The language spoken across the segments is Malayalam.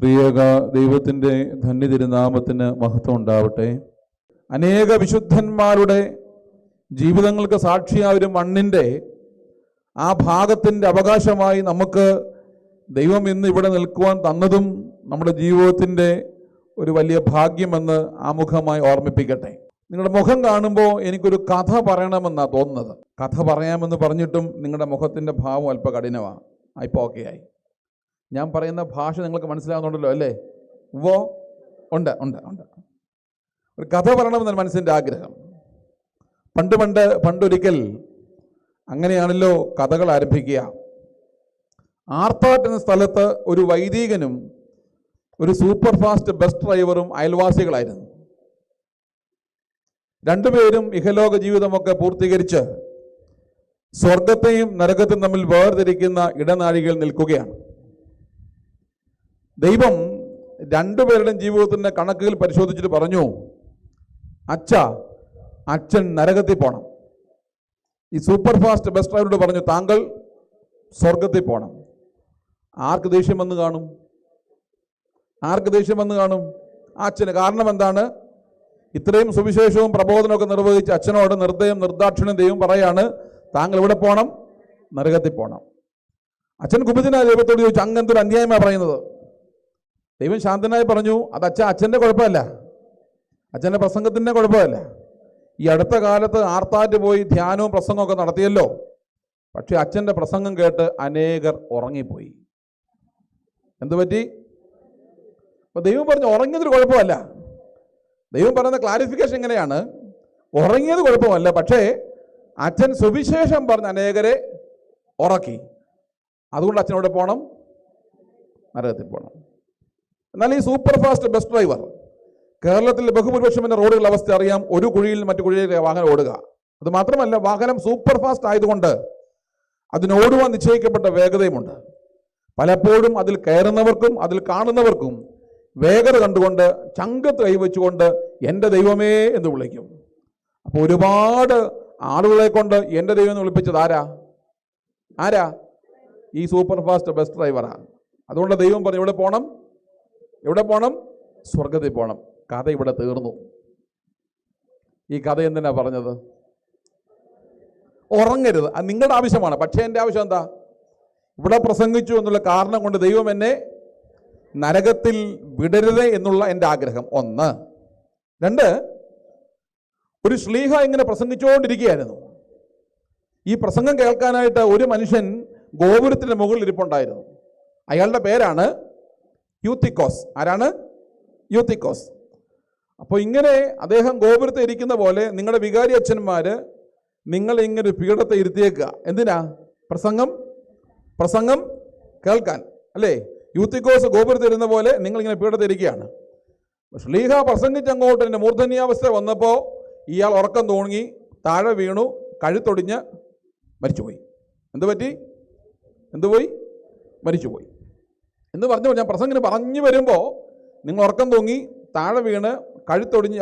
ത്രിയേക ദൈവത്തിൻ്റെ ധന്യതിരുനാമത്തിന് മഹത്വം ഉണ്ടാവട്ടെ. അനേക വിശുദ്ധന്മാരുടെ ജീവിതങ്ങൾക്ക് സാക്ഷിയായ ഒരു മണ്ണിൻ്റെ ആ ഭാഗത്തിൻ്റെ അവകാശമായി നമുക്ക് ദൈവം ഇന്ന് ഇവിടെ നിൽക്കുവാൻ തന്നതും നമ്മുടെ ജീവിതത്തിൻ്റെ ഒരു വലിയ ഭാഗ്യമെന്ന് ആമുഖമായി ഓർമ്മിപ്പിക്കട്ടെ. നിങ്ങളുടെ മുഖം കാണുമ്പോൾ എനിക്കൊരു കഥ പറയണമെന്നാണ് തോന്നുന്നത്. കഥ പറയാമെന്ന് പറഞ്ഞിട്ടും നിങ്ങളുടെ മുഖത്തിൻ്റെ ഭാവം അല്പ കഠിനമാണ്. ഇപ്പോൾ ഓക്കെ ആയി. ഞാൻ പറയുന്ന ഭാഷ നിങ്ങൾക്ക് മനസ്സിലാകുന്നുണ്ടല്ലോ അല്ലേ? ഉണ്ട്. ഒരു കഥ പറയണമെന്നാണ് മനസ്സിൻ്റെ ആഗ്രഹം. പണ്ടൊരിക്കൽ അങ്ങനെയാണല്ലോ കഥകൾ ആരംഭിക്കുക. ആർത്താറ്റ് എന്ന സ്ഥലത്ത് ഒരു വൈദികനും ഒരു സൂപ്പർ ഫാസ്റ്റ് ബസ് ഡ്രൈവറും അയൽവാസികളായിരുന്നു. രണ്ടുപേരും ഇഹലോക ജീവിതമൊക്കെ പൂർത്തീകരിച്ച് സ്വർഗത്തെയും നരകത്തെയും തമ്മിൽ വേർതിരിക്കുന്ന ഇടനാഴികൾ നിൽക്കുകയാണ്. ദൈവം രണ്ടുപേരുടെയും ജീവിതത്തിൻ്റെ കണക്കുകൾ പരിശോധിച്ചിട്ട് പറഞ്ഞു, അച്ഛൻ നരകത്തിൽ പോകണം. ഈ സൂപ്പർ ഫാസ്റ്റ് ബസ് ഡ്രൈവറോട് പറഞ്ഞു, താങ്കൾ സ്വർഗത്തിൽ പോകണം. ആർക്ക് ദേഷ്യം വന്ന് കാണും? അച്ഛന്. കാരണം എന്താണ്? ഇത്രയും സുവിശേഷവും പ്രബോധനമൊക്കെ നിർവഹിച്ച് അച്ഛനോട് നിർദാക്ഷിണ്യം ദൈവം പറയാണ്, താങ്കൾ ഇവിടെ പോകണം, നരകത്തിൽ പോകണം. അച്ഛൻ കുപിതനായ ദൈവത്തോട് ചോദിച്ചു, അങ്ങനത്തെ ഒരു അന്യായമാണ് പറയുന്നത്. ദൈവം ശാന്തനായി പറഞ്ഞു, അത് അച്ഛൻ്റെ കുഴപ്പമല്ല, അച്ഛൻ്റെ പ്രസംഗത്തിൻ്റെ കുഴപ്പമല്ല. ഈ അടുത്ത കാലത്ത് ആർത്താറ്റ് പോയി ധ്യാനവും പ്രസംഗമൊക്കെ നടത്തിയല്ലോ. പക്ഷെ അച്ഛൻ്റെ പ്രസംഗം കേട്ട് അനേകർ ഉറങ്ങിപ്പോയി. എന്തു പറ്റി? അപ്പോൾ ദൈവം പറഞ്ഞു, ഉറങ്ങിയതൊരു കുഴപ്പമല്ല. ദൈവം പറയുന്ന ക്ലാരിഫിക്കേഷൻ എങ്ങനെയാണ്? ഉറങ്ങിയത് കുഴപ്പമല്ല, പക്ഷേ അച്ഛൻ സുവിശേഷം പറഞ്ഞ് അനേകരെ ഉറക്കി. അതുകൊണ്ട് അച്ഛനോട് പോകണം, നരകത്തിൽ പോകണം. എന്നാൽ ഈ സൂപ്പർ ഫാസ്റ്റ് ബസ് ഡ്രൈവർ, കേരളത്തിൽ ബഹുഭൂരിപക്ഷം എന്ന റോഡുകളുടെ അവസ്ഥ അറിയാം. ഒരു കുഴിയിൽ മറ്റു കുഴിയിലേക്ക് വാഹനം ഓടുക. അത് മാത്രമല്ല, വാഹനം സൂപ്പർ ഫാസ്റ്റ് ആയതുകൊണ്ട് അതിനോടുവാൻ നിശ്ചയിക്കപ്പെട്ട വേഗതയുമുണ്ട്. പലപ്പോഴും അതിൽ കയറുന്നവർക്കും അതിൽ കാണുന്നവർക്കും വേഗത കണ്ടുകൊണ്ട് ചങ്കത്ത് കൈവച്ചുകൊണ്ട് എൻ്റെ ദൈവമേ എന്ന് വിളിക്കും. അപ്പോൾ ഒരുപാട് ആളുകളെ കൊണ്ട് എൻ്റെ ദൈവം എന്ന് വിളിപ്പിച്ചത് ആരാ? ഈ സൂപ്പർ ഫാസ്റ്റ് ബസ് ഡ്രൈവറാണ്. അതുകൊണ്ട് ദൈവം പറഞ്ഞു, എവിടെ പോകണം? സ്വർഗത്തിൽ പോകണം. കഥ ഇവിടെ തീർന്നു. ഈ കഥ എന്തിനാ പറഞ്ഞത്? ഉറങ്ങരുത്, അത് നിങ്ങളുടെ ആവശ്യമാണ്. പക്ഷേ എൻ്റെ ആവശ്യം എന്താ? ഇവിടെ പ്രസംഗിച്ചു എന്നുള്ള കാരണം കൊണ്ട് ദൈവം എന്നെ നരകത്തിൽ വിടരുത് എന്നുള്ള എൻ്റെ ആഗ്രഹം. 1. 2, ഒരു ശ്ലീഹ ഇങ്ങനെ പ്രസംഗിച്ചുകൊണ്ടിരിക്കുകയായിരുന്നു. ഈ പ്രസംഗം കേൾക്കാനായിട്ട് ഒരു മനുഷ്യൻ ഗോപുരത്തിൻ്റെ മുകളിൽ ഇരിപ്പുണ്ടായിരുന്നു. അയാളുടെ പേരാണ് യൂത്തിക്കോസ്. ആരാണ്? യൂത്തിക്കോസ്. അപ്പോൾ ഇങ്ങനെ അദ്ദേഹം ഗോപുരത്തെ ഇരിക്കുന്ന പോലെ നിങ്ങളുടെ വികാരി അച്ഛന്മാർ നിങ്ങളിങ്ങനെ പീഠത്തെ ഇരുത്തിയേക്കുക. എന്തിനാ? പ്രസംഗം കേൾക്കാൻ അല്ലേ? യൂത്തിക്കോസ് ഗോപുരത്തിൽ ഇരുന്ന പോലെ നിങ്ങളിങ്ങനെ പീഠത്തെ ഇരിക്കുകയാണ്. ശ്ലീഹ പ്രസംഗിച്ചങ്ങോട്ട് എൻ്റെ മൂർധന്യാവസ്ഥ വന്നപ്പോൾ ഇയാൾ ഉറക്കം തോണി താഴെ വീണു, കഴുത്തൊടിഞ്ഞ് മരിച്ചുപോയി. മരിച്ചുപോയി എന്ന് പറഞ്ഞു. ഞാൻ പ്രസംഗിന് പറഞ്ഞു വരുമ്പോൾ നിങ്ങൾ ഉറക്കം തൂങ്ങി താഴെ വീണ് കഴുത്തൊടിഞ്ഞ്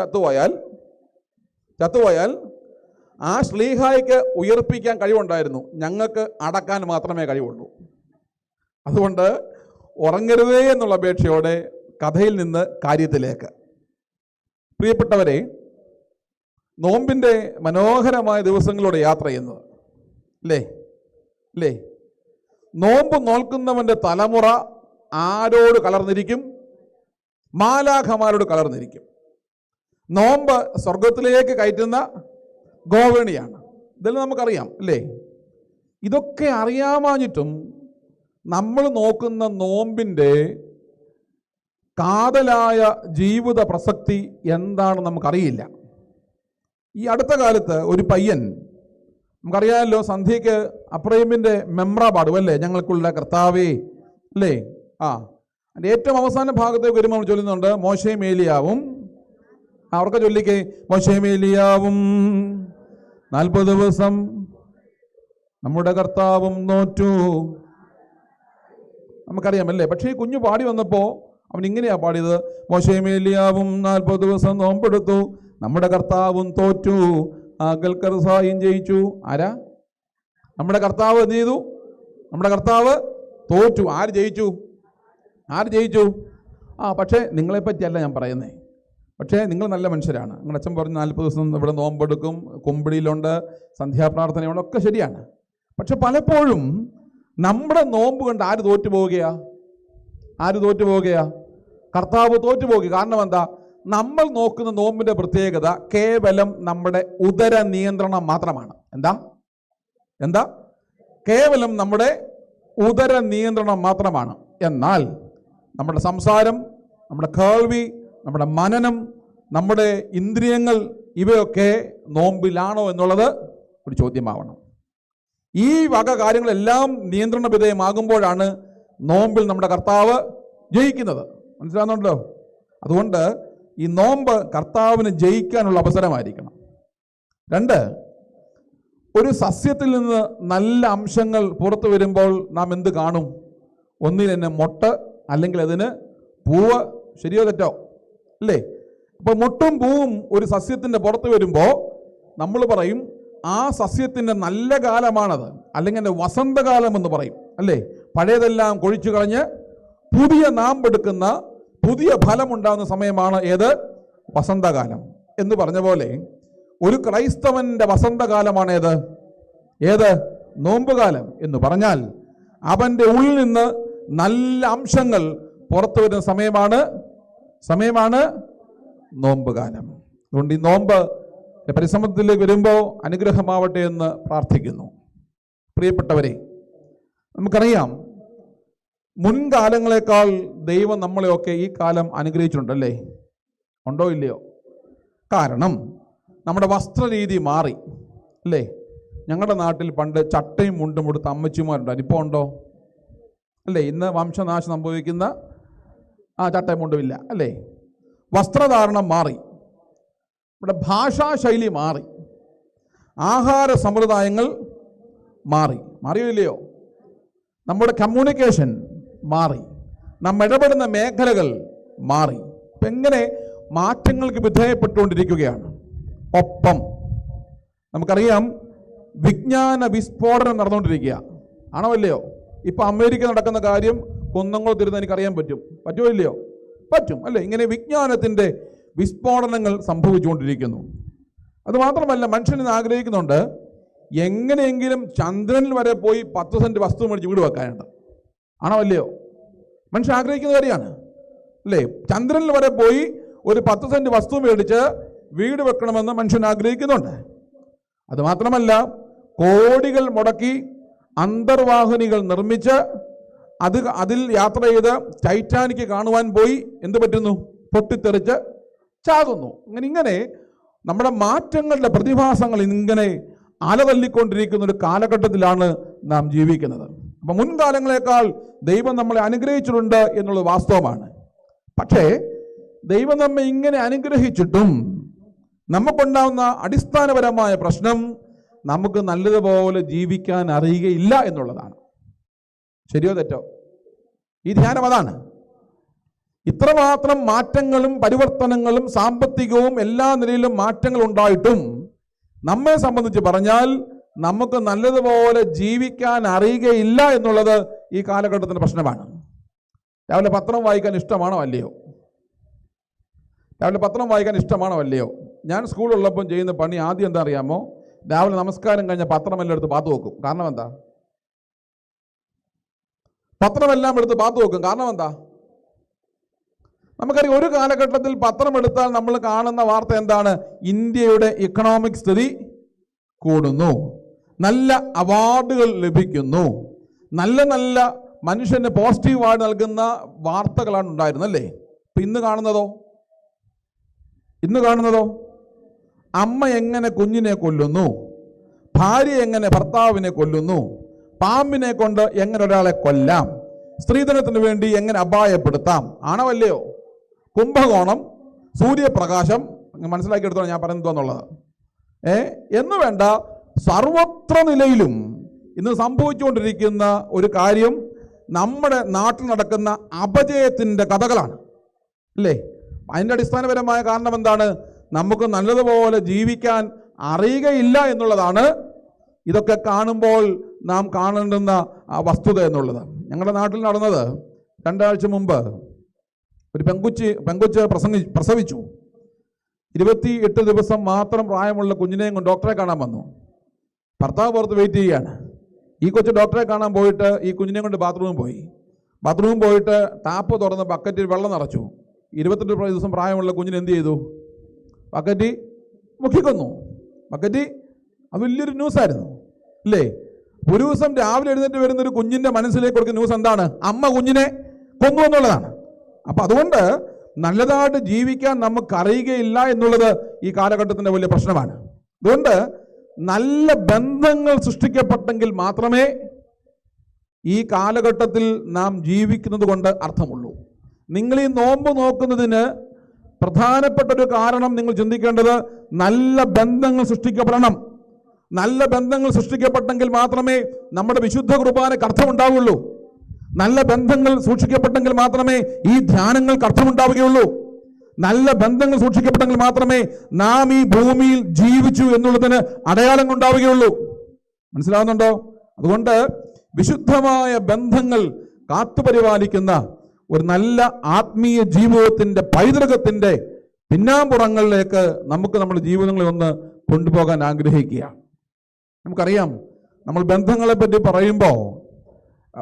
ചത്തുപോയാൽ ആ ശ്ലീഹായ്ക്ക് ഉയർപ്പിക്കാൻ കഴിവുണ്ടായിരുന്നു, ഞങ്ങൾക്ക് അടക്കാൻ മാത്രമേ കഴിവുള്ളൂ. അതുകൊണ്ട് ഉറങ്ങരുതേ എന്നുള്ള അപേക്ഷയോടെ കഥയിൽ നിന്ന് കാര്യത്തിലേക്ക്. പ്രിയപ്പെട്ടവരെ, നോമ്പിൻ്റെ മനോഹരമായ ദിവസങ്ങളിലൂടെ യാത്ര ചെയ്യുന്നത് അല്ലേ? നോമ്പ് നോൽക്കുന്നവൻ്റെ തലമുറ ആരോട് കലർന്നിരിക്കും? മാലാഖമാരോട് കലർന്നിരിക്കും. നോമ്പ് സ്വർഗത്തിലേക്ക് കയറ്റുന്ന ഗോവേണിയാണ്. ഇതെല്ലാം നമുക്കറിയാം അല്ലേ? ഇതൊക്കെ അറിയാമാഞ്ഞിട്ടും നമ്മൾ നോക്കുന്ന നോമ്പിൻ്റെ കാതലായ ജീവിത പ്രസക്തി എന്താണെന്ന് നമുക്കറിയില്ല. ഈ അടുത്ത കാലത്ത് ഒരു പയ്യൻ, നമുക്കറിയാമല്ലോ, സന്ധ്യയ്ക്ക് അപ്രൈമിൻ്റെ മെമ്ര പാടും അല്ലേ? ഞങ്ങൾക്കുള്ള കർത്താവേ അല്ലേ? അതിൻ്റെ ഏറ്റവും അവസാന ഭാഗത്തേക്ക് വരുമ്പോൾ ചൊല്ലുന്നുണ്ട്, മോശയും ഏലിയാവും. അവർക്ക് ചൊല്ലിക്കേ, മോശയും ഏലിയാവും 40 ദിവസം നമ്മുടെ കർത്താവും നോറ്റു. നമുക്കറിയാമല്ലേ? പക്ഷേ ഈ കുഞ്ഞു പാടി വന്നപ്പോൾ അവൻ ഇങ്ങനെയാ പാടിയത്, മോശയും ഏലിയാവും 40 ദിവസം നോമ്പെടുത്തു, നമ്മുടെ കർത്താവും തോറ്റു, ആകൽക്കർസായും ജയിച്ചു. ആരാ? നമ്മുടെ കർത്താവ് എന്ത് ചെയ്തു? നമ്മുടെ കർത്താവ് തോറ്റു. ആര് ജയിച്ചു? പക്ഷേ നിങ്ങളെപ്പറ്റിയല്ല ഞാൻ പറയുന്നത്. പക്ഷേ നിങ്ങൾ നല്ല മനുഷ്യരാണ്. നിങ്ങളുടെ അച്ഛൻ പറഞ്ഞ് 40 ദിവസം ഇവിടെ നോമ്പെടുക്കും, കുമ്പിടിയിലുണ്ട്, സന്ധ്യാപ്രാർത്ഥനയുണ്ട്, ഒക്കെ ശരിയാണ്. പക്ഷെ പലപ്പോഴും നമ്മുടെ നോമ്പ് കണ്ട് ആര് തോറ്റുപോവുകയാ? കർത്താവ് തോറ്റുപോകുക. കാരണം എന്താ? നമ്മൾ നോക്കുന്ന നോമ്പിൻ്റെ പ്രത്യേകത കേവലം നമ്മുടെ ഉദര നിയന്ത്രണം മാത്രമാണ്. എന്താ? കേവലം നമ്മുടെ ഉദര നിയന്ത്രണം മാത്രമാണ്. എന്നാൽ നമ്മുടെ സംസാരം, നമ്മുടെ കേൾവി, നമ്മുടെ മനനം, നമ്മുടെ ഇന്ദ്രിയങ്ങൾ, ഇവയൊക്കെ നോമ്പിലാണോ എന്നുള്ളത് ഒരു ചോദ്യമാവണം. ഈ വക കാര്യങ്ങളെല്ലാം നിയന്ത്രണ വിധേയമാകുമ്പോഴാണ് നോമ്പിൽ നമ്മുടെ കർത്താവ് ജയിക്കുന്നത്. മനസ്സിലാകുന്നുണ്ടല്ലോ? അതുകൊണ്ട് ഈ നോമ്പ് കർത്താവിന് ജയിക്കാനുള്ള അവസരമായിരിക്കണം. 2, ഒരു സസ്യത്തിൽ നിന്ന് നല്ല അംശങ്ങൾ പുറത്തു വരുമ്പോൾ നാം എന്ത് കാണും? ഒന്നിന് മൊട്ട്, അല്ലെങ്കിൽ അതിന് പൂവ്. ശരിയോ തെറ്റോ? അല്ലേ? അപ്പോൾ മൊട്ടും പൂവും ഒരു സസ്യത്തിൻ്റെ പുറത്ത് വരുമ്പോൾ നമ്മൾ പറയും ആ സസ്യത്തിൻ്റെ നല്ല കാലമാണത്, അല്ലെങ്കിൽ എൻ്റെ വസന്തകാലം എന്ന് പറയും. അല്ലേ? പഴയതെല്ലാം കൊഴിച്ചു കളഞ്ഞ് പുതിയ നാമ്പെടുക്കുന്ന, പുതിയ ഫലമുണ്ടാകുന്ന സമയമാണ് ഏത്? വസന്തകാലം എന്ന് പറഞ്ഞ പോലെ ഒരു ക്രൈസ്തവൻ്റെ വസന്തകാലമാണ് ഏത്? നോമ്പുകാലം എന്ന് പറഞ്ഞാൽ അവൻ്റെ ഉള്ളിൽ നിന്ന് നല്ല അംശങ്ങൾ പുറത്തു വരുന്ന സമയമാണ് നോമ്പുകാലം. അതുകൊണ്ട് ഈ നോമ്പ് പരിശ്രമത്തിലേക്ക് വരുമ്പോൾ അനുഗ്രഹമാവട്ടെ എന്ന് പ്രാർത്ഥിക്കുന്നു. പ്രിയപ്പെട്ടവരെ, നമുക്കറിയാം മുൻകാലങ്ങളെക്കാൾ ദൈവം നമ്മളെയൊക്കെ ഈ കാലം അനുഗ്രഹിച്ചിട്ടുണ്ടല്ലേ? ഉണ്ടോ ഇല്ലയോ? കാരണം നമ്മുടെ വസ്ത്രരീതി മാറി, അല്ലേ? ഞങ്ങളുടെ നാട്ടിൽ പണ്ട് ചട്ടയും മുണ്ടും കൊടുത്ത അമ്മച്ചിമാരുണ്ടായിരുന്നു. ഇപ്പോൾ ഉണ്ടോ? അല്ലേ? ഇന്ന് വംശനാശം സംഭവിക്കുന്ന ചട്ടയും മുണ്ടുമില്ല, അല്ലേ? വസ്ത്രധാരണം മാറി, നമ്മുടെ ഭാഷാശൈലി മാറി, ആഹാര സമ്പ്രദായങ്ങൾ മാറിയോ ഇല്ലയോ? നമ്മുടെ കമ്മ്യൂണിക്കേഷൻ മാറി, നാം ഇടപെടുന്ന മേഖലകൾ മാറി. ഇപ്പം എങ്ങനെ മാറ്റങ്ങൾക്ക് വിധേയപ്പെട്ടുകൊണ്ടിരിക്കുകയാണ്. ഒപ്പം നമുക്കറിയാം വിജ്ഞാന വിസ്ഫോടനം നടന്നുകൊണ്ടിരിക്കുക. ആണോ അല്ലയോ? ഇപ്പം അമേരിക്ക നടക്കുന്ന കാര്യം കുന്നംകുളം തിരുന്ന് എനിക്കറിയാൻ പറ്റുമോ ഇല്ലയോ? പറ്റും, അല്ലേ? ഇങ്ങനെ വിജ്ഞാനത്തിൻ്റെ വിസ്ഫോടനങ്ങൾ സംഭവിച്ചുകൊണ്ടിരിക്കുന്നു. അതുമാത്രമല്ല, മനുഷ്യന് ആഗ്രഹിക്കുന്നുണ്ട് എങ്ങനെയെങ്കിലും ചന്ദ്രനിൽ വരെ പോയി 10 സെൻറ്റ് വസ്തു മേടിച്ച് വീട് വെക്കാനുണ്ട്. ആണോ അല്ലയോ? മനുഷ്യൻ ആഗ്രഹിക്കുന്ന കാര്യമാണ്, അല്ലേ? ചന്ദ്രനിൽ വരെ പോയി ഒരു 10 സെൻറ്റ് വസ്തു മേടിച്ച് വീട് വെക്കണമെന്ന് മനുഷ്യൻ ആഗ്രഹിക്കുന്നുണ്ട്. അതുമാത്രമല്ല, കോടികൾ മുടക്കി അന്തർവാഹിനികൾ നിർമ്മിച്ച് അതിൽ യാത്ര ചെയ്ത് ടൈറ്റാനിക് കാണുവാൻ പോയി എന്ത് പറ്റുന്നു? പൊട്ടിത്തെറിച്ച് ചാകുന്നു. ഇങ്ങനെ നമ്മുടെ മാറ്റങ്ങളുടെ പ്രതിഭാസങ്ങൾ ഇങ്ങനെ അലതല്ലിക്കൊണ്ടിരിക്കുന്ന ഒരു കാലഘട്ടത്തിലാണ് നാം ജീവിക്കുന്നത്. അപ്പം മുൻകാലങ്ങളെക്കാൾ ദൈവം നമ്മളെ അനുഗ്രഹിച്ചിട്ടുണ്ട് എന്നുള്ളത് വാസ്തവമാണ്. പക്ഷേ ദൈവം നമ്മെ ഇങ്ങനെ അനുഗ്രഹിച്ചിട്ടും നമുക്കുണ്ടാവുന്ന അടിസ്ഥാനപരമായ പ്രശ്നം നമുക്ക് നല്ലതുപോലെ ജീവിക്കാൻ അറിയുകയില്ല എന്നുള്ളതാണ്. ശരിയോ തെറ്റോ? ഈ ധ്യാനം അതാണ്. ഇത്രമാത്രം മാറ്റങ്ങളും പരിവർത്തനങ്ങളും സാമ്പത്തികവും എല്ലാ നിലയിലും മാറ്റങ്ങൾ ഉണ്ടായിട്ടും നമ്മെ സംബന്ധിച്ച് പറഞ്ഞാൽ നമുക്ക് നല്ലതുപോലെ ജീവിക്കാൻ അറിയുകയില്ല എന്നുള്ളത് ഈ കാലഘട്ടത്തിൻ്റെ പ്രശ്നമാണ്. രാവിലെ പത്രം വായിക്കാൻ ഇഷ്ടമാണോ അല്ലയോ? ഞാൻ സ്കൂളിലുള്ളപ്പം ചെയ്യുന്ന പണി ആദ്യം എന്താ അറിയാമോ? രാവിലെ നമസ്കാരം കഴിഞ്ഞ പത്രമെല്ലാം എടുത്ത് പാത്തു വെക്കും. കാരണം എന്താ? പത്രമെല്ലാം എടുത്ത് പാത്തു വെക്കും. കാരണം എന്താ? നമുക്കറിയാം, ഒരു കാലഘട്ടത്തിൽ പത്രം എടുത്താൽ നമ്മൾ കാണുന്ന വാർത്ത എന്താണ്? ഇന്ത്യയുടെ ഇക്കണോമിക് സ്ഥിതി കൂടുന്നു, നല്ല അവാർഡുകൾ ലഭിക്കുന്നു, നല്ല നല്ല മനുഷ്യന് പോസിറ്റീവായി നൽകുന്ന വാർത്തകളാണ് ഉണ്ടായിരുന്നല്ലേ? ഇപ്പം ഇന്ന് കാണുന്നതോ അമ്മ എങ്ങനെ കുഞ്ഞിനെ കൊല്ലുന്നു, ഭാര്യ എങ്ങനെ ഭർത്താവിനെ കൊല്ലുന്നു, പാമ്പിനെ കൊണ്ട് എങ്ങനെ ഒരാളെ കൊല്ലാം, സ്ത്രീധനത്തിന് വേണ്ടി എങ്ങനെ അപായപ്പെടുത്താം. ആണോ അല്ലയോ? കുംഭകോണം, സൂര്യപ്രകാശം, മനസ്സിലാക്കി എടുത്തോളാം ഞാൻ പറയുന്നത് എന്നുള്ളത്. എന്ന് വേണ്ട, സർവത്ര നിലയിലും ഇന്ന് സംഭവിച്ചുകൊണ്ടിരിക്കുന്ന ഒരു കാര്യം നമ്മുടെ നാട്ടിൽ നടക്കുന്ന അപജയത്തിൻ്റെ കഥകളാണ്, അല്ലേ? അതിൻ്റെ അടിസ്ഥാനപരമായ കാരണം എന്താണ്? നമുക്ക് നല്ലതുപോലെ ജീവിക്കാൻ അറിയുകയില്ല എന്നുള്ളതാണ് ഇതൊക്കെ കാണുമ്പോൾ നാം കാണേണ്ടുന്ന വസ്തുത എന്നുള്ളത്. ഞങ്ങളുടെ നാട്ടിൽ നടന്നത് 2 ആഴ്ച മുമ്പ് ഒരു പെങ്കൊച്ച് പ്രസവിച്ചു. 28 ദിവസം മാത്രം പ്രായമുള്ള കുഞ്ഞിനെയും കൊണ്ട് ഡോക്ടറെ കാണാൻ വന്നു. ഭർത്താവ് പുറത്ത് വെയിറ്റ് ചെയ്യുകയാണ്. ഈ കൊച്ചു ഡോക്ടറെ കാണാൻ പോയിട്ട് ഈ കുഞ്ഞിനെ കൊണ്ട് ബാത്റൂമിൽ പോയിട്ട് ടാപ്പ് തുറന്ന് ബക്കറ്റിൽ വെള്ളം നിറച്ചു. 28 ദിവസം പ്രായമുള്ള കുഞ്ഞിന് എന്ത് ചെയ്തു? ബക്കറ്റ് മുക്കിക്കൊന്നു. അത് വലിയൊരു ന്യൂസായിരുന്നു അല്ലേ? ഒരു ദിവസം രാവിലെ എഴുന്നേറ്റ് വരുന്നൊരു കുഞ്ഞിൻ്റെ മനസ്സിലേക്ക് കൊടുക്കുന്ന ന്യൂസ് എന്താണ്? അമ്മ കുഞ്ഞിനെ കൊന്നു എന്നുള്ളതാണ്. അപ്പം അതുകൊണ്ട് നല്ലതായിട്ട് ജീവിക്കാൻ നമുക്ക് അറിയുകയില്ല എന്നുള്ളത് ഈ കാലഘട്ടത്തിൻ്റെ വലിയ പ്രശ്നമാണ്. അതുകൊണ്ട് നല്ല ബന്ധങ്ങൾ സൃഷ്ടിക്കപ്പെട്ടെങ്കിൽ മാത്രമേ ഈ കാലഘട്ടത്തിൽ നാം ജീവിക്കുന്നത് കൊണ്ട് അർത്ഥമുള്ളൂ. നിങ്ങൾ ഈ നോമ്പ് നോക്കുന്നതിന് പ്രധാനപ്പെട്ട ഒരു കാരണം നിങ്ങൾ ചിന്തിക്കേണ്ടത് നല്ല ബന്ധങ്ങൾ സൃഷ്ടിക്കപ്പെടണം. നല്ല ബന്ധങ്ങൾ സൃഷ്ടിക്കപ്പെട്ടെങ്കിൽ മാത്രമേ നമ്മുടെ വിശുദ്ധ കുർബാനയ്ക്ക് അർത്ഥമുണ്ടാവുകയുള്ളൂ. നല്ല ബന്ധങ്ങൾ സൂക്ഷിക്കപ്പെട്ടെങ്കിൽ മാത്രമേ ഈ ധ്യാനങ്ങൾക്ക് അർത്ഥമുണ്ടാവുകയുള്ളൂ. നല്ല ബന്ധങ്ങൾ സൂക്ഷിക്കപ്പെട്ടെങ്കിൽ മാത്രമേ നാം ഈ ഭൂമിയിൽ ജീവിച്ചു എന്നുള്ളതിന് അടയാളം ഉണ്ടാവുകയുള്ളൂ. മനസ്സിലാവുന്നുണ്ടോ? അതുകൊണ്ട് വിശുദ്ധമായ ബന്ധങ്ങൾ കാത്തുപരിപാലിക്കുന്ന ഒരു നല്ല ആത്മീയ ജീവിതത്തിൻ്റെ പൈതൃകത്തിൻ്റെ പിന്നാമ്പുറങ്ങളിലേക്ക് നമുക്ക് നമ്മുടെ ജീവിതങ്ങളെ ഒന്ന് കൊണ്ടുപോകാൻ ആഗ്രഹിക്കുക. നമുക്കറിയാം, നമ്മൾ ബന്ധങ്ങളെ പറ്റി പറയുമ്പോൾ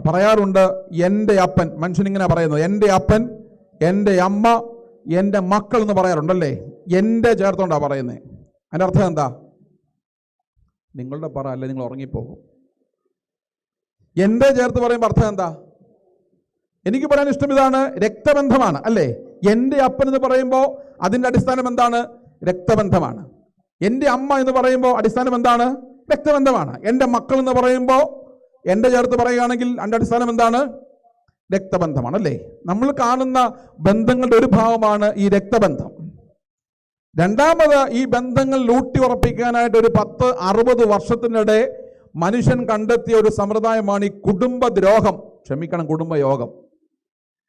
പറയാറുണ്ട് എൻ്റെ അപ്പൻ. മനുഷ്യനിങ്ങനെ പറയുന്നത് എൻ്റെ അപ്പൻ, എൻ്റെ അമ്മ, എൻ്റെ മക്കൾ എന്ന് പറയാറുണ്ടല്ലേ? എൻ്റെ ചേർത്തോണ്ടാണ് പറയുന്നത്. അതിൻ്റെ അർത്ഥം എന്താ? നിങ്ങളുടെ പറ അല്ലേ, നിങ്ങൾ ഉറങ്ങിപ്പോകും. എൻ്റെ ചേർത്ത് പറയുമ്പോൾ അർത്ഥം എന്താ? എനിക്ക് പറയാൻ ഇഷ്ടം ഇതാണ്, രക്തബന്ധമാണ് അല്ലേ? എൻ്റെ അപ്പൻ എന്ന് പറയുമ്പോൾ അതിൻ്റെ അടിസ്ഥാനം എന്താണ്? രക്തബന്ധമാണ്. എൻ്റെ അമ്മ എന്ന് പറയുമ്പോൾ അടിസ്ഥാനം എന്താണ്? രക്തബന്ധമാണ്. എൻ്റെ മക്കൾ എന്ന് പറയുമ്പോൾ എൻ്റെ ചേർത്ത് പറയുകയാണെങ്കിൽ അതിൻ്റെ അടിസ്ഥാനം എന്താണ്? രക്തബന്ധമാണ് അല്ലേ? നമ്മൾ കാണുന്ന ബന്ധങ്ങളുടെ ഒരു ഭാഗമാണ് ഈ രക്തബന്ധം. രണ്ടാമത്, ഈ ബന്ധങ്ങൾ ഊട്ടി ഉറപ്പിക്കാനായിട്ട് ഒരു 10-60 വർഷത്തിനിടെ മനുഷ്യൻ കണ്ടെത്തിയ ഒരു സമ്പ്രദായമാണ് ഈ കുടുംബയോഗം.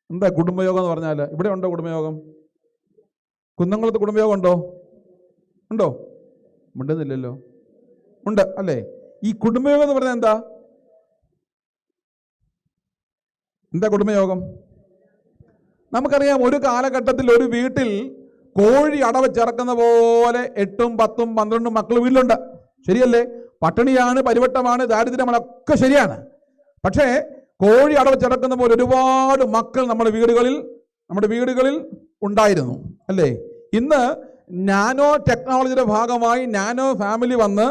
എന്താ കുടുംബയോഗം എന്ന് പറഞ്ഞാൽ? ഇവിടെ ഉണ്ടോ കുടുംബയോഗം? കുന്നംകുളത്ത് കുടുംബയോഗം ഉണ്ടോ? ഉണ്ടെന്നില്ലല്ലോ. ഉണ്ട് അല്ലേ? ഈ കുടുംബയോഗം എന്ന് പറഞ്ഞാൽ എന്താ കുടുംബയോഗം? നമുക്കറിയാം, ഒരു കാലഘട്ടത്തിൽ ഒരു വീട്ടിൽ കോഴി അടവച്ചിറക്കുന്ന പോലെ 8, 10, 12 മക്കൾ വീട്ടിലുണ്ട്. ശരിയല്ലേ? പട്ടിണിയാണ്, പരിവട്ടമാണ്, ദാരിദ്ര്യമാണ്, ഒക്കെ ശരിയാണ്. പക്ഷേ കോഴി അടവച്ചിറക്കുന്ന പോലെ ഒരുപാട് മക്കൾ നമ്മുടെ വീടുകളിൽ ഉണ്ടായിരുന്നു അല്ലേ? ഇന്ന് നാനോ ടെക്നോളജിയുടെ ഭാഗമായി നാനോ ഫാമിലി വന്ന്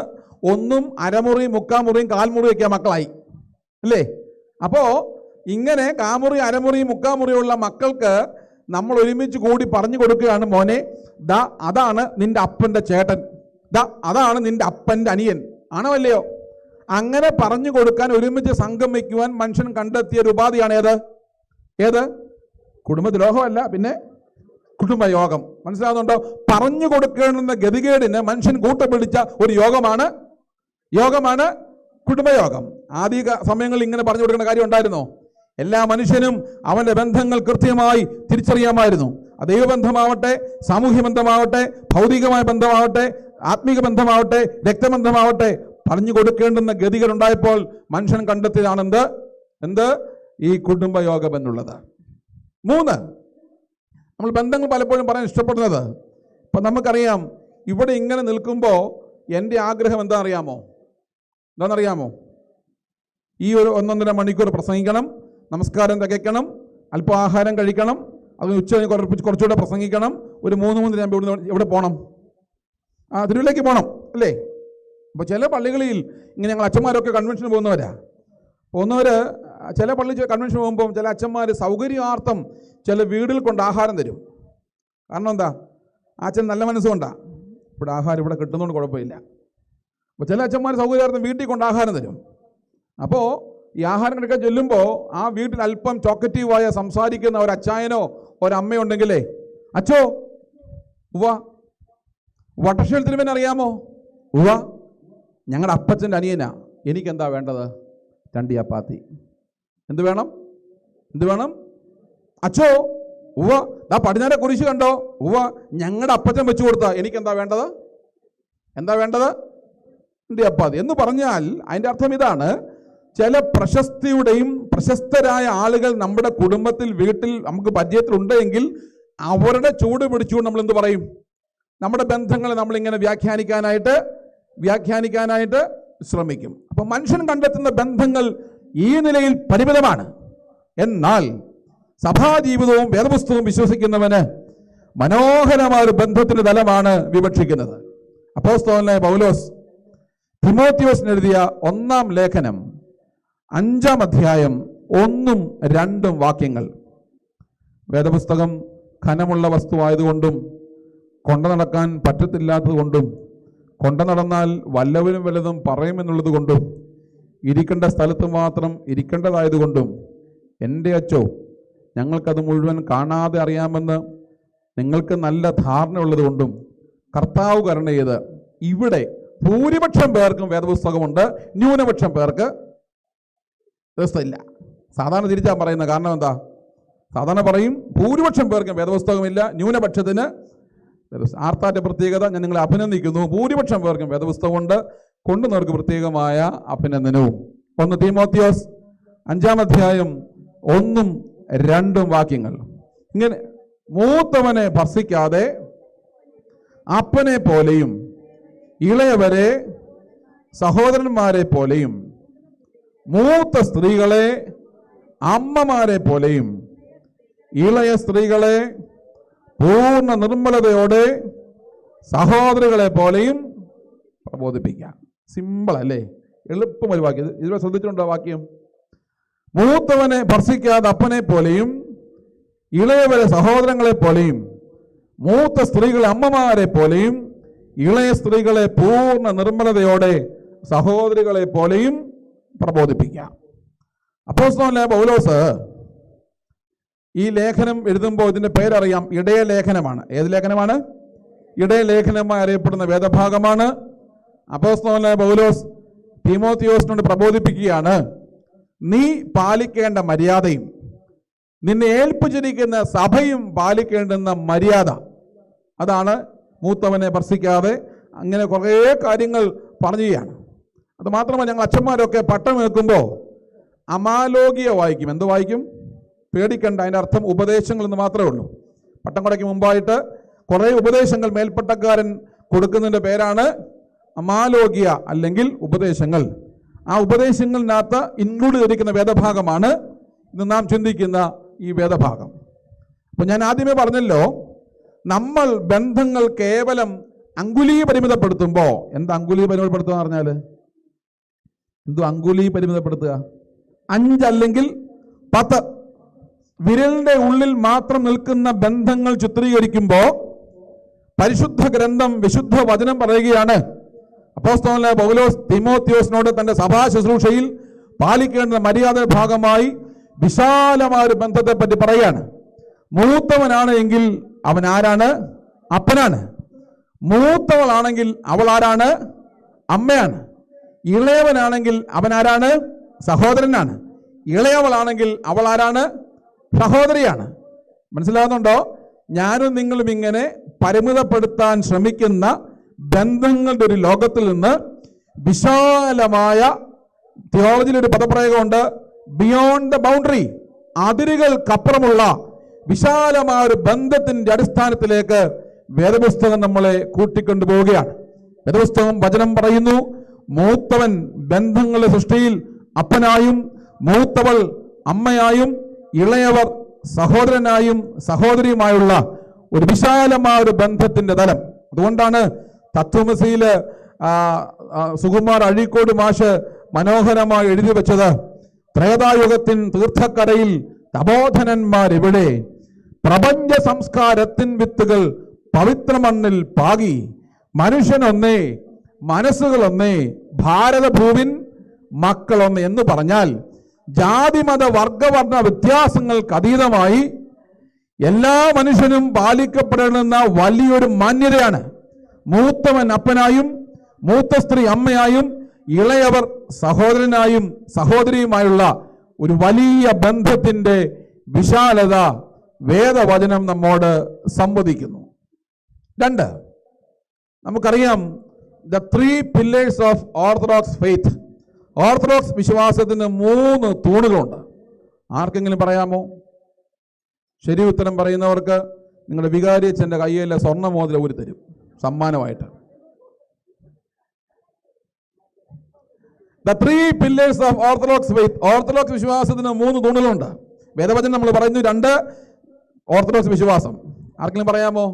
1 അരമുറിയും 3/4 മുറിയും 1/4 മുറിയൊക്കെ മക്കളായി അല്ലേ? അപ്പോൾ ഇങ്ങനെ 1/4 മുറി, അരമുറിയും 3/4 മുറിയുള്ള മക്കൾക്ക് നമ്മൾ ഒരുമിച്ച് കൂടി പറഞ്ഞു കൊടുക്കുകയാണ്, മോനെ ദാ അതാണ് നിന്റെ അപ്പൻ്റെ ചേട്ടൻ, ദാ അതാണ് നിന്റെ അപ്പൻ്റെ അനിയൻ. ആണോ അല്ലയോ? അങ്ങനെ പറഞ്ഞു കൊടുക്കാൻ, ഒരുമിച്ച് സംഗമിക്കുവാൻ മനുഷ്യൻ കണ്ടെത്തിയ ഒരു ഉപാധിയാണ് ഏത്? കുടുംബദ്രോഹമല്ല, പിന്നെ കുടുംബയോഗം. മനസ്സിലാകുന്നുണ്ടോ? പറഞ്ഞു കൊടുക്കേണ്ടുന്ന ഗതികേടിന് മനുഷ്യൻ കൂട്ടുപിടിച്ച ഒരു യോഗമാണ് കുടുംബയോഗം. ആദ്യ സമയങ്ങളിൽ ഇങ്ങനെ പറഞ്ഞു കൊടുക്കേണ്ട കാര്യം ഉണ്ടായിരുന്നോ? എല്ലാ മനുഷ്യനും അവൻ്റെ ബന്ധങ്ങൾ കൃത്യമായി തിരിച്ചറിയാമായിരുന്നു. ദൈവബന്ധമാവട്ടെ, സാമൂഹ്യ ബന്ധമാവട്ടെ, ഭൗതികമായ ബന്ധമാവട്ടെ, ആത്മീക ബന്ധമാവട്ടെ, രക്തബന്ധമാവട്ടെ, പറഞ്ഞു കൊടുക്കേണ്ടുന്ന ഗതികളുണ്ടായപ്പോൾ മനുഷ്യൻ കണ്ടെത്തിയതാണ് ഈ കുടുംബയോഗം എന്നുള്ളത്. 3, നമ്മൾ ബന്ധങ്ങൾ പലപ്പോഴും പറയാൻ ഇഷ്ടപ്പെടുന്നത്, ഇപ്പം നമുക്കറിയാം, ഇവിടെ ഇങ്ങനെ നിൽക്കുമ്പോൾ എൻ്റെ ആഗ്രഹം എന്താണെന്നറിയാമോ? ഈ ഒരു 1-1.5 മണിക്കൂർ പ്രസംഗിക്കണം, നമസ്കാരം തികയ്ക്കണം, അല്പം ആഹാരം കഴിക്കണം, അത് ഉച്ച കുറച്ചുകൂടെ പ്രസംഗിക്കണം, ഒരു 3-3 എവിടെ പോകണം? തിരുവിലേക്ക് പോകണം അല്ലേ? അപ്പോൾ ചില പള്ളികളിൽ ഇങ്ങനെ ഞങ്ങൾ അച്ഛന്മാരൊക്കെ കൺവെൻഷന് പോകുന്നവർ ചില പള്ളി കൺവെൻഷൻ പോകുമ്പോൾ ചില അച്ഛന്മാർ സൗകര്യാർത്ഥം ചില വീടുകൾ കൊണ്ട് ആഹാരം തരും. കാരണം എന്താ? അച്ഛൻ നല്ല മനസ്സുകൊണ്ടാണ്. ഇവിടെ ആഹാരം ഇവിടെ കിട്ടുന്നതുകൊണ്ട് കുഴപ്പമില്ല. അപ്പോൾ ചില അച്ഛന്മാർ സൗകര്യാർത്ഥം വീട്ടിൽ കൊണ്ട് ആഹാരം തരും. അപ്പോൾ ഈ ആഹാരം കഴിക്കാൻ ചെല്ലുമ്പോൾ ആ വീട്ടിൽ അല്പം ചോക്കറ്റീവായ സംസാരിക്കുന്ന ഒരു അച്ചായനോ ഒരമ്മയോ ഉണ്ടെങ്കിലേ, അച്ഛോ വട്ടശ്ശേരി തിരുമേനി അറിയാമോ? ഞങ്ങളുടെ അപ്പച്ചൻ്റെ അനിയനാ, എനിക്കെന്താ വേണ്ടത്? 2 ചപ്പാത്തി. എന്ത് വേണം? അച്ഛോ ദാ പടിഞ്ഞാറെ കുരിശ് കണ്ടോ? ഞങ്ങളുടെ അപ്പച്ചൻ വെച്ചു കൊടുത്താ, എനിക്കെന്താ വേണ്ടത്? 2 ചപ്പാത്തി എന്ന് പറഞ്ഞാൽ അതിൻ്റെ അർത്ഥം ഇതാണ്, ചില പ്രശസ്തിയുടെയും പ്രശസ്തരായ ആളുകൾ നമ്മുടെ കുടുംബത്തിൽ, വീട്ടിൽ നമുക്ക് പരിചയത്തിലുണ്ടെങ്കിൽ അവരുടെ ചൂട് പിടിച്ചുകൊണ്ട് നമ്മൾ എന്ത് പറയും? നമ്മുടെ ബന്ധങ്ങളെ നമ്മളിങ്ങനെ വ്യാഖ്യാനിക്കാനായിട്ട് ശ്രമിക്കും. അപ്പോൾ മനുഷ്യൻ കണ്ടെത്തുന്ന ബന്ധങ്ങൾ ഈ നിലയിൽ പരിമിതമാണ്. എന്നാൽ സഭാജീവിതവും വേദപുസ്തകവും വിശ്വസിക്കുന്നവന് മനോഹരമായ ഒരു ബന്ധത്തിന്റെ തലമാണ് വിവക്ഷിക്കുന്നത്. അപ്പോസ്തലനായ പൗലോസ് തിമോത്തിയോസിന് എഴുതിയ 1-ാം ലേഖനം 5-ാം അധ്യായം 1-2 വാക്യങ്ങൾ. വേദപുസ്തകം ഘനമുള്ള വസ്തുവായതുകൊണ്ടും കൊണ്ടു നടക്കാൻ പറ്റത്തില്ലാത്തതുകൊണ്ടും കൊണ്ടു നടന്നാൽ വല്ലവരും വല്ലതും പറയുമെന്നുള്ളത് കൊണ്ടും ഇരിക്കേണ്ട സ്ഥലത്ത് മാത്രം ഇരിക്കേണ്ടതായതുകൊണ്ടും എൻ്റെ അച്ചോ, ഞങ്ങൾക്കത് മുഴുവൻ കാണാതെ അറിയാമെന്ന് നിങ്ങൾക്ക് നല്ല ധാരണ ഉള്ളതുകൊണ്ടും കർത്താവ് കരുണ ചെയ്ത് ഇവിടെ ഭൂരിപക്ഷം പേർക്കും വേദപുസ്തകമുണ്ട്, ന്യൂനപക്ഷം പേർക്ക് വ്യവസ്ഥയില്ല. സാധാരണ തിരിച്ചാൽ പറയുന്നത്. കാരണം എന്താ? സാധാരണ പറയും ഭൂരിപക്ഷം പേർക്കും വേദപുസ്തകമില്ല, ന്യൂനപക്ഷത്തിന് ആർത്താൻ്റെ പ്രത്യേകത ഞാൻ നിങ്ങളെ അഭിനന്ദിക്കുന്നു. ഭൂരിപക്ഷം പേർക്കും വേദപുസ്തകമുണ്ട്, കൊണ്ടുനവർക്ക് പ്രത്യേകമായ അഭിനന്ദനവും. 1 തീമോത്തിയോസ് 5-ാം അധ്യായം 1-2 വാക്യങ്ങൾ. ഇങ്ങനെ മൂത്തവനെ ഭർസിക്കാതെ അപ്പനെ പോലെയും ഇളയവരെ സഹോദരന്മാരെ പോലെയും മൂത്ത സ്ത്രീകളെ അമ്മമാരെ പോലെയും ഇളയ സ്ത്രീകളെ പൂർണ്ണ നിർമ്മലതയോടെ സഹോദരികളെ പോലെയും പ്രബോധിപ്പിക്കാം. സിമ്പിൾ അല്ലേ? എളുപ്പം ഒരു വാക്യം. ഇതിൽ ശ്രദ്ധിച്ചിട്ടുണ്ടോ വാക്യം? മൂത്തവനെ ഭർഷിക്കാതെ അപ്പനെ പോലെയും ഇളയവരെ സഹോദരങ്ങളെ പോലെയും മൂത്ത സ്ത്രീകളെ അമ്മമാരെ പോലെയും ഇളയ സ്ത്രീകളെ പൂർണ്ണ നിർമ്മലതയോടെ സഹോദരികളെ പോലെയും പ്രബോധിപ്പിക്കാം. അപ്പോസ്തലനായ പൗലോസ് ഈ ലേഖനം എഴുതുമ്പോൾ ഇതിൻ്റെ പേരറിയാം, ഇടയ ലേഖനമാണ്. ഏത് ലേഖനമാണ്? ഇടയ ലേഖനമായി അറിയപ്പെടുന്ന വേദഭാഗമാണ്. അപ്പോസ്തലനായ പൗലോസ് തീമോത്തിയോസിനോട് പ്രബോധിപ്പിക്കുകയാണ്, നീ പാലിക്കേണ്ട മര്യാദയും നിന്നെ ഏൽപ്പിച്ചിരിക്കുന്ന സഭയും പാലിക്കേണ്ടുന്ന മര്യാദ. അതാണ് മൂത്തവനെ ഭർഷിക്കാതെ. അങ്ങനെ കുറേ കാര്യങ്ങൾ പറഞ്ഞു ചെയ്യുകയാണ്. അത് മാത്രമല്ല, ഞങ്ങൾ അച്ഛന്മാരൊക്കെ പട്ടം വെക്കുമ്പോൾ അമാലോകിയ വായിക്കും. എന്ത് വായിക്കും? പേടിക്കണ്ട, അതിൻ്റെ അർത്ഥം ഉപദേശങ്ങൾ എന്ന് മാത്രമേ ഉള്ളൂ. പട്ടം കൊടയ്ക്ക് മുമ്പായിട്ട് കുറേ ഉപദേശങ്ങൾ മേൽപ്പട്ടക്കാരൻ കൊടുക്കുന്നതിൻ്റെ പേരാണ് അമാലോകിയ അല്ലെങ്കിൽ ഉപദേശങ്ങൾ. ആ ഉപദേശങ്ങളിനകത്ത് ഇൻക്ലൂഡ് ചെയ്തിരിക്കുന്ന വേദഭാഗമാണ് ഇന്ന് നാം ചിന്തിക്കുന്ന ഈ വേദഭാഗം. അപ്പോൾ ഞാൻ ആദ്യമേ പറഞ്ഞല്ലോ, നമ്മൾ ബന്ധങ്ങൾ കേവലം അങ്കുലീ പരിമിതപ്പെടുത്തുമ്പോൾ, എന്താ അങ്കുലീ പരിമിതപ്പെടുത്തുക എന്ന് പറഞ്ഞാൽ? എന്തോ അങ്കുലീ പരിമിതപ്പെടുത്തുക? 5 അല്ലെങ്കിൽ 10 വിരലിൻ്റെ ഉള്ളിൽ മാത്രം നിൽക്കുന്ന ബന്ധങ്ങൾ ചിത്രീകരിക്കുമ്പോൾ പരിശുദ്ധ ഗ്രന്ഥം, വിശുദ്ധ വചനം പറയുകയാണ്, അപ്പോസ്തലനായ പൗലോസ് തീമോത്തിയോസിനോട് തൻ്റെ സഭാ ശുശ്രൂഷയിൽ പാലിക്കേണ്ട മര്യാദ ഭാഗമായി വിശാലമായ ഒരു ബന്ധത്തെപ്പറ്റി പറയാണ്. മൂത്തവനാണ് എങ്കിൽ അവൻ ആരാണ്? അപ്പനാണ്. മൂത്തവളാണെങ്കിൽ അവൾ ആരാണ്? അമ്മയാണ്. ഇളയവനാണെങ്കിൽ അവൻ ആരാണ്? സഹോദരനാണ്. ഇളയവളാണെങ്കിൽ അവൾ ആരാണ്? സഹോദരിയാണ്. മനസ്സിലാകുന്നുണ്ടോ? ഞാനും നിങ്ങളും ഇങ്ങനെ പരിമിതപ്പെടുത്താൻ ശ്രമിക്കുന്ന ബന്ധങ്ങളുടെ ഒരു ലോകത്തിൽ നിന്ന് വിശാലമായ, തിയോളജിയിൽ ഒരു പദപ്രയോഗമുണ്ട്, ബിയോണ്ട് ദ ബൗണ്ടറി, അതിരുകൾക്കപ്പുറമുള്ള വിശാലമായ ഒരു ബന്ധത്തിൻ്റെ അടിസ്ഥാനത്തിലേക്ക് വേദപുസ്തകം നമ്മളെ കൂട്ടിക്കൊണ്ടുപോവുകയാണ്. വേദപുസ്തകം വചനം പറയുന്നു, മൂത്തവൻ ബന്ധങ്ങളുടെ സൃഷ്ടിയിൽ അപ്പനായും മൂത്തവൾ അമ്മയായും ഇളയവർ സഹോദരനായും സഹോദരിയുമായുള്ള ഒരു വിശാലമായ ഒരു ബന്ധത്തിൻ്റെ തലം. അതുകൊണ്ടാണ് തത്വമസിയില് സുകുമാർ അഴീക്കോട് മാഷ് മനോഹരമായി എഴുതി വെച്ചത്, ത്രേതായുഗത്തിൻ തീർത്ഥക്കരയിൽ തപോധനന്മാരെവിടെ, പ്രപഞ്ച സംസ്കാരത്തിൻ വിത്തുകൾ പവിത്ര മണ്ണിൽ പാകി, മനുഷ്യനൊന്നേ മനസ്സുകളൊന്നേ ഭാരതഭൂവിൻ മക്കളൊന്ന് എന്ന് പറഞ്ഞാൽ ജാതിമത വർഗവർണ്ണ വ്യത്യാസങ്ങൾക്ക് അതീതമായി എല്ലാ മനുഷ്യനും പാലിക്കപ്പെടണമെന്ന വലിയൊരു മാന്യതയാണ്. മൂത്തവൻ അപ്പനായും മൂത്ത സ്ത്രീ അമ്മയായും ഇളയവർ സഹോദരനായും സഹോദരിയുമായുള്ള ഒരു വലിയ ബന്ധത്തിൻ്റെ വിശാലത വേദവചനം നമ്മോട് സംവദിക്കുന്നു. 2, നമുക്കറിയാം the 3 pillars of orthodox faith. Orthodox വിശ്വാസത്തിന് 3 തൂണുകളുണ്ട്. ആർക്കെങ്കിലും പറയാമോ? ശരി ഉത്തരം പറയുന്നവർക്ക് നിങ്ങളുടെ വികാരി അച്ഛൻ്റെ കയ്യിലെ സ്വർണ്ണമോതിരം ഊരി തരും സമ്മാനമായിട്ട്. The three pillars of Orthodox faith. Orthodox വിശ്വാസത്തിന് 3 തൂണുകളുണ്ട്. വേദവചനം നമ്മൾ പറയുന്നു 2 ഓർത്തഡോക്സ് വിശ്വാസം. ആർക്കെങ്കിലും പറയാമോ?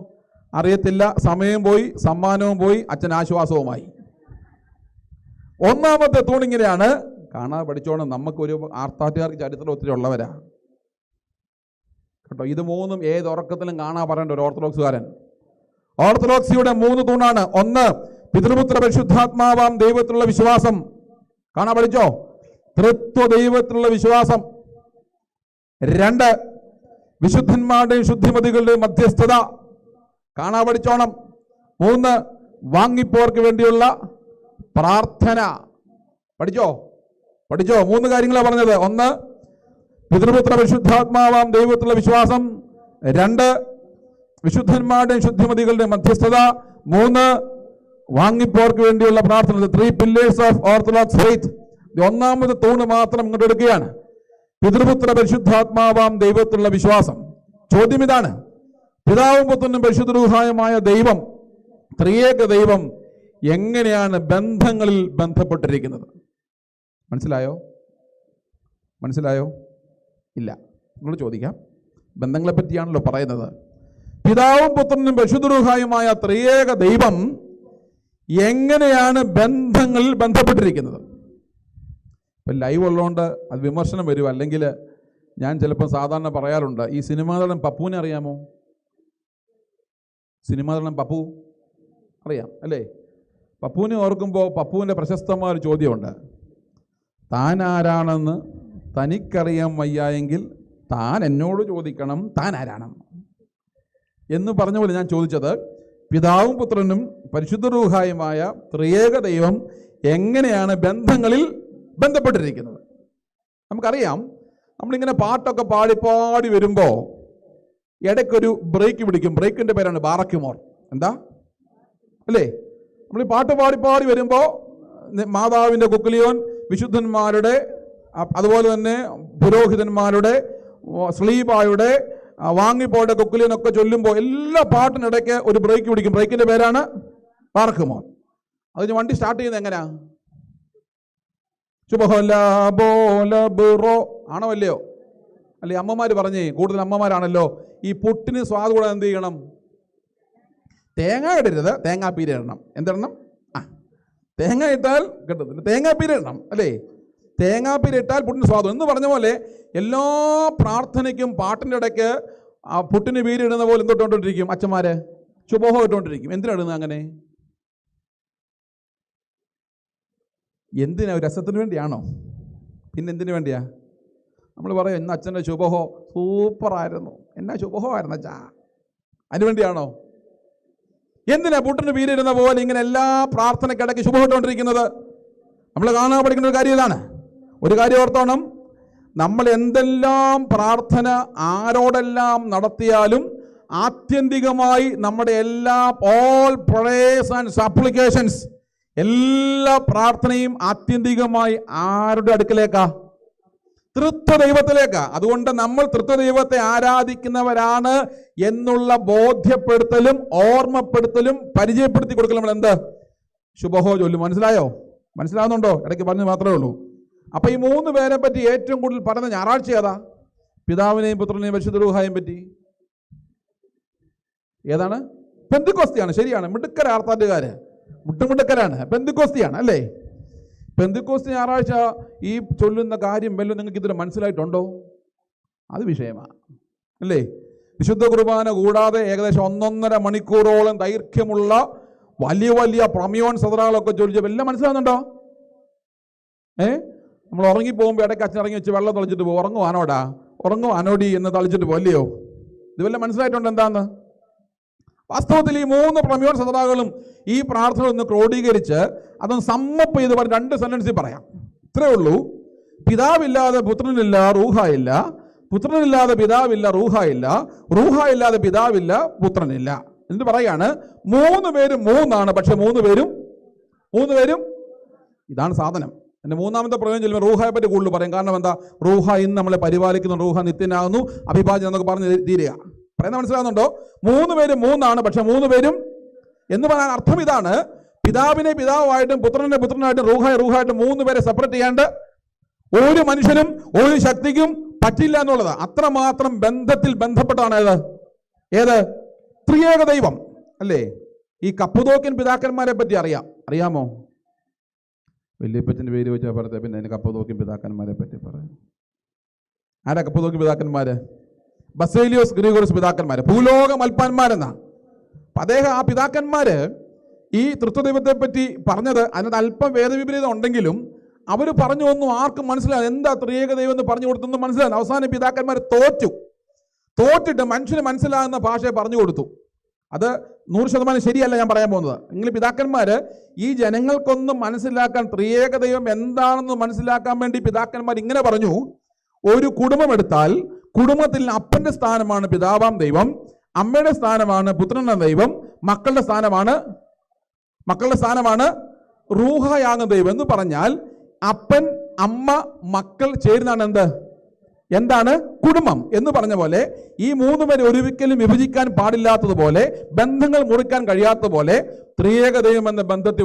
അറിയത്തില്ല. സമയം പോയി, സമ്മാനവും പോയി, അച്ഛൻ ആശ്വാസവുമായി. ഒന്നാമത്തെ തൂണിങ്ങനെയാണ്. കാണാതെ പഠിച്ചോണം. നമുക്കൊരു ആർത്താറ്റുകാർക്ക് ചരിത്രം ഒത്തിരി ഉള്ളവരാ കേട്ടോ. ഇത് 3ഉം ഏത് ഉറക്കത്തിലും കാണാൻ പറയേണ്ട ഒരു ഓർത്തഡോക്സുകാരൻ. ഓർത്തഡോക്സിയുടെ 3 തൂണാണ്. 1 പിതൃപുത്ര പരിശുദ്ധാത്മാവാം ദൈവത്തിലുള്ള വിശ്വാസം. കാണാൻ പഠിച്ചോ? തൃത്വ ദൈവത്തിലുള്ള വിശ്വാസം. 2 വിശുദ്ധന്മാരുടെയും ശുദ്ധിമതികളുടെയും മധ്യസ്ഥത. കാണാൻ പഠിച്ചോണം. 3 വാങ്ങിപ്പോർക്ക് വേണ്ടിയുള്ള പ്രാർത്ഥന. പഠിച്ചോ? 3 കാര്യങ്ങളാണ് പറഞ്ഞത്. 1 പിതൃപുത്ര പരിശുദ്ധാത്മാവാം ദൈവത്തിലുള്ള വിശ്വാസം. 2 വിശുദ്ധന്മാരുടെയും ശുദ്ധിമതികളുടെയും മധ്യസ്ഥത. 3 വാങ്ങിപ്പോർക്ക് വേണ്ടിയുള്ള പ്രാർത്ഥന. 3 pillars of Orthodox faith. ഒന്നാമത്തെ തൂണ് മാത്രം ഇങ്ങോട്ട് എടുക്കുകയാണ്. പിതൃപുത്ര പരിശുദ്ധാത്മാവാം ദൈവത്തിലുള്ള വിശ്വാസം. ചോദ്യം ഇതാണ്: പിതാവും പുത്രനും പരിശുദ്ധ റൂഹായുമായ ദൈവം, ത്രിയേക ദൈവം എങ്ങനെയാണ് ബന്ധങ്ങളിൽ ബന്ധപ്പെട്ടിരിക്കുന്നത്? മനസ്സിലായോ? ഇല്ല. നിങ്ങളോട് ചോദിക്കാം. ബന്ധങ്ങളെ പറ്റിയാണല്ലോ പറയുന്നത്. പിതാവും പുത്രനും പരിശുദ്ധ റൂഹായുമായ ത്രിയേക ദൈവം എങ്ങനെയാണ് ബന്ധങ്ങളിൽ ബന്ധപ്പെട്ടിരിക്കുന്നത്? ഇപ്പം ലൈവ് ഉള്ളതുകൊണ്ട് അത് വിമർശനം വരും. അല്ലെങ്കിൽ ഞാൻ ചിലപ്പോൾ സാധാരണ പറയാറുണ്ട്, ഈ സിനിമാ നടൻ പപ്പുവിനെ അറിയാമോ? സിനിമാ നടൻ പപ്പു അറിയാം അല്ലേ? പപ്പുവിനെ ഓർക്കുമ്പോൾ പപ്പുവിൻ്റെ പ്രശസ്തമായ ഒരു ചോദ്യമുണ്ട്. താൻ ആരാണെന്ന് തനിക്കറിയാൻ വയ്യായെങ്കിൽ താൻ എന്നോട് ചോദിക്കണം താൻ ആരാണെന്ന് എന്ന് പറഞ്ഞ പോലെ ഞാൻ ചോദിച്ചത്, പിതാവും പുത്രനും പരിശുദ്ധ റൂഹായുമായ ത്രിയേക ദൈവം എങ്ങനെയാണ് ബന്ധങ്ങളിൽ ബന്ധപ്പെട്ടിരിക്കുന്നത്? നമുക്കറിയാം, നമ്മളിങ്ങനെ പാട്ടൊക്കെ പാടി വരുമ്പോൾ ഇടയ്ക്കൊരു ബ്രേക്ക് പിടിക്കും. ബ്രേക്കിൻ്റെ പേരാണ് ബാറക്യുമോർ. എന്താ അല്ലേ? നമ്മൾ ഈ പാട്ട് പാടി വരുമ്പോൾ മാതാവിൻ്റെ കുക്കുലിയോൻ, വിശുദ്ധന്മാരുടെ, അതുപോലെ തന്നെ പുരോഹിതന്മാരുടെ, സ്ലീബായുടെ, വാങ്ങിപ്പോയുടെ കുക്കുലിയനൊക്കെ ചൊല്ലുമ്പോൾ എല്ലാ പാട്ടിനിടയ്ക്ക് ഒരു ബ്രേക്ക് പിടിക്കും. ബ്രേക്കിൻ്റെ പേരാണ് ബാറക്യുമോർ. അത് വണ്ടി സ്റ്റാർട്ട് ചെയ്യുന്നത് എങ്ങനെയാ? ആണോ അല്ലയോ? അല്ലെ? അമ്മമാർ പറഞ്ഞേ, കൂടുതൽ അമ്മമാരാണല്ലോ. ഈ പുട്ടിന് സ്വാദ് കൂടെ എന്ത് ചെയ്യണം? തേങ്ങ ഇടരുത്, തേങ്ങാപ്പീര ഇടണം. എന്തിടണം? തേങ്ങ ഇട്ടാൽ കിട്ടത്തില്ല, തേങ്ങാപ്പീര ഇടണം അല്ലേ? തേങ്ങാപ്പീര ഇട്ടാൽ പുട്ടിന് സ്വാദം എന്ന് പറഞ്ഞ പോലെ എല്ലാ പ്രാർത്ഥനയ്ക്കും പാട്ടിൻ്റെ ഇടയ്ക്ക് ആ പുട്ടിന് പീരിടുന്ന പോലെ എന്തിട്ടുകൊണ്ടിരിക്കും അച്ഛന്മാര്? ശുഭോഹം ഇട്ടുകൊണ്ടിരിക്കും. എന്തിനിടുന്നത് അങ്ങനെ? എന്തിനാ? ഒരു രസത്തിന് വേണ്ടിയാണോ? പിന്നെ എന്തിനു വേണ്ടിയാ? നമ്മൾ പറയും ഇന്ന് അച്ഛൻ്റെ ശുഭഹോ സൂപ്പറായിരുന്നു, എന്നാ ശുഭഹോ ആയിരുന്നു അച്ഛാ, അതിനു വേണ്ടിയാണോ? എന്തിനാ പുട്ടിന് പീരിടുന്ന പോലെ ഇങ്ങനെ എല്ലാ പ്രാർത്ഥനയ്ക്കിടയ്ക്ക് ശുഭം ഇട്ടുകൊണ്ടിരിക്കുന്നത്? നമ്മൾ കാണാൻ പഠിക്കുന്ന ഒരു കാര്യം ഇതാണ്. ഒരു കാര്യം ഓർത്തോണം, നമ്മൾ എന്തെല്ലാം പ്രാർത്ഥന ആരോടെല്ലാം നടത്തിയാലും ആത്യന്തികമായി നമ്മുടെ എല്ലാ ഓൾ പ്രേയേഴ്സ് ആൻഡ് സപ്ലിക്കേഷൻസ്, എല്ലാ പ്രാർത്ഥനയും ആത്യന്തികമായി ആരുടെ അടുക്കലേക്കാ? തൃത്വ ദൈവത്തിലേക്കാ. അതുകൊണ്ട് നമ്മൾ തൃത്വ ദൈവത്തെ ആരാധിക്കുന്നവരാണ് എന്നുള്ള ബോധ്യപ്പെടുത്തലും ഓർമ്മപ്പെടുത്തലും പരിചയപ്പെടുത്തി കൊടുക്കലും നമ്മൾ എന്ത്? ശുഭഹോ ചൊല്ലും. മനസ്സിലാവുന്നുണ്ടോ? ഇടയ്ക്ക് പറഞ്ഞു മാത്രമേ ഉള്ളൂ. അപ്പൊ ഈ 3 പേരെ പറ്റി ഏറ്റവും കൂടുതൽ പറയുന്ന ഞായറാഴ്ച ഏതാ? പിതാവിനെയും പുത്രനെയും പരിശുദ്ധ റൂഹായെയും പറ്റി ഏതാണ്? പെന്തിക്കോസ്തിയാണ്. ശരിയാണ്. മിടുക്കര ആർത്താറ്റുകാര്, മുട്ടുമിടുക്കരാണ്. പെന്തിക്കോസ്തിയാണ് അല്ലേ? പെന്തിക്കോസ്തി ഞായറാഴ്ച ഈ ചൊല്ലുന്ന കാര്യം വല്ലതും നിങ്ങൾക്ക് ഇതുവരെ മനസ്സിലായിട്ടുണ്ടോ? അത് വിഷയമാണ് അല്ലേ? വിശുദ്ധ കുർബാന കൂടാതെ ഏകദേശം 1.5 മണിക്കൂറോളം ദൈർഘ്യമുള്ള വലിയ പ്രമിയോൻ സദറാകളൊക്കെ ചൊല്ലിച്ചപ്പോൾ എല്ലാം മനസ്സിലാവുന്നുണ്ടോ? നമ്മൾ ഉറങ്ങിപ്പോകുമ്പോൾ ഇടയ്ക്ക് അച്ഛൻ ഇറങ്ങി വെച്ച് വെള്ളം തളിച്ചിട്ട് പോകും. ഉറങ്ങുവാനോടി എന്ന് തളിച്ചിട്ട് പോലെയോ? ഇതുവെല്ലാം മനസ്സിലായിട്ടുണ്ട് എന്താന്ന്? വാസ്തവത്തിൽ ഈ 3 പ്രമിയോൻ സദറാകളും ഈ പ്രാർത്ഥന ഒന്ന് ക്രോഡീകരിച്ച് അതൊന്ന് സമ്മപ്പ് ചെയ്ത് 2 സെന്റൻസിൽ പറയാം. ഇത്രയേ ഉള്ളൂ. പിതാവില്ലാതെ പുത്രനില്ല, റൂഹായില്ല. പുത്രനില്ലാതെ പിതാവില്ല, റൂഹായില്ല. റൂഹായില്ലാതെ പിതാവില്ല, പുത്രനില്ല. എന്നിട്ട് പറയാണ് 3 പേരും 3 ആണ്. പക്ഷെ 3 പേരും ഇതാണ് സാധനം. എൻ്റെ മൂന്നാമത്തെ പ്രയോജനം ചൊല്ലുമ്പോൾ റൂഹയെ പറ്റി കൂടുതൽ പറയും. കാരണം എന്താ? റൂഹ ഇന്ന് നമ്മളെ പരിപാലിക്കുന്നു, റൂഹ നിത്യനാകുന്നു, അഭിഭാജ്യം എന്നൊക്കെ പറഞ്ഞ് തീരുക. പറയുന്നത് മനസ്സിലാകുന്നുണ്ടോ? 3 പേരും 3 പക്ഷെ 3 പേരും എന്ന് പറയാൻ അർത്ഥം ഇതാണ്: പിതാവിനെ പിതാവായിട്ടും പുത്രനെ പുത്രനായിട്ടും റൂഹായിട്ടും 3 പേരെ സെപ്പറേറ്റ് ചെയ്യാണ്ട് ഒരു മനുഷ്യനും ഒരു ശക്തിക്കും പറ്റില്ല എന്നുള്ളത്. അത്രമാത്രം ബന്ധപ്പെട്ടാണ് ഏത് ത്രിയേക ദൈവം അല്ലേ? ഈ കപ്പുതോക്യൻ പിതാക്കന്മാരെ പറ്റി അറിയാമോ? വല്യപ്പച്ചൻ്റെ പേര് വെച്ചാൽ പറഞ്ഞത്, പിന്നെ അതിന് കപ്പുതോക്യൻ പിതാക്കന്മാരെ പറ്റി പറയാം. ആരാ കപ്പുതോക്യൻ പിതാക്കന്മാര്? ബസേലിയോസ് ഗ്രിഗോറിയോസ് പിതാക്കന്മാര്, ഭൂലോക മൽപ്പാന്മാരെന്നാ. അദ്ദേഹം ആ പിതാക്കന്മാര് ഈ തൃത്വദൈവത്തെ പറ്റി പറഞ്ഞത് അതിനകത്ത് അല്പം വേദവിപരീതം ഉണ്ടെങ്കിലും അവർ പറഞ്ഞു ഒന്നും ആർക്കും മനസ്സിലാകും. എന്താ ത്രിയേക ദൈവം എന്ന് പറഞ്ഞു കൊടുത്തൊന്നും മനസ്സിലാകും. അവസാനം പിതാക്കന്മാർ തോറ്റിട്ട് മനുഷ്യന് മനസ്സിലാകുന്ന ഭാഷയെ പറഞ്ഞു കൊടുത്തു. അത് 100% ശരിയല്ല ഞാൻ പറയാൻ പോകുന്നത്. എങ്കിലും പിതാക്കന്മാർ ഈ ജനങ്ങൾക്കൊന്നും മനസ്സിലാക്കാൻ, ത്രിയേക ദൈവം എന്താണെന്ന് മനസ്സിലാക്കാൻ വേണ്ടി പിതാക്കന്മാർ ഇങ്ങനെ പറഞ്ഞു: ഒരു കുടുംബം എടുത്താൽ കുടുംബത്തിൽ അപ്പൻ്റെ സ്ഥാനമാണ് പിതാവാം ദൈവം, അമ്മയുടെ സ്ഥാനമാണ് പുത്രന്റെ ദൈവം, മക്കളുടെ സ്ഥാനമാണ് റൂഹായാകുന്ന ദൈവം എന്ന് പറഞ്ഞാൽ അപ്പൻ അമ്മ മക്കൾ ചേരുന്നതാണ് എന്താണ് കുടുംബം എന്ന് പറഞ്ഞ പോലെ ഈ 3 പേരെ ഒരിക്കലും വിഭജിക്കാൻ പാടില്ലാത്തതുപോലെ, ബന്ധങ്ങൾ മുറിക്കാൻ കഴിയാത്തതുപോലെ ത്രിയേക ദൈവം എന്ന ബന്ധത്തെ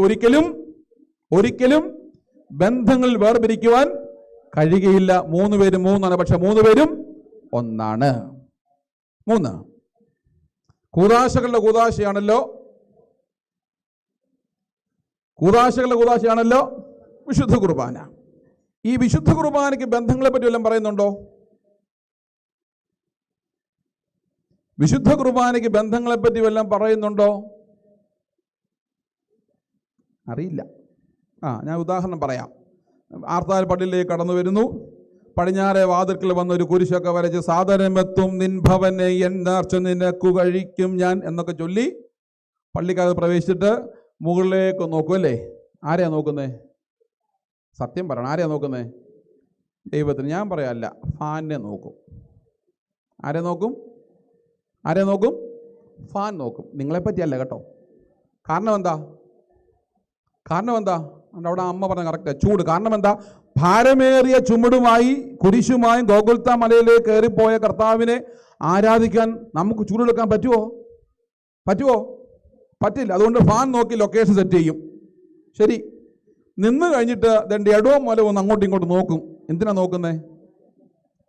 ഒരിക്കലും ബന്ധങ്ങളിൽ വേർപിരിക്കുവാൻ കഴിയുകയില്ല. 3 പേരും 3 പക്ഷെ 3 പേരും ഒന്നാണ്. 3 കൂദാശകളുടെ കൂദാശയാണല്ലോ വിശുദ്ധ കുർബാന. ഈ വിശുദ്ധ കുർബാനയ്ക്ക് ബന്ധങ്ങളെ പറ്റി വല്ലതും പറയുന്നുണ്ടോ? വിശുദ്ധ കുർബാനയ്ക്ക് ബന്ധങ്ങളെ പറ്റി വല്ലതും പറയുന്നുണ്ടോ? അറിയില്ല. ഞാൻ ഉദാഹരണം പറയാം. ആർത്താൽ പള്ളിയിലേക്ക് കടന്നു വരുന്നു. പടിഞ്ഞാറെ വാതിൽക്കൽ വന്നൊരു കുരിശൊക്കെ വരച്ച് സാദരമെത്തും നിൻഭവനെ എന്നാർച്ച നിനക്കു കഴിക്കും ഞാൻ എന്നൊക്കെ ചൊല്ലി പള്ളിക്കകത്ത് പ്രവേശിച്ചിട്ട് മുകളിലേക്ക് നോക്കും അല്ലേ? ആരെയാ നോക്കുന്നേ? സത്യം പറയണം, ആരെയാ നോക്കുന്നേ? ദൈവത്തിന്. ഞാൻ പറയാമല്ല, ഫാനിനെ നോക്കും. ആരെ നോക്കും? ഫാൻ നോക്കും. നിങ്ങളെപ്പറ്റിയല്ല കേട്ടോ. കാരണം എന്താ? അവിടെ അമ്മ പറഞ്ഞ കറക്റ്റാ, ചൂട്. കാരണം എന്താ? ഭാരമേറിയ ചുമടുമായി കുരിശുമായും ഗോകുൽത്ത മലയിലേക്ക് കയറിപ്പോയ കർത്താവിനെ ആരാധിക്കാൻ നമുക്ക് ചൂടെടുക്കാൻ പറ്റുമോ? പറ്റില്ല. അതുകൊണ്ട് ഫാൻ നോക്കി ലൊക്കേഷൻ സെറ്റ് ചെയ്യും. ശരി, നിന്ന് കഴിഞ്ഞിട്ട് ദണ്ട് ഇടവും മൂലവും ഒന്ന് അങ്ങോട്ടും ഇങ്ങോട്ടും നോക്കും. എന്തിനാ നോക്കുന്നേ?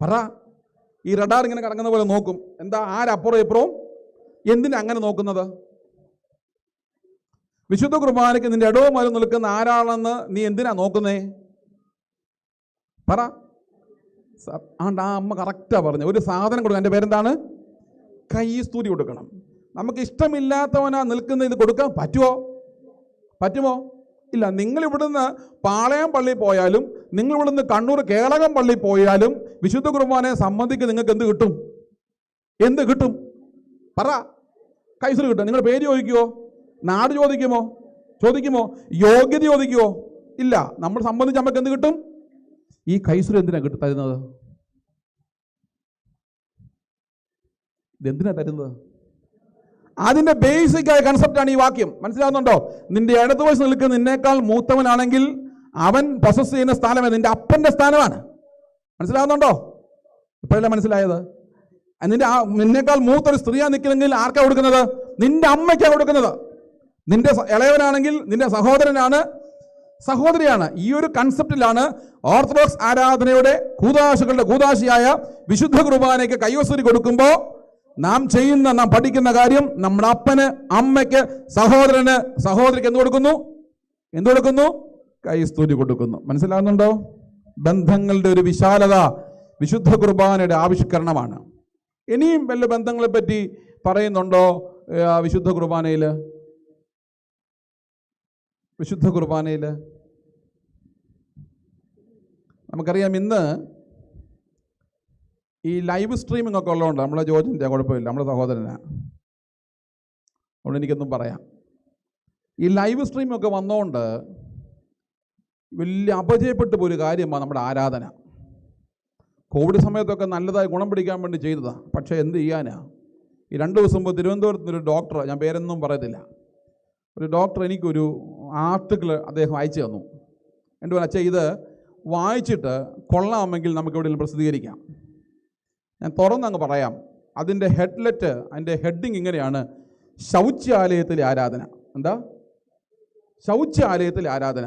പറ. ഈ റഡാർ ഇങ്ങനെ കറങ്ങുന്ന പോലെ നോക്കും. എന്താ? ആരപ്പുറം ഇപ്പുറവും? എന്തിനാ അങ്ങനെ നോക്കുന്നത്? വിശുദ്ധ കുർബാനയ്ക്ക് നിന്റെ ഇടവും മൂലം നിൽക്കുന്ന ആരാണെന്ന് നീ എന്തിനാ നോക്കുന്നേ? പറ. ആ അമ്മ കറക്റ്റാ പറഞ്ഞു. ഒരു സാധനം കൊടുക്കണം. എൻ്റെ പേരെന്താണ്? കൈസ്തുതി കൊടുക്കണം. നമുക്ക് ഇഷ്ടമില്ലാത്തവനാ നിൽക്കുന്ന ഇത് കൊടുക്കാൻ പറ്റുമോ? ഇല്ല. നിങ്ങളിവിടുന്ന് പാളയം പള്ളി പോയാലും, നിങ്ങളിവിടുന്ന് കണ്ണൂർ കേളകം പള്ളി പോയാലും വിശുദ്ധ കുർബാനയെ സംബന്ധിക്ക് നിങ്ങൾക്ക് എന്ത് കിട്ടും? പറ. കൈസ്തുതി കിട്ടും. നിങ്ങളുടെ പേര് ചോദിക്കുമോ? നാട് ചോദിക്കുമോ? യോഗ്യത ചോദിക്കുമോ? ഇല്ല. നമ്മൾ സംബന്ധിച്ച് നമുക്ക് എന്ത് കിട്ടും? ഈ കൈസ്തുതി എന്തിനാ തരുന്നത്? ഇതെന്തിനാ തരുന്നത്? അതിന്റെ ബേസിക്കായ കൺസെപ്റ്റാണ് ഈ വാക്യം. മനസ്സിലാവുന്നുണ്ടോ? നിന്റെ ഇടതുവശത്ത് നിൽക്കുന്ന നിന്നേക്കാൾ മൂത്തവനാണെങ്കിൽ അവൻ പൊസസ് ചെയ്യുന്ന സ്ഥാനം നിന്റെ അപ്പന്റെ സ്ഥാനമാണ്. മനസ്സിലാവുന്നുണ്ടോ? ഇപ്പോഴല്ലേ മനസ്സിലായത്? നിന്നേക്കാൾ മൂത്തൊരു സ്ത്രീയാ നിൽക്കുന്നെങ്കിൽ ആർക്കാ കൊടുക്കുന്നത്? നിന്റെ അമ്മയ്ക്കാ കൊടുക്കുന്നത്. നിന്റെ ഇളയവനാണെങ്കിൽ നിന്റെ സഹോദരിയാണ്. ഈ ഒരു കൺസെപ്റ്റിലാണ് ഓർത്തഡോക്സ് ആരാധനയുടെ കൂദാശയായ വിശുദ്ധ കുർബാനയ്ക്ക് കൈവസ്തുതി കൊടുക്കുമ്പോൾ നാം പഠിക്കുന്ന കാര്യം, നമ്മുടെ അപ്പന്, അമ്മയ്ക്ക്, സഹോദരിക്ക് എന്ത് കൊടുക്കുന്നു? കൈസ്തുതി കൊടുക്കുന്നു. മനസ്സിലാകുന്നുണ്ടോ? ബന്ധങ്ങളുടെ ഒരു വിശാലത വിശുദ്ധ കുർബാനയുടെ ആവിഷ്കരണമാണ്. ഇനിയും വല്ല ബന്ധങ്ങളെ പറ്റി പറയുന്നുണ്ടോ വിശുദ്ധ കുർബാനയിൽ? നമുക്കറിയാം, ഇന്ന് ഈ ലൈവ് സ്ട്രീമിംഗ് ഒക്കെ ഉള്ളതുകൊണ്ട് നമ്മളെ ജോർജിൻ്റെ കുഴപ്പമില്ല, നമ്മുടെ സഹോദരനാണ്, അതുകൊണ്ട് എനിക്കൊന്നും പറയാം. ഈ ലൈവ് സ്ട്രീമിംഗ് ഒക്കെ വന്നതുകൊണ്ട് വലിയ അപജയപ്പെട്ടു പോയൊരു കാര്യമാണ് നമ്മുടെ ആരാധന. കോവിഡ് സമയത്തൊക്കെ നല്ലതായി ഗുണം പിടിക്കാൻ വേണ്ടി ചെയ്തതാണ്. പക്ഷേ എന്ത് ചെയ്യാനാ? ഈ 2 ദിവസം മുമ്പ് തിരുവനന്തപുരത്ത് ഒരു ഡോക്ടർ, ഞാൻ പേരൊന്നും പറയത്തില്ല, ഒരു ഡോക്ടർ എനിക്കൊരു ആർട്ടിക്കിൾ അദ്ദേഹം അയച്ചു തന്നു. എൻ്റെ അച്ഛാ ഇത് വായിച്ചിട്ട് കൊള്ളാമെങ്കിൽ നമുക്ക് എവിടെയെങ്കിലും പ്രസിദ്ധീകരിക്കാം. ഞാൻ തുറന്നങ്ങ് പറയാം. അതിൻ്റെ അതിൻ്റെ ഹെഡിങ് ഇങ്ങനെയാണ്: ശൗചാലയത്തിലെ ആരാധന. എന്താ? ശൗചാലയത്തിലെ ആരാധന.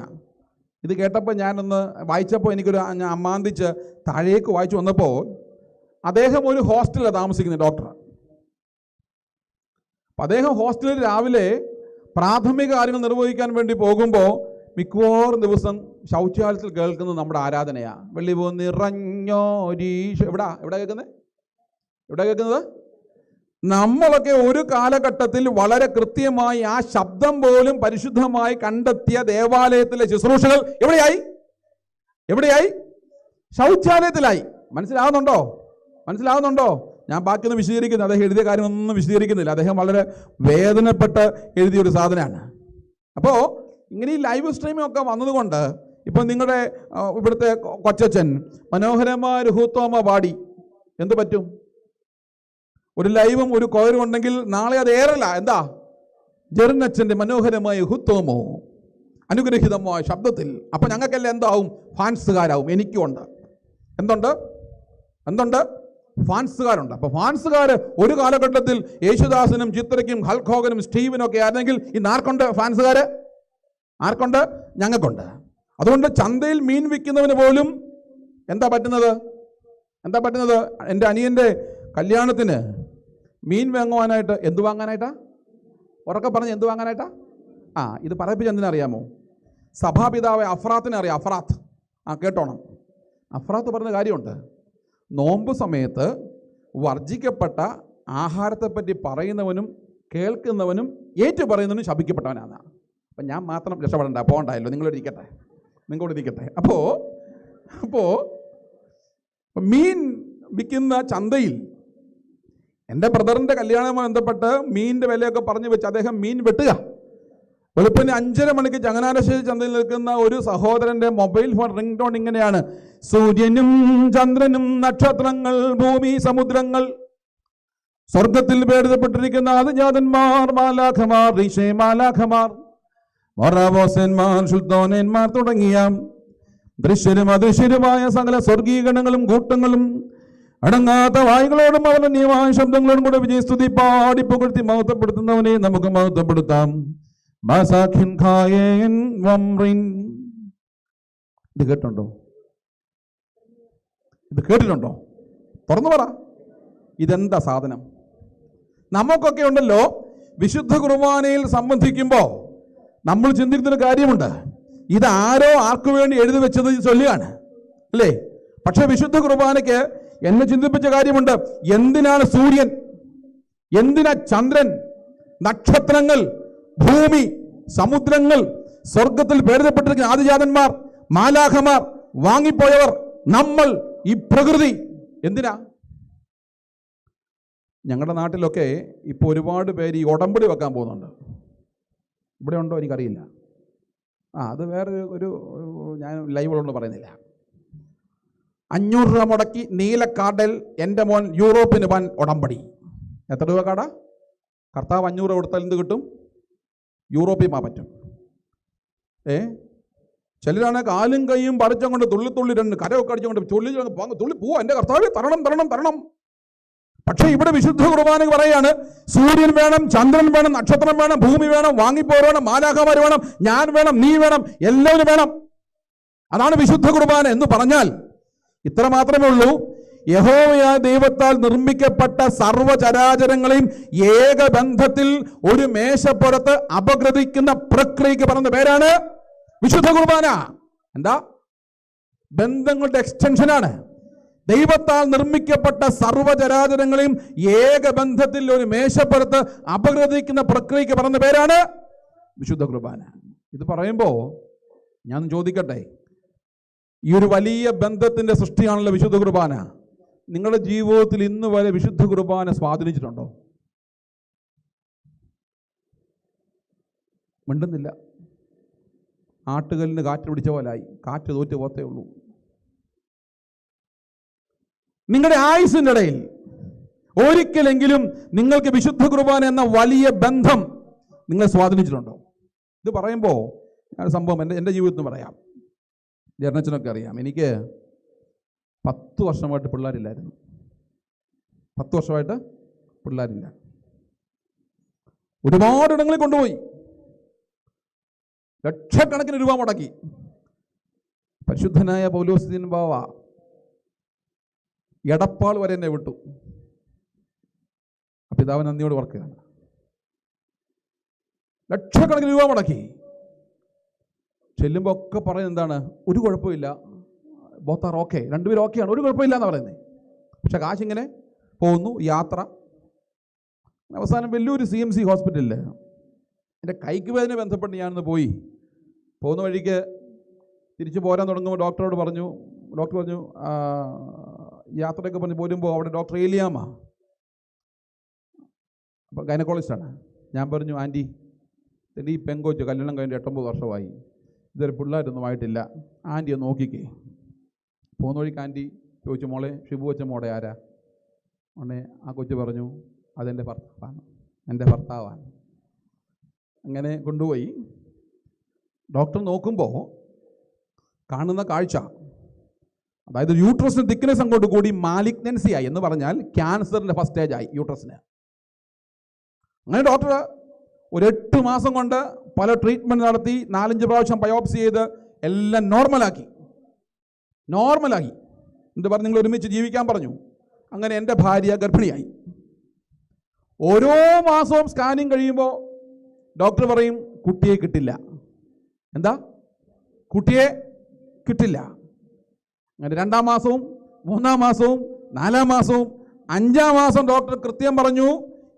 ഇത് കേട്ടപ്പോൾ ഞാനൊന്ന് വായിച്ചപ്പോൾ എനിക്കൊരു അമ്മാന്തിച്ച് താഴേക്ക് വായിച്ചു വന്നപ്പോൾ, അദ്ദേഹം ഒരു ഹോസ്റ്റലിലാണ് താമസിക്കുന്നത്, ഡോക്ടർ. അപ്പം അദ്ദേഹം ഹോസ്റ്റലിൽ രാവിലെ പ്രാഥമിക കാര്യങ്ങൾ നിർവഹിക്കാൻ വേണ്ടി പോകുമ്പോൾ മിക്കവാറും ദിവസം ശൗചാലയത്തിൽ കേൾക്കുന്നത് നമ്മുടെ ആരാധനയാണ്. വെള്ളി പോ നിറഞ്ഞോരീശ. എവിടെ കേൾക്കുന്നത്? നമ്മളൊക്കെ ഒരു കാലഘട്ടത്തിൽ വളരെ കൃത്യമായി ആ ശബ്ദം പോലും പരിശുദ്ധമായി കണ്ടെത്തിയ ദേവാലയത്തിലെ ശുശ്രൂഷകൾ എവിടെയായി? ശൗചാലയത്തിലായി. മനസ്സിലാവുന്നുണ്ടോ? ഞാൻ ബാക്കിയൊന്നും വിശദീകരിക്കുന്നു. അദ്ദേഹം എഴുതിയ കാര്യമൊന്നും വിശദീകരിക്കുന്നില്ല. അദ്ദേഹം വളരെ വേദനപ്പെട്ട് എഴുതിയൊരു സാധനമാണ്. അപ്പോൾ ഇങ്ങനെ ഈ ലൈവ് സ്ട്രീമിംഗ് ഒക്കെ വന്നതുകൊണ്ട് ഇപ്പം നിങ്ങളുടെ ഇവിടുത്തെ കൊച്ചച്ഛൻ മനോഹരമായ രുഹൂത്തോമ പാടി എന്ത് പറ്റും? ഒരു ലൈവും ഒരു കോയറും ഉണ്ടെങ്കിൽ നാളെ അത് ഏറല്ല. എന്താ? ജെറിനച്ഛൻ്റെ മനോഹരമായ യുഹുത്തോമോ അനുഗ്രഹിതമായ ശബ്ദത്തിൽ. അപ്പം ഞങ്ങൾക്കെല്ലാം എന്താവും? ഫാൻസുകാരാവും. എനിക്കും ഉണ്ട്. എന്തുണ്ട്? ഫാൻസുകാരുണ്ട്. അപ്പോൾ ഫാൻസുകാർ ഒരു കാലഘട്ടത്തിൽ യേശുദാസനും ചിത്രയ്ക്കും ഹൽഖോഗനും സ്റ്റീവനും ഒക്കെ ആയിരുന്നെങ്കിൽ ഇന്ന് ആർക്കുണ്ട് ഫാൻസുകാർ? ആർക്കുണ്ട്? ഞങ്ങൾക്കുണ്ട്. അതുകൊണ്ട് ചന്തയിൽ മീൻ വിൽക്കുന്നവന് പോലും എന്താ പറ്റുന്നത്? എൻ്റെ അനിയൻ്റെ കല്യാണത്തിന് മീൻ വാങ്ങുവാനായിട്ട് എന്ത് വാങ്ങാനായിട്ടാ? ഉറക്കെ പറഞ്ഞ് എന്ത് വാങ്ങാനായിട്ടാ? ഇത് പറയിപ്പിച്ച് എന്തിനറിയാമോ? സഭാപിതാവ് അഫ്രാത്തിനെ അറിയാം. കേട്ടോണം. അഫ്രാത്ത് പറഞ്ഞ കാര്യമുണ്ട്. നോമ്പ് സമയത്ത് വർജിക്കപ്പെട്ട ആഹാരത്തെപ്പറ്റി പറയുന്നവനും കേൾക്കുന്നവനും ഏറ്റു പറയുന്നവനും ശപിക്കപ്പെട്ടവനാണ്. അപ്പം ഞാൻ മാത്രം രക്ഷപ്പെടണ്ട, പോകണ്ടായല്ലോ, നിങ്ങളോട് ഇരിക്കട്ടെ. അപ്പോൾ മീൻ വിൽക്കുന്ന ചന്തയിൽ എൻ്റെ ബ്രദറിൻ്റെ കല്യാണവുമായി ബന്ധപ്പെട്ട് മീനിൻ്റെ വിലയൊക്കെ പറഞ്ഞു വെച്ച് അദ്ദേഹം മീൻ വെട്ടുക. വെളുപ്പിന് 5:30 മണിക്ക് ചങ്ങനാശ്ശേരി ചന്തയിൽ നിൽക്കുന്ന ഒരു സഹോദരൻ്റെ മൊബൈൽ ഫോൺ റിംഗ് ടോൺ ഇങ്ങനെയാണ്: സൂര്യനും ചന്ദ്രനും നക്ഷത്രങ്ങൾ ഭൂമി സമുദ്രങ്ങൾ സ്വർഗത്തിൽ പേടിതപ്പെട്ടിരിക്കുന്ന അതിജാതന്മാർ മാലാഖമാർ മാലാഖമാർ മൊറാവോസന്മാർ സുൽത്താനന്മാർ തുടങ്ങിയ ദൃശ്യരും അദൃശ്യരുമായ സകല സ്വർഗീയഗണങ്ങളും കൂട്ടങ്ങളും അടങ്ങാത്ത വായുകളോടും അവലന്യമായ ശബ്ദങ്ങളോടും കൂടെ വിജയസ്തുതി പാടി പുകഴ്ത്തി മഹത്വപ്പെടുത്തുന്നവനെ നമുക്ക് മഹത്വപ്പെടുത്താം. ഇത് കേട്ടിട്ടുണ്ടോ? തുറന്നു പറ. ഇതെന്താ സാധനം? നമുക്കൊക്കെ ഉണ്ടല്ലോ, വിശുദ്ധ കുർബാനയിൽ സംബന്ധിക്കുമ്പോൾ നമ്മൾ ചിന്തിക്കുന്നൊരു കാര്യമുണ്ട്. ഇതാരോ ആർക്കു വേണ്ടി എഴുതി വെച്ചത് ചൊല്ലുകയാണ് അല്ലേ? പക്ഷെ വിശുദ്ധ കുർബാനയ്ക്ക് എന്നെ ചിന്തിപ്പിച്ച കാര്യമുണ്ട്. എന്തിനാണ് സൂര്യൻ? എന്തിനാ ചന്ദ്രൻ? നക്ഷത്രങ്ങൾ, ഭൂമി, സമുദ്രങ്ങൾ, സ്വർഗത്തിൽ പേരിടപ്പെട്ടിരിക്കുന്ന ആദിജാതന്മാർ, മാലാഖമാർ, വാങ്ങിപ്പോയവർ, നമ്മൾ, ഈ പ്രകൃതി. എന്തിനാ? ഞങ്ങളുടെ നാട്ടിലൊക്കെ ഇപ്പോൾ ഒരുപാട് പേര് ഈ ഉടമ്പടി വെക്കാൻ പോകുന്നുണ്ട്. ഇവിടെ ഉണ്ടോ എനിക്കറിയില്ല. അത് വേറെ ഞാൻ ലൈവുകളൊന്നും പറയുന്നില്ല. 500 രൂപ മുടക്കി നീലക്കാർഡിൽ എൻ്റെ മോൻ യൂറോപ്പിന് പോകാൻ ഉടമ്പടി. എത്ര രൂപ കാടാ? കർത്താവ് 500 രൂപ കൊടുത്താൽ എന്ത് കിട്ടും? യൂറോപ്പിൽ പോകാൻ പറ്റും. ചിലരാണ് കാലും കൈയും പറിച്ചും കൊണ്ട് തുള്ളി കരമൊക്കെ അടിച്ചുകൊണ്ട് തുള്ളി പോവാ, എൻ്റെ കർത്താവ് തരണം. പക്ഷേ ഇവിടെ വിശുദ്ധ കുർബാന പറയാണ്, സൂര്യൻ വേണം, ചന്ദ്രൻ വേണം, നക്ഷത്രം വേണം, ഭൂമി വേണം, വാങ്ങിപ്പോർ വേണം, മാലാഖമാർ വേണം, ഞാൻ വേണം, നീ വേണം, എല്ലാവരും വേണം. അതാണ് വിശുദ്ധ കുർബാന എന്ന് പറഞ്ഞാൽ ഇത്ര മാത്രമേ ഉള്ളൂ. യഹോവയായ ദൈവത്താൽ നിർമ്മിക്കപ്പെട്ട സർവ്വചരാചരങ്ങളെയും ഏകബന്ധത്തിൽ ഒരു മേശപ്പുറത്ത് അപഗ്രഥിക്കുന്ന പ്രക്രിയക്ക് പറഞ്ഞ പേരാണ് വിശുദ്ധ കുർബാന. എന്താ? ബന്ധങ്ങളുടെ എക്സ്റ്റൻഷനാണ്. ദൈവത്താൽ നിർമ്മിക്കപ്പെട്ട സർവ്വചരാചരങ്ങളെയും ഏകബന്ധത്തിൽ ഒരു മേശപ്പുറത്ത് അപഗ്രഥിക്കുന്ന പ്രക്രിയക്ക് പറഞ്ഞ പേരാണ് വിശുദ്ധ കുർബാന. ഇത് പറയുമ്പോൾ ഞാൻ ചോദിക്കട്ടെ, ഈ ഒരു വലിയ ബന്ധത്തിൻ്റെ സൃഷ്ടിയാണല്ലോ വിശുദ്ധ കുർബാന. നിങ്ങളുടെ ജീവിതത്തിൽ ഇന്ന് വരെ വിശുദ്ധ കുർബാന സ്വാധീനിച്ചിട്ടുണ്ടോ? മിണ്ടുന്നില്ല. ആട്ടുകല്ലിന് കാറ്റ് പിടിച്ച പോലായി, കാറ്റ് തോറ്റ് പോത്തേ ഉള്ളൂ. നിങ്ങളുടെ ആയുസ്സിൻ്റെ ഇടയിൽ ഒരിക്കലെങ്കിലും നിങ്ങൾക്ക് വിശുദ്ധ കുർബാന എന്ന വലിയ ബന്ധം നിങ്ങളെ സ്വാധീനിച്ചിട്ടുണ്ടോ? ഇത് പറയുമ്പോൾ ഞാൻ സംഭവം എൻ്റെ ജീവിതത്തിൽ പറയാം. ജർണച്ചനൊക്കെ അറിയാം. എനിക്ക് 10 വർഷമായിട്ട് പിള്ളേരില്ലായിരുന്നു. 10 വർഷമായിട്ട് പിള്ളേരില്ല. ഒരുപാടിടങ്ങളിൽ കൊണ്ടുപോയി, ലക്ഷക്കണക്കിന് രൂപ മുടക്കി. പരിശുദ്ധനായ പൗലോസ് ബാവ എടപ്പാൾ വരെ എന്നെ വിട്ടു. പിതാവ് നന്ദിയോട് വർക്കുകയാണ്. ലക്ഷക്കണക്കിന് രൂപ മുടക്കി. ചെല്ലുമ്പോൾ ഒക്കെ പറയുന്നത് എന്താണ്? ഒരു കുഴപ്പമില്ല, ബോത്ത് ആർ ഓക്കെ, രണ്ടുപേരും ഓക്കെയാണ്, ഒരു കുഴപ്പമില്ല എന്ന് പറയുന്നത്. പക്ഷെ കാശിങ്ങനെ പോകുന്നു, യാത്ര. അവസാനം വലിയൊരു CMC ഹോസ്പിറ്റലിൽ എൻ്റെ കൈക്ക് വേദന ബന്ധപ്പെട്ട് ഞാനിന്ന് പോയി. പോകുന്ന വഴിക്ക് തിരിച്ചു പോരാൻ തുടങ്ങുമ്പോൾ ഡോക്ടർ പറഞ്ഞു, യാത്രയൊക്കെ പറഞ്ഞ് പോരുമ്പോൾ അവിടെ ഡോക്ടർ ഏലിയാമ്മ, അപ്പം ഗൈനക്കോളജിസ്റ്റാണ്. ഞാൻ പറഞ്ഞു, ആൻറ്റി എൻ്റെ ഈ പെങ്കൊച്ച് കല്യാണം കഴിഞ്ഞ് 8-9 വർഷമായി, ഇതൊരു പിള്ളേരൊന്നും ആയിട്ടില്ല, ആൻറ്റി ഒന്ന് നോക്കിക്കേ. പോകുന്ന വഴിക്ക് ആൻറ്റി ചോദിച്ചു, മോളെ ഷിബു അച്ഛൻ മോടെ ആരാ? ഉടനെ ആ കൊച്ചു പറഞ്ഞു, അതെൻ്റെ ഭർത്താവാണ്, എൻ്റെ ഭർത്താവാണ്. അങ്ങനെ കൊണ്ടുപോയി ഡോക്ടർ നോക്കുമ്പോൾ കാണുന്ന കാഴ്ച, അതായത് യൂട്രസിന് തിക്നെസ് അങ്ങോട്ട് കൂടി മാലിഗ്നൻസി ആയി, എന്ന് പറഞ്ഞാൽ ക്യാൻസറിൻ്റെ ഫസ്റ്റ് സ്റ്റേജ് ആയി യൂട്രസിന്. അങ്ങനെ ഡോക്ടർ ഒരു 8 മാസം കൊണ്ട് പല ട്രീറ്റ്മെൻറ്റ് നടത്തി, 4-5 പ്രാവശ്യം ബയോപ്സി ചെയ്ത് എല്ലാം നോർമലാക്കി. എന്നിട്ട് പറഞ്ഞു, നിങ്ങൾ ഒരുമിച്ച് ജീവിക്കാൻ പറഞ്ഞു. അങ്ങനെ എൻ്റെ ഭാര്യ ഗർഭിണിയായി. ഓരോ മാസവും സ്കാനിങ് കഴിയുമ്പോൾ ഡോക്ടർ പറയും, കുട്ടിയെ കിട്ടില്ല. എന്താ? കുട്ടിയെ കിട്ടില്ല. അങ്ങനെ 2-ാം മാസവും 3-ാം മാസവും 4-ാം മാസവും 5-ാം മാസം ഡോക്ടർ കൃത്യം പറഞ്ഞു,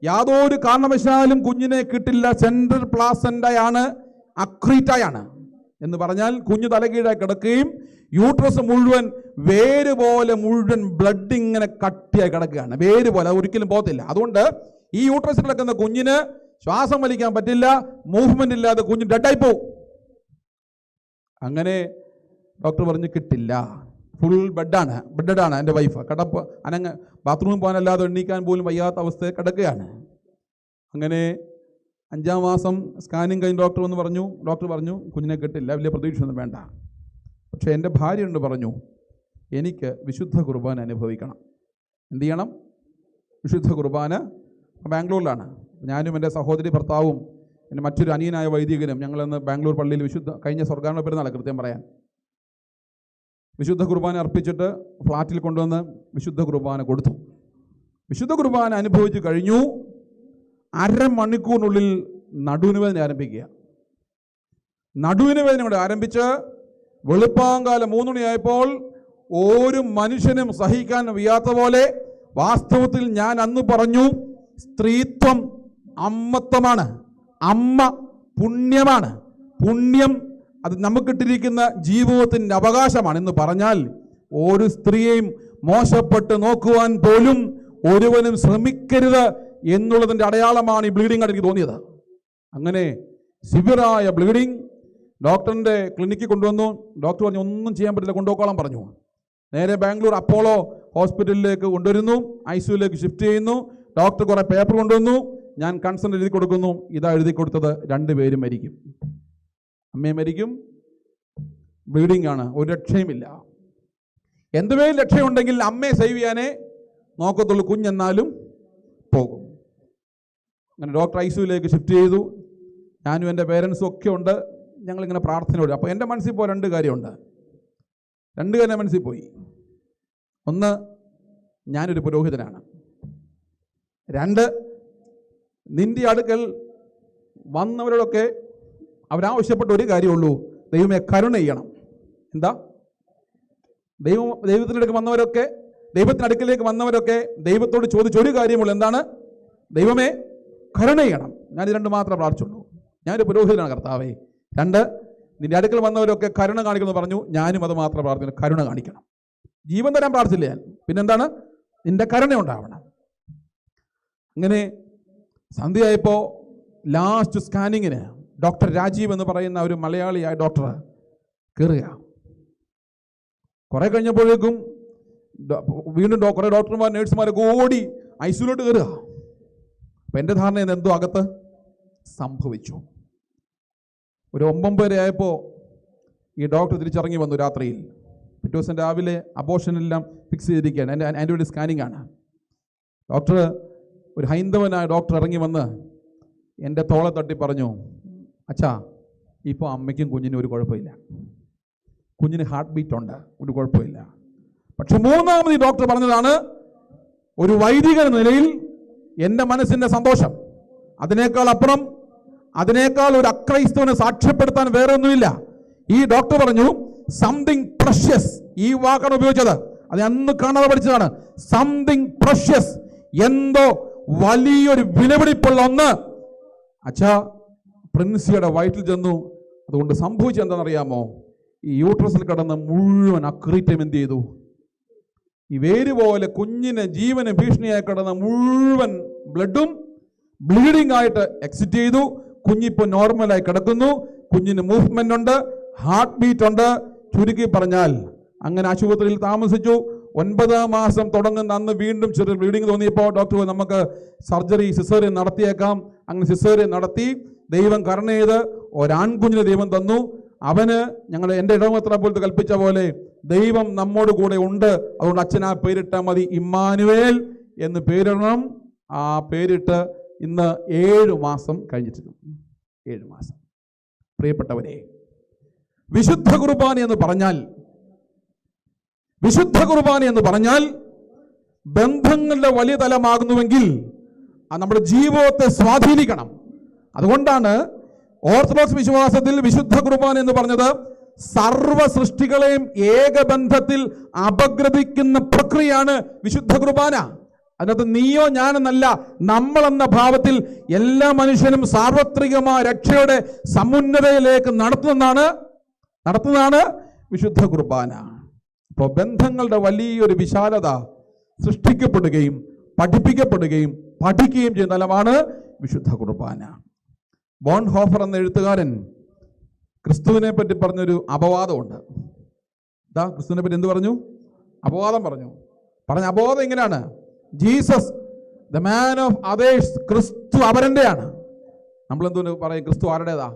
യാതൊരു കാരണവശാലും കുഞ്ഞിനെ കിട്ടില്ല, സെൻട്രൽ പ്ലാസൻ്റയാണ്, അക്രീറ്റായാണ്. എന്ന് പറഞ്ഞാൽ കുഞ്ഞ് തലകീഴായി കിടക്കുകയും യൂട്രസ് മുഴുവൻ വേര് പോലെ മുഴുവൻ ബ്ലഡ് ഇങ്ങനെ കട്ടിയായി കിടക്കുകയാണ്. വേര് പോലെ, ഒരിക്കലും പോകത്തില്ല. അതുകൊണ്ട് ഈ യൂട്രസിൽ കിടക്കുന്ന കുഞ്ഞിന് ശ്വാസം വലിക്കാൻ പറ്റില്ല, മൂവ്മെന്റ് ഇല്ലാതെ കുഞ്ഞ് ഡെഡായി പോവും. അങ്ങനെ ഡോക്ടർ പറഞ്ഞു, കിട്ടില്ല, ഫുൾ ബെഡാണ് എൻ്റെ വൈഫ്. കിടപ്പ് അനങ്ങ് ബാത്റൂമിൽ പോകാനല്ലാതെ എണ്ണീക്കാൻ പോലും വയ്യാത്ത അവസ്ഥയിൽ കിടക്കുകയാണ്. അങ്ങനെ 5-ാം മാസം സ്കാനിങ് കഴിഞ്ഞ് ഡോക്ടർ പറഞ്ഞു കുഞ്ഞിനെ കിട്ടില്ല, വലിയ പ്രതീക്ഷയൊന്നും വേണ്ട. പക്ഷേ എൻ്റെ ഭാര്യ ഉണ്ട് പറഞ്ഞു, എനിക്ക് വിശുദ്ധ കുർബാന അനുഭവിക്കണം. എന്ത് ചെയ്യണം? വിശുദ്ധ കുർബാന. ബാംഗ്ലൂരിലാണ് ഞാനും എൻ്റെ സഹോദരി ഭർത്താവും എൻ്റെ മറ്റൊരു അനിയനായ വൈദികനും ഞങ്ങളിന്ന് ബാംഗ്ലൂർ പള്ളിയിൽ കഴിഞ്ഞ സ്വർഗ്ഗാരോഹണ പെരുന്നാൾ കൃത്യം പറയാൻ വിശുദ്ധ കുർബാന അർപ്പിച്ചിട്ട് ഫ്ലാറ്റിൽ കൊണ്ടുവന്ന് വിശുദ്ധ കുർബാന കൊടുത്തു. വിശുദ്ധ കുർബാന അനുഭവിച്ച് കഴിഞ്ഞു. 1/2 മണിക്കൂറിനുള്ളിൽ നടുവിന് വേദന ആരംഭിക്കുക. നടുവിന് വേദന കൊണ്ട് ആരംഭിച്ച് വെളുപ്പാങ്കാലം 3 മണിയായപ്പോൾ ഒരു മനുഷ്യനും സഹിക്കാൻ വയ്യാത്ത പോലെ, വാസ്തവത്തിൽ ഞാൻ അന്ന് പറഞ്ഞു, സ്ത്രീത്വം അമ്മത്വമാണ്, അമ്മ പുണ്യമാണ്, പുണ്യം അത് നമുക്കിട്ടിരിക്കുന്ന ജീവിതത്തിൻ്റെ അവകാശമാണ് എന്ന് പറഞ്ഞാൽ ഒരു സ്ത്രീയെയും മോശപ്പെട്ട് നോക്കുവാൻ പോലും ഒരുവനും ശ്രമിക്കരുത് എന്നുള്ളതിൻ്റെ അടയാളമാണ് ഈ ബ്ലീഡിംഗ് ആയിട്ട് എനിക്ക് തോന്നിയത്. അങ്ങനെ സിവിയറായ ബ്ലീഡിങ്. ഡോക്ടറിൻ്റെ ക്ലിനിക്കിൽ കൊണ്ടുവന്നു. ഡോക്ടർ പറഞ്ഞു, ഒന്നും ചെയ്യാൻ പറ്റില്ല, കൊണ്ടുപോക്കോളാൻ പറഞ്ഞു. നേരെ ബാംഗ്ലൂർ അപ്പോളോ ഹോസ്പിറ്റലിലേക്ക് കൊണ്ടുവരുന്നു, ICUലേക്ക് ഷിഫ്റ്റ് ചെയ്യുന്നു. ഡോക്ടർ കുറേ പേപ്പർ കൊണ്ടുവന്നു, ഞാൻ കൺസെൻ്റ് എഴുതി കൊടുക്കുന്നു. ഇതാ എഴുതി കൊടുത്തത്, 2 പേരും മരിക്കും, അമ്മയും മരിക്കും, ബ്ലീഡിംഗ് ആണ്, ഒരു രക്ഷയുമില്ല. എന്തുവേലും രക്ഷയുണ്ടെങ്കിൽ അമ്മയെ സേവ് ചെയ്യാനേ നോക്കത്തുള്ളൂ, കുഞ്ഞെന്നാലും പോകും. അങ്ങനെ ഡോക്ടർ ICUലേക്ക് ഷിഫ്റ്റ് ചെയ്തു. ഞാനും എൻ്റെ പേരൻസും ഒക്കെ ഉണ്ട്. ഞങ്ങളിങ്ങനെ പ്രാർത്ഥനയോട്. അപ്പോൾ എൻ്റെ മനസ്സിൽ പോയി 2 കാര്യമുണ്ട്. 2 കാര്യം മനസ്സിൽ പോയി. ഒന്ന്, ഞാനൊരു പുരോഹിതനാണ്. 2, നിൻ്റെ അടുക്കൽ വന്നവരോടൊക്കെ അവരാവശ്യപ്പെട്ട ഒരു കാര്യമുള്ളൂ, ദൈവമേ കരുണ ചെയ്യണം. എന്താ? ദൈവത്തിനടുക്ക് വന്നവരൊക്കെ, ദൈവത്തിനടുക്കിലേക്ക് വന്നവരൊക്കെ ദൈവത്തോട് ചോദിച്ചൊരു കാര്യമുള്ളൂ, എന്താണ്? ദൈവമേ കരുണ ചെയ്യണം. ഞാനിത് 2 മാത്രമേ പ്രാർത്ഥിച്ചുള്ളൂ. ഞാനൊരു പുരോഹിതനാണ് കർത്താവേ. 2, നിന്റെ അടുക്കൽ വന്നവരൊക്കെ കരുണ കാണിക്കണമെന്ന് പറഞ്ഞു. ഞാനും അത് മാത്രം പ്രാർത്ഥിക്കുന്നു, കരുണ കാണിക്കണം. ജീവൻ തരാൻ പ്രാർത്ഥിച്ചില്ല ഞാൻ. പിന്നെന്താണ്? നിന്റെ കരുണ ഉണ്ടാവണം. അങ്ങനെ സന്ധ്യയായപ്പോൾ ലാസ്റ്റ് സ്കാനിങ്ങിന് ഡോക്ടർ രാജീവ് എന്ന് പറയുന്ന ഒരു മലയാളിയായ ഡോക്ടർ കയറുക. കുറേ കഴിഞ്ഞപ്പോഴേക്കും വീണ്ടും കുറേ ഡോക്ടർമാർ നേഴ്സുമാരൊക്കെ ഓടി ICUലോട്ട് കയറുക. അപ്പം എൻ്റെ ധാരണ എന്തോ അകത്ത് സംഭവിച്ചു. ഒരു 9 വരെ ആയപ്പോൾ ഈ ഡോക്ടർ തിരിച്ചിറങ്ങി വന്നു രാത്രിയിൽ. പിറ്റേ ദിവസം രാവിലെ അബോർഷനെല്ലാം ഫിക്സ് ചെയ്തിരിക്കുകയാണ്. എൻ്റെ ആൻറ്റിബയോട്ടിക് സ്കാനിങ് ആണ്. ഡോക്ടർ, ഒരു ഹൈന്ദവനായ ഡോക്ടർ ഇറങ്ങി വന്ന് എൻ്റെ തോളെ തട്ടി പറഞ്ഞു, അച്ഛാ, ഇപ്പോൾ അമ്മയ്ക്കും കുഞ്ഞിനും ഒരു കുഴപ്പമില്ല, കുഞ്ഞിന് ഹാർട്ട് ബീറ്റ് ഉണ്ട്, ഒരു കുഴപ്പമില്ല. പക്ഷെ മൂന്നാമത് ഈ ഡോക്ടർ പറഞ്ഞതാണ്, ഒരു വൈദിക നിലയിൽ എൻ്റെ മനസ്സിൻ്റെ സന്തോഷം, അതിനേക്കാൾ അപ്പുറം, അതിനേക്കാൾ ഒരു അക്രൈസ്തവനെ സാക്ഷ്യപ്പെടുത്താൻ വേറെ ഒന്നുമില്ല. ഈ ഡോക്ടർ പറഞ്ഞു, സംതിങ് പ്രഷ്യസ്. ഈ വാക്കാണ് ഉപയോഗിച്ചത്. അത് അന്ന് കാണാതെ പഠിച്ചതാണ്. സംതിങ് പ്രഷ്യസ്, എന്തോ വലിയൊരു വിലപിടിപ്പുള്ള ഒന്ന് അച്ഛാ പ്രിൻസിയുടെ വയറ്റിൽ ചെന്നു. അതുകൊണ്ട് സംഭവിച്ചത് എന്താണെന്നറിയാമോ? ഈ യൂട്രസിൽ കിടന്ന് മുഴുവൻ അക്രീറ്റം എന്ത് ചെയ്തു? ഈ വേര് പോലെ കുഞ്ഞിന് ജീവന് ഭീഷണിയായി കിടന്ന മുഴുവൻ ബ്ലഡും ബ്ലീഡിംഗ് ആയിട്ട് എക്സിറ്റ് ചെയ്തു. കുഞ്ഞിപ്പോൾ നോർമലായി കിടക്കുന്നു. കുഞ്ഞിന് മൂവ്മെന്റ് ഉണ്ട്, ഹാർട്ട് ബീറ്റ് ഉണ്ട്. ചുരുക്കി പറഞ്ഞാൽ അങ്ങനെ ആശുപത്രിയിൽ താമസിച്ചു. 9 മാസം തുടങ്ങുന്ന അന്ന് വീണ്ടും ചെറിയ ബ്ലീഡിങ് തോന്നിയപ്പോൾ ഡോക്ടർ നമുക്ക് സർജറി സിസേറിയൻ നടത്തിയേക്കാം. അങ്ങനെ സിസേറിയൻ നടത്തി. ദൈവം കരുണ ചെയ്ത് ഒരാൺകുഞ്ഞിന് ദൈവം തന്നു. അവന് എൻ്റെ ഇടവമെത്ര പോലത്തെ കൽപ്പിച്ച പോലെ ദൈവം നമ്മോട് കൂടെ ഉണ്ട്. അതുകൊണ്ട് അച്ഛൻ ആ പേരിട്ടാൽ മതി, ഇമ്മാനുവേൽ എന്ന് പേരിടണം. ആ പേരിട്ട് ഇന്ന് 7 മാസം കഴിഞ്ഞിട്ടുണ്ട്. 7 മാസം. പ്രിയപ്പെട്ടവരെ, വിശുദ്ധ കുർബാന എന്ന് പറഞ്ഞാൽ ബന്ധങ്ങളുടെ വലിയ തലമാകുന്നുവെങ്കിൽ അത് നമ്മുടെ ജീവിതത്തെ സ്വാധീനിക്കണം. അതുകൊണ്ടാണ് ഓർത്തഡോക്സ് വിശ്വാസത്തിൽ വിശുദ്ധ കുർബാന എന്ന് പറഞ്ഞത് സർവ്വ സൃഷ്ടികളെയും ഏകബന്ധത്തിൽ അപഗ്രഥിക്കുന്ന പ്രക്രിയയാണ് വിശുദ്ധ കുർബാന. അതിനകത്ത് നീയോ ഞാനെന്നല്ല, നമ്മളെന്ന ഭാവത്തിൽ എല്ലാ മനുഷ്യനും സാർവത്രികമായ രക്ഷയുടെ സമുന്നതയിലേക്ക് നടത്തുന്നതാണ് വിശുദ്ധ കുർബാന. അപ്പോൾ ബന്ധങ്ങളുടെ വലിയൊരു വിശാലത സൃഷ്ടിക്കപ്പെടുകയും പഠിപ്പിക്കപ്പെടുകയും പഠിക്കുകയും ചെയ്യുന്ന തലമാണ് വിശുദ്ധ കുർബാന. ബോൺഹോഫർ എന്ന എഴുത്തുകാരൻ ക്രിസ്തുവിനെ പറ്റി പറഞ്ഞൊരു അപവാദമുണ്ട്. ക്രിസ്തുവിനെ പറ്റി എന്ത് പറഞ്ഞു? അപവാദം പറഞ്ഞു. പറഞ്ഞ അപവാദം ഇങ്ങനെയാണ്: Jesus the man of others. ക്രിസ്തു അവരൻ്റെയാണ്. നമ്മളെന്തോ പറയും, ക്രിസ്തു ആരുടേതാ?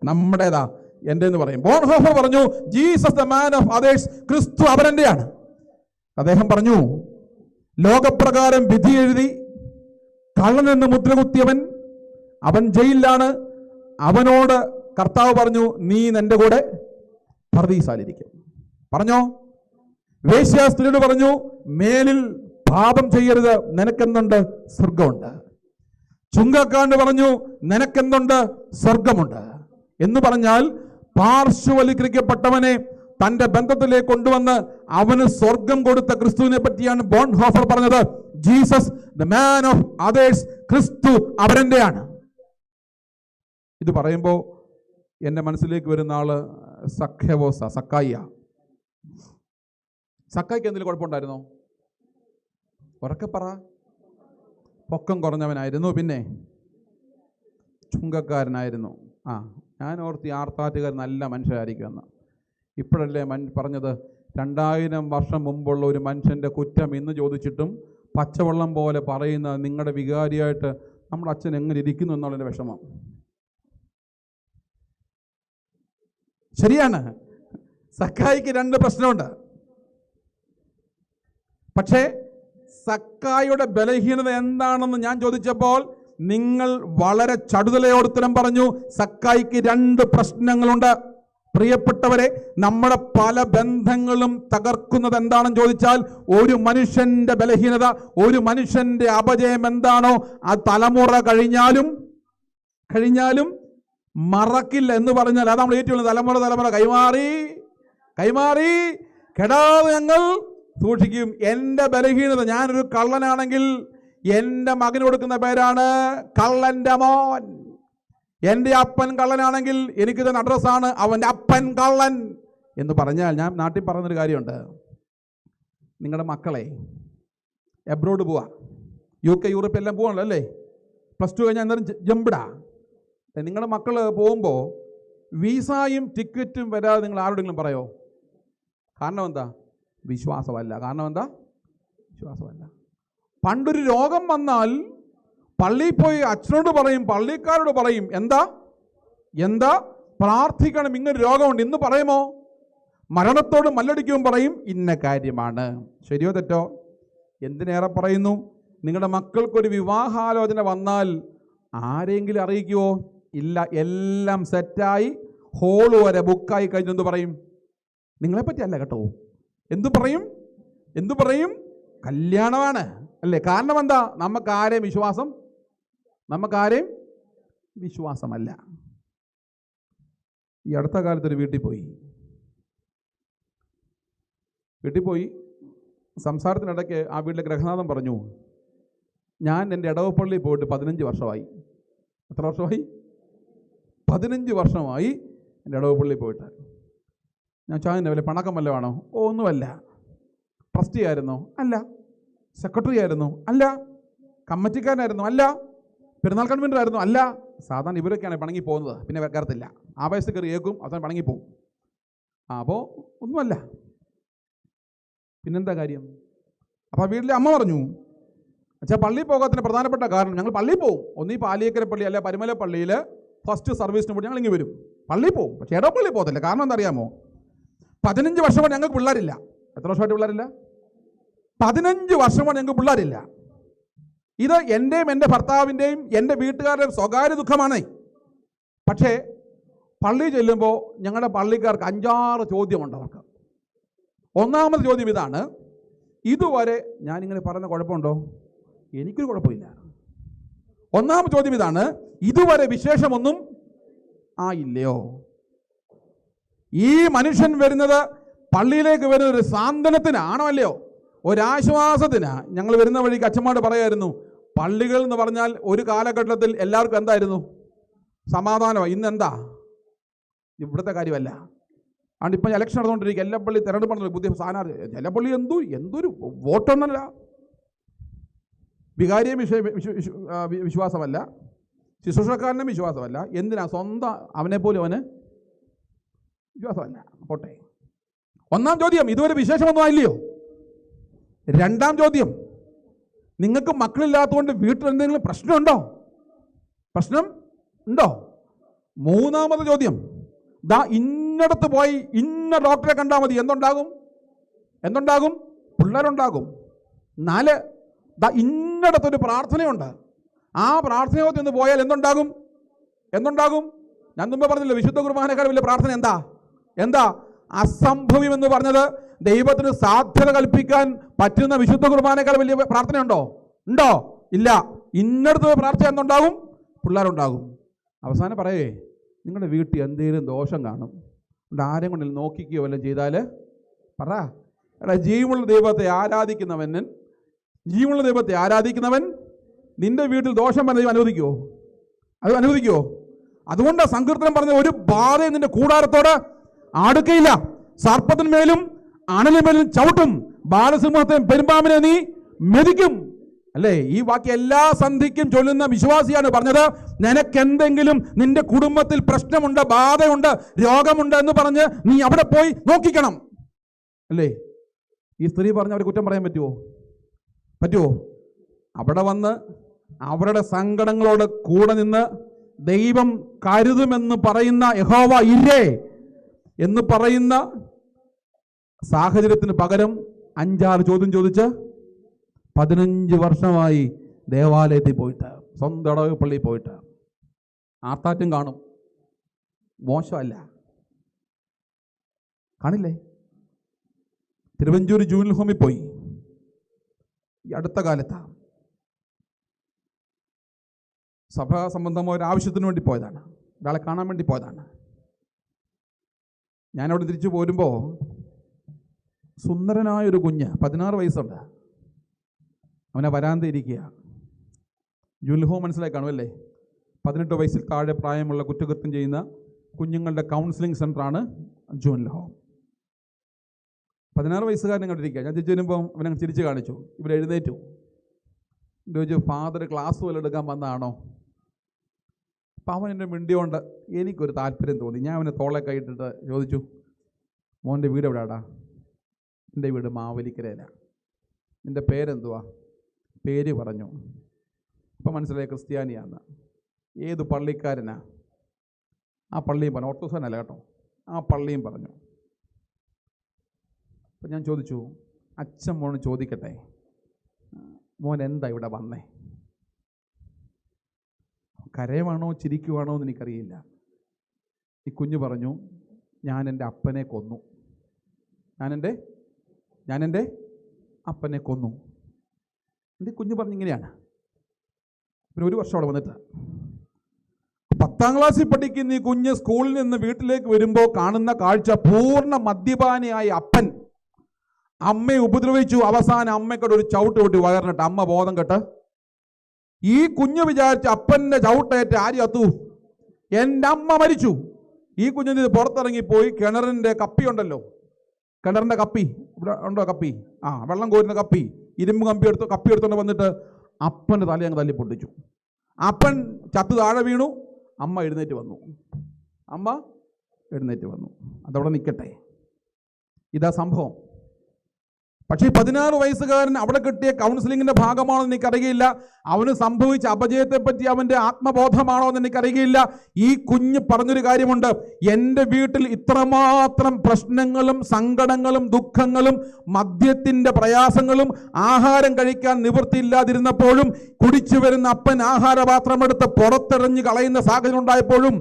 നമ്മുടേതാ, എൻ്റെ എന്ന് പറയും. ബോൺഹോഫർ പറഞ്ഞു, Jesus the man of others, ക്രിസ്തു അവരൻ്റെയാണ്. അദ്ദേഹം പറഞ്ഞു, ലോകപ്രകാരം വിധി എഴുതി കള്ളനെന്ന് മുദ്രകുത്തിയവൻ അവൻ ജയിലിലാണ്. അവനോട് കർത്താവ് പറഞ്ഞു, നീ എൻ്റെ കൂടെ പർദീസാലിരിക്കും. പറഞ്ഞോ? വേശ്യാസ്ത്രീയോട് പറഞ്ഞു, മേലിൽ പാപം ചെയ്യരുത്, നിനക്കെന്തുണ്ട്? സ്വർഗമുണ്ട്. ചുങ്കക്കാരന് പറഞ്ഞു, നിനക്കെന്തുണ്ട്? സ്വർഗമുണ്ട്. എന്ന് പറഞ്ഞാൽ പാർശ്വവൽക്കരിക്കപ്പെട്ടവനെ തന്റെ ബന്ധത്തിലേക്ക് കൊണ്ടുവന്ന് അവന് സ്വർഗം കൊടുത്ത ക്രിസ്തുവിനെ പറ്റിയാണ് ബോൺഹോഫർ പറഞ്ഞത്. Jesus the man of others, ക്രിസ്തു അവരൻ്റെയാണ്. ഇത് പറയുമ്പോൾ എൻ്റെ മനസ്സിലേക്ക് വരുന്ന ആള് സക്കായിയ. സക്കായിക്ക് എന്തെങ്കിലും കുഴപ്പമുണ്ടായിരുന്നോ? ഉറക്കെ പറ. പൊക്കം കുറഞ്ഞവനായിരുന്നു, പിന്നെ ചുങ്കക്കാരനായിരുന്നു. ഞാൻ ഓർത്തി ആർത്താറ്റുകാർ നല്ല മനുഷ്യരായിരിക്കുമെന്ന്. ഇപ്പോഴല്ലേ പറഞ്ഞത് 2000 വർഷം മുമ്പുള്ള ഒരു മനുഷ്യൻ്റെ കുറ്റം ഇന്ന് ചോദിച്ചിട്ടും പച്ചവെള്ളം പോലെ പറയുന്ന നിങ്ങളുടെ വികാരിയായിട്ട് നമ്മുടെ അച്ഛൻ എങ്ങനെ ഇരിക്കുന്നു എന്നുള്ളതിൻ്റെ വിഷമം. ശരിയാണ്, സക്കായിക്ക് 2 പ്രശ്നമുണ്ട്. പക്ഷേ സക്കായിയുടെ ബലഹീനത എന്താണെന്ന് ഞാൻ ചോദിച്ചപ്പോൾ നിങ്ങൾ വളരെ ചടുതലയോട് ഉത്തരം പറഞ്ഞു. സക്കായിക്ക് 2 പ്രശ്നങ്ങളുണ്ട്. പ്രിയപ്പെട്ടവരെ, നമ്മുടെ പല ബന്ധങ്ങളും തകർക്കുന്നത് എന്താണെന്ന് ചോദിച്ചാൽ, ഒരു മനുഷ്യന്റെ ബലഹീനത, ഒരു മനുഷ്യന്റെ അപജയം എന്താണോ ആ തലമുറ കഴിഞ്ഞാലും മറക്കില്ല എന്ന് പറഞ്ഞാൽ അത് നമ്മൾ ഏറ്റവും തലമുറ കൈമാറി കെടാതെ ഞങ്ങൾ സൂക്ഷിക്കും. എൻ്റെ ബലഹീനത, ഞാനൊരു കള്ളനാണെങ്കിൽ എൻ്റെ മകന് കൊടുക്കുന്ന പേരാണ് കള്ളൻ്റെ മോൻ. എൻ്റെ അപ്പൻ കള്ളനാണെങ്കിൽ എനിക്ക് തന്നെ അഡ്രസ്സാണ് അവൻ്റെ അപ്പൻ കള്ളൻ എന്ന് പറഞ്ഞാൽ, ഞാൻ നാട്ടിൽ പറഞ്ഞൊരു കാര്യമുണ്ട്. നിങ്ങളുടെ മക്കളെ എബ്രോഡ് പോവാ, UK യൂറോപ്പ് എല്ലാം പോകണല്ലോ അല്ലേ? +2 കഴിഞ്ഞാൽ അന്നേരം ജമ്പിടാ. നിങ്ങളുടെ മക്കൾ പോകുമ്പോൾ വിസയും ടിക്കറ്റും വരാതെ നിങ്ങൾ ആരോടെങ്കിലും പറയോ? കാരണം എന്താ? വിശ്വാസമല്ല. പണ്ടൊരു രോഗം വന്നാൽ പള്ളിയിൽ പോയി അച്ഛനോട് പറയും, പള്ളിക്കാരോട് പറയും, എന്താ പ്രാർത്ഥിക്കണം, ഇങ്ങനെ രോഗമുണ്ട്. ഇന്ന് പറയുമോ? മരണത്തോട് മല്ലടിക്കും പറയും ഇന്ന കാര്യമാണ്. ശരിയോ തെറ്റോ? എന്തിനേറെ പറയുന്നു, നിങ്ങളുടെ മക്കൾക്കൊരു വിവാഹാലോചന വന്നാൽ ആരെങ്കിലും അറിയിക്കുമോ? ഇല്ല. എല്ലാം സെറ്റായി ഹോള് വരെ ബുക്കായി കഴിഞ്ഞു എന്ത് പറയും? നിങ്ങളെപ്പറ്റി അല്ല കേട്ടോ. എന്തു പറയും? കല്യാണമാണ് അല്ലേ? കാരണം എന്താ? നമുക്കാരെയും വിശ്വാസമല്ല. ഈ അടുത്ത കാലത്തൊരു വീട്ടിൽ പോയി സംസാരത്തിനിടയ്ക്ക് ആ വീട്ടിലെ ഗൃഹനാഥൻ പറഞ്ഞു, ഞാൻ എൻ്റെ ഇടവപ്പള്ളിയിൽ പോയിട്ട് 15 വർഷമായി. എത്ര വർഷമായി? 15 വർഷമായി എൻ്റെ ഇടവപ്പള്ളിയിൽ പോയിട്ട്. ഞാൻ ചോദിച്ചതിൻ്റെ വല്ല പണക്കം വല്ലതാണോ? ഒന്നുമല്ല. ട്രസ്റ്റി ആയിരുന്നോ? അല്ല. സെക്രട്ടറി ആയിരുന്നോ? അല്ല. കമ്മിറ്റിക്കാരനായിരുന്നു? അല്ല. പെരുന്നാൾ കൺവീനർ ആയിരുന്നു? അല്ല. സാധാരണ ഇവരൊക്കെയാണ് പണങ്ങി പോകുന്നത്. പിന്നെ വെക്കാറത്തില്ല. ആ വയസ്സ് കയറി ഏക്കും അവസാനം പണങ്ങിപ്പോവും. അപ്പോൾ ഒന്നുമല്ല. പിന്നെന്താ കാര്യം? അപ്പോൾ വീട്ടിലെ അമ്മ പറഞ്ഞു, അച്ഛാ പള്ളിയിൽ പോകാത്തതിന് പ്രധാനപ്പെട്ട കാരണം ഞങ്ങൾ പള്ളിയിൽ പോവും. ഒന്നീ പാലിയേക്കര പള്ളി അല്ലെ പരിമല പള്ളിയിൽ ഫസ്റ്റ് സർവീസിന് പോയി ഞങ്ങൾ ഇങ്ങനെ വരും. പള്ളിയിൽ പോവും, പക്ഷേ ഇടപ്പള്ളി പോകത്തില്ല. കാരണം എന്താ അറിയാമോ? 15 വർഷം കൊണ്ട് ഞങ്ങൾക്ക് പിള്ളേരില്ല. എത്ര വർഷമായിട്ട് പിള്ളേരില്ല? 15 വർഷം കൊണ്ട് ഞങ്ങൾക്ക് പിള്ളേരില്ല. ഇത് എൻ്റെയും എൻ്റെ ഭർത്താവിൻ്റെയും എൻ്റെ വീട്ടുകാരുടെയും സ്വകാര്യ ദുഃഖമാണ്. പക്ഷേ പള്ളി ചെല്ലുമ്പോൾ ഞങ്ങളുടെ പള്ളിക്കാർക്ക് 5-6 ചോദ്യമുണ്ട് അവർക്ക്. ഒന്നാമത് ചോദ്യം ഇതാണ്, ഇതുവരെ ഞാനിങ്ങനെ പറയുന്ന കുഴപ്പമുണ്ടോ? എനിക്കൊരു കുഴപ്പമില്ല. ഒന്നാമത് ചോദ്യം ഇതാണ്, ഇതുവരെ വിശേഷമൊന്നും ആയില്ലയോ? ഈ മനുഷ്യൻ വരുന്നത് പള്ളിയിലേക്ക് വരുന്ന ഒരു സാന്ത്വനത്തിനാണോ അല്ലയോ? ഒരാശ്വാസത്തിന്. ഞങ്ങൾ വരുന്ന വഴിക്ക് അച്ഛന്മാർ പറയായിരുന്നു, പള്ളികൾ എന്ന് പറഞ്ഞാൽ ഒരു കാലഘട്ടത്തിൽ എല്ലാവർക്കും എന്തായിരുന്നു? സമാധാനമാണ്. ഇന്നെന്താ? ഇവിടുത്തെ കാര്യമല്ല. അതുകൊണ്ട് ഇപ്പം ഇലക്ഷൻ നടന്നുകൊണ്ടിരിക്കുക. എല്ലപ്പള്ളി തിരഞ്ഞെടുപ്പ് പുതിയ സ്ഥാനാർത്ഥി. എല്ലപ്പള്ളി എന്തൊരു വോട്ടൊന്നല്ല. വികാരിയും വിശ്വാസമല്ല, ശുശ്രൂഷക്കാരനും വിശ്വാസമല്ല. എന്തിനാ? സ്വന്തം അവനെപ്പോലും അവന് വിശ്വാസമല്ല. പോട്ടെ. ഒന്നാം ചോദ്യം, ഇതുവരെ വിശേഷമൊന്നും ആയില്ലയോ? രണ്ടാം ചോദ്യം, നിങ്ങൾക്ക് മക്കളില്ലാത്തതുകൊണ്ട് വീട്ടിൽ എന്തെങ്കിലും പ്രശ്നം ഉണ്ടോ? മൂന്നാമത് ചോദ്യം, ദാ ഇന്നടത്ത് പോയി ഇന്ന ഡോക്ടറെ കണ്ടാൽ മതി, എന്തുണ്ടാകും? പിള്ളേരുണ്ടാകും. 4, ദാ ഇന്നടത്തൊരു പ്രാർത്ഥനയുണ്ട്, ആ പ്രാർത്ഥനയോട് നിന്ന് പോയാൽ എന്തുണ്ടാകും? ഞാൻ മുമ്പ് പറഞ്ഞല്ലോ, വിശുദ്ധ കുർബാനക്കാർ വലിയ പ്രാർത്ഥന എന്താ? അസംഭവ്യം എന്ന് പറഞ്ഞത് ദൈവത്തിന് സാധ്യത കൽപ്പിക്കാൻ പറ്റുന്ന വിശുദ്ധ കുർബാനക്കാർ വലിയ പ്രാർത്ഥനയുണ്ടോ? ഇല്ല. ഇന്നടത്ത് പ്രാർത്ഥന എന്തുണ്ടാകും? പിള്ളേരുണ്ടാകും. അവസാനം പറയേ, നിങ്ങളുടെ വീട്ടിൽ എന്തെങ്കിലും ദോഷം കാണും, ആരെയും കൊണ്ട് നോക്കിക്കുകയോ വല്ലതും ചെയ്താൽ പറ. എടാ, ജീവനുള്ള ദൈവത്തെ ആരാധിക്കുന്നവൻ നിന്റെ വീട്ടിൽ ദോഷം പറഞ്ഞ അനുവദിക്കുമോ? അതുകൊണ്ടാണ് സങ്കീർത്തനം പറഞ്ഞ, ഒരു ബാധയും നിന്റെ കൂടാരത്തോട് അടുക്കയില്ല, സർപ്പത്തിന്മേലും അണലിന്മേലും ചവിട്ടും, ബാലസിംഹത്തെയും പെരുമ്പാമ്പിനെ നീ മെതിക്കും. അല്ലേ? ഈ വാക്യം എല്ലാ സന്ധിക്കും ചൊല്ലുന്ന വിശ്വാസിയാണ് പറഞ്ഞത്. നിനക്കെന്തെങ്കിലും നിന്റെ കുടുംബത്തിൽ പ്രശ്നമുണ്ട്, ബാധയുണ്ട്, രോഗമുണ്ട് എന്ന് പറഞ്ഞ് നീ അവിടെ പോയി നോക്കിക്കണം. അല്ലേ? ഈ സ്ത്രീ പറഞ്ഞ് അവർ കുറ്റം പറയാൻ പറ്റുമോ? അവിടെ വന്ന് അവരുടെ സങ്കടങ്ങളോട് കൂടെ നിന്ന് ദൈവം കരുതുമെന്ന് പറയുന്ന, യഹോവ ഇല്ലേ എന്ന് പറയുന്ന സാഹചര്യത്തിന് പകരം 5-6 ചോദ്യം ചോദിച്ച് 15 വർഷമായി ദേവാലയത്തിൽ പോയിട്ട്, സ്വന്തം ഇടവപ്പള്ളിയിൽ പോയിട്ട് ആർത്താറ്റും കാണും. മോശമല്ല. കാണില്ലേ? തിരുവഞ്ചൂർ ജൂനിയർ ഹോമിൽ പോയി. ഈ അടുത്ത കാലത്താണ് സഭാ സംബന്ധമായ ഒരു ആവശ്യത്തിന് വേണ്ടി പോയതാണ്, ഒരാളെ കാണാൻ വേണ്ടി പോയതാണ്. ഞാനവിടെ തിരിച്ചു പോരുമ്പോൾ സുന്ദരനായൊരു കുഞ്ഞ്, 16 വയസ്സുണ്ട്, അവനെ വരാന്ത ഇരിക്കുക. ജൂനിയർ ഹോം മനസ്സിലായി കാണുമല്ലേ? 18 വയസ്സിൽ താഴെ പ്രായമുള്ള കുറ്റകൃത്യം ചെയ്യുന്ന കുഞ്ഞുങ്ങളുടെ കൗൺസിലിംഗ് സെൻ്ററാണ് ജൂനിയർ ഹോം. 16 വയസ്സുകാരനെ കണ്ടിരിക്കുക. ഞാൻ തിരിച്ചു വരുമ്പോൾ അവനെ തിരിച്ച് കാണിച്ചു. ഇവിടെ എഴുന്നേറ്റു. ചോദിച്ചു, ഫാദർ ക്ലാസ് പോലെ എടുക്കാൻ വന്നതാണോ? അപ്പം അവൻ എൻ്റെ മിണ്ടിയോണ്ട് എനിക്കൊരു താല്പര്യം തോന്നി. ഞാൻ അവനെ തോളെ കൈയിട്ടിട്ട് ചോദിച്ചു, മോൻ്റെ വീട് എവിടെയാടാ? എൻ്റെ വീട് മാവേലിക്കരയിലാണ്. നിൻ്റെ പേരെന്തുവാ? പേര് പറഞ്ഞു. അപ്പം മനസ്സിലായി ക്രിസ്ത്യാനിയാന്ന്. ഏത് പള്ളിക്കാരനാ? ആ പള്ളിയും പറഞ്ഞു, ഓർത്തഡോക്സല്ല കേട്ടോ, ആ പള്ളിയും പറഞ്ഞു. അപ്പം ഞാൻ ചോദിച്ചു, അച്ഛൻ മോന് ചോദിക്കട്ടെ, മോൻ എന്താ ഇവിടെ വന്നേ? കരയുവാണോ ചിരിക്കുവാണോ എന്ന് എനിക്കറിയില്ല. ഈ കുഞ്ഞ് പറഞ്ഞു, ഞാൻ എൻ്റെ അപ്പനെ കൊന്നു, ഞാൻ എൻ്റെ അപ്പനെ കൊന്നു. എൻ്റെ കുഞ്ഞ് പറഞ്ഞിങ്ങനെയാണ്. പിന്നെ 1 വർഷം അവിടെ വന്നിട്ട് 10ാം ക്ലാസ്സിൽ പഠിക്കുന്ന ഈ കുഞ്ഞ് സ്കൂളിൽ നിന്ന് വീട്ടിലേക്ക് വരുമ്പോൾ കാണുന്ന കാഴ്ച, പൂർണ്ണ മദ്യപാനിയായ അപ്പൻ അമ്മയെ ഉപദ്രവിച്ചു. അവസാനം അമ്മയ്ക്കോട് ഒരു ചവിട്ട് കൊട്ടി വയറിനിട്ട് അമ്മ ബോധം കെട്ട്. ഈ കുഞ്ഞ് വിചാരിച്ച അപ്പൻ്റെ ചവിട്ടേറ്റ് ആര് ചത്തു? എൻ്റെ അമ്മ മരിച്ചു. ഈ കുഞ്ഞിന് പുറത്തിറങ്ങിപ്പോയി കിണറിൻ്റെ കപ്പി ഉണ്ടല്ലോ, കിണറിൻ്റെ കപ്പി ഇവിടെ ഉണ്ടോ, കപ്പി, വെള്ളം കോരുന്ന കപ്പി, ഇരുമ്പ് കപ്പി എടുത്തുകൊണ്ട് വന്നിട്ട് അപ്പൻ്റെ തല അങ്ങ് തല്ലി പൊട്ടിച്ചു. അപ്പൻ ചത്ത് താഴെ വീണു. അമ്മ എഴുന്നേറ്റ് വന്നു. അതവിടെ നിൽക്കട്ടെ, ഇതാ സംഭവം. പക്ഷേ 16 വയസ്സുകാരൻ അവിടെ കിട്ടിയ കൗൺസിലിങ്ങിൻ്റെ ഭാഗമാണോ എന്ന് എനിക്കറിയില്ല. അവന് സംഭവിച്ച അപജയത്തെപ്പറ്റി അവൻ്റെ ആത്മബോധമാണോ എന്ന് എനിക്കറിയില്ല. ഈ കുഞ്ഞ് പറഞ്ഞൊരു കാര്യമുണ്ട്, എൻ്റെ വീട്ടിൽ ഇത്രമാത്രം പ്രശ്നങ്ങളും സങ്കടങ്ങളും ദുഃഖങ്ങളും മദ്യത്തിൻ്റെ പ്രയാസങ്ങളും ആഹാരം കഴിക്കാൻ നിവൃത്തിയില്ലാതിരുന്നപ്പോഴും കുടിച്ചു വരുന്ന അപ്പൻ ആഹാരപാത്രമെടുത്ത് പുറത്തെറിഞ്ഞ് കളയുന്ന സാഹചര്യം ഉണ്ടായപ്പോഴും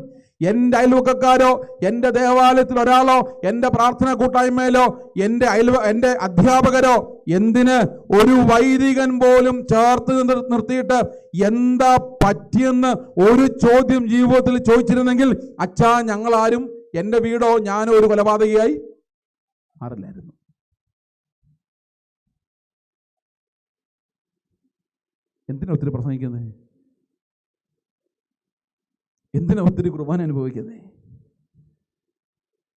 എൻ്റെ അയൽവക്കക്കാരോ എൻ്റെ ദേവാലയത്തിൽ ഒരാളോ എൻ്റെ പ്രാർത്ഥനാ കൂട്ടായ്മയിലോ എൻ്റെ അധ്യാപകരോ, എന്തിന് ഒരു വൈദികൻ പോലും ചേർത്ത് നിർത്തിയിട്ട് എന്താ പറ്റിയെന്ന് ഒരു ചോദ്യം ജീവിതത്തിൽ ചോദിച്ചിരുന്നെങ്കിൽ, അച്ഛാ ഞങ്ങളാരും, എൻ്റെ വീടോ ഞാനോ ഒരു കൊലപാതകയായി മാറില്ലായിരുന്നു. എന്തിനാ ഒത്തിരി പ്രസംഗിക്കുന്നത്? എന്തിനാ ഒത്തിരി കുർബാന അനുഭവിക്കുന്നേ?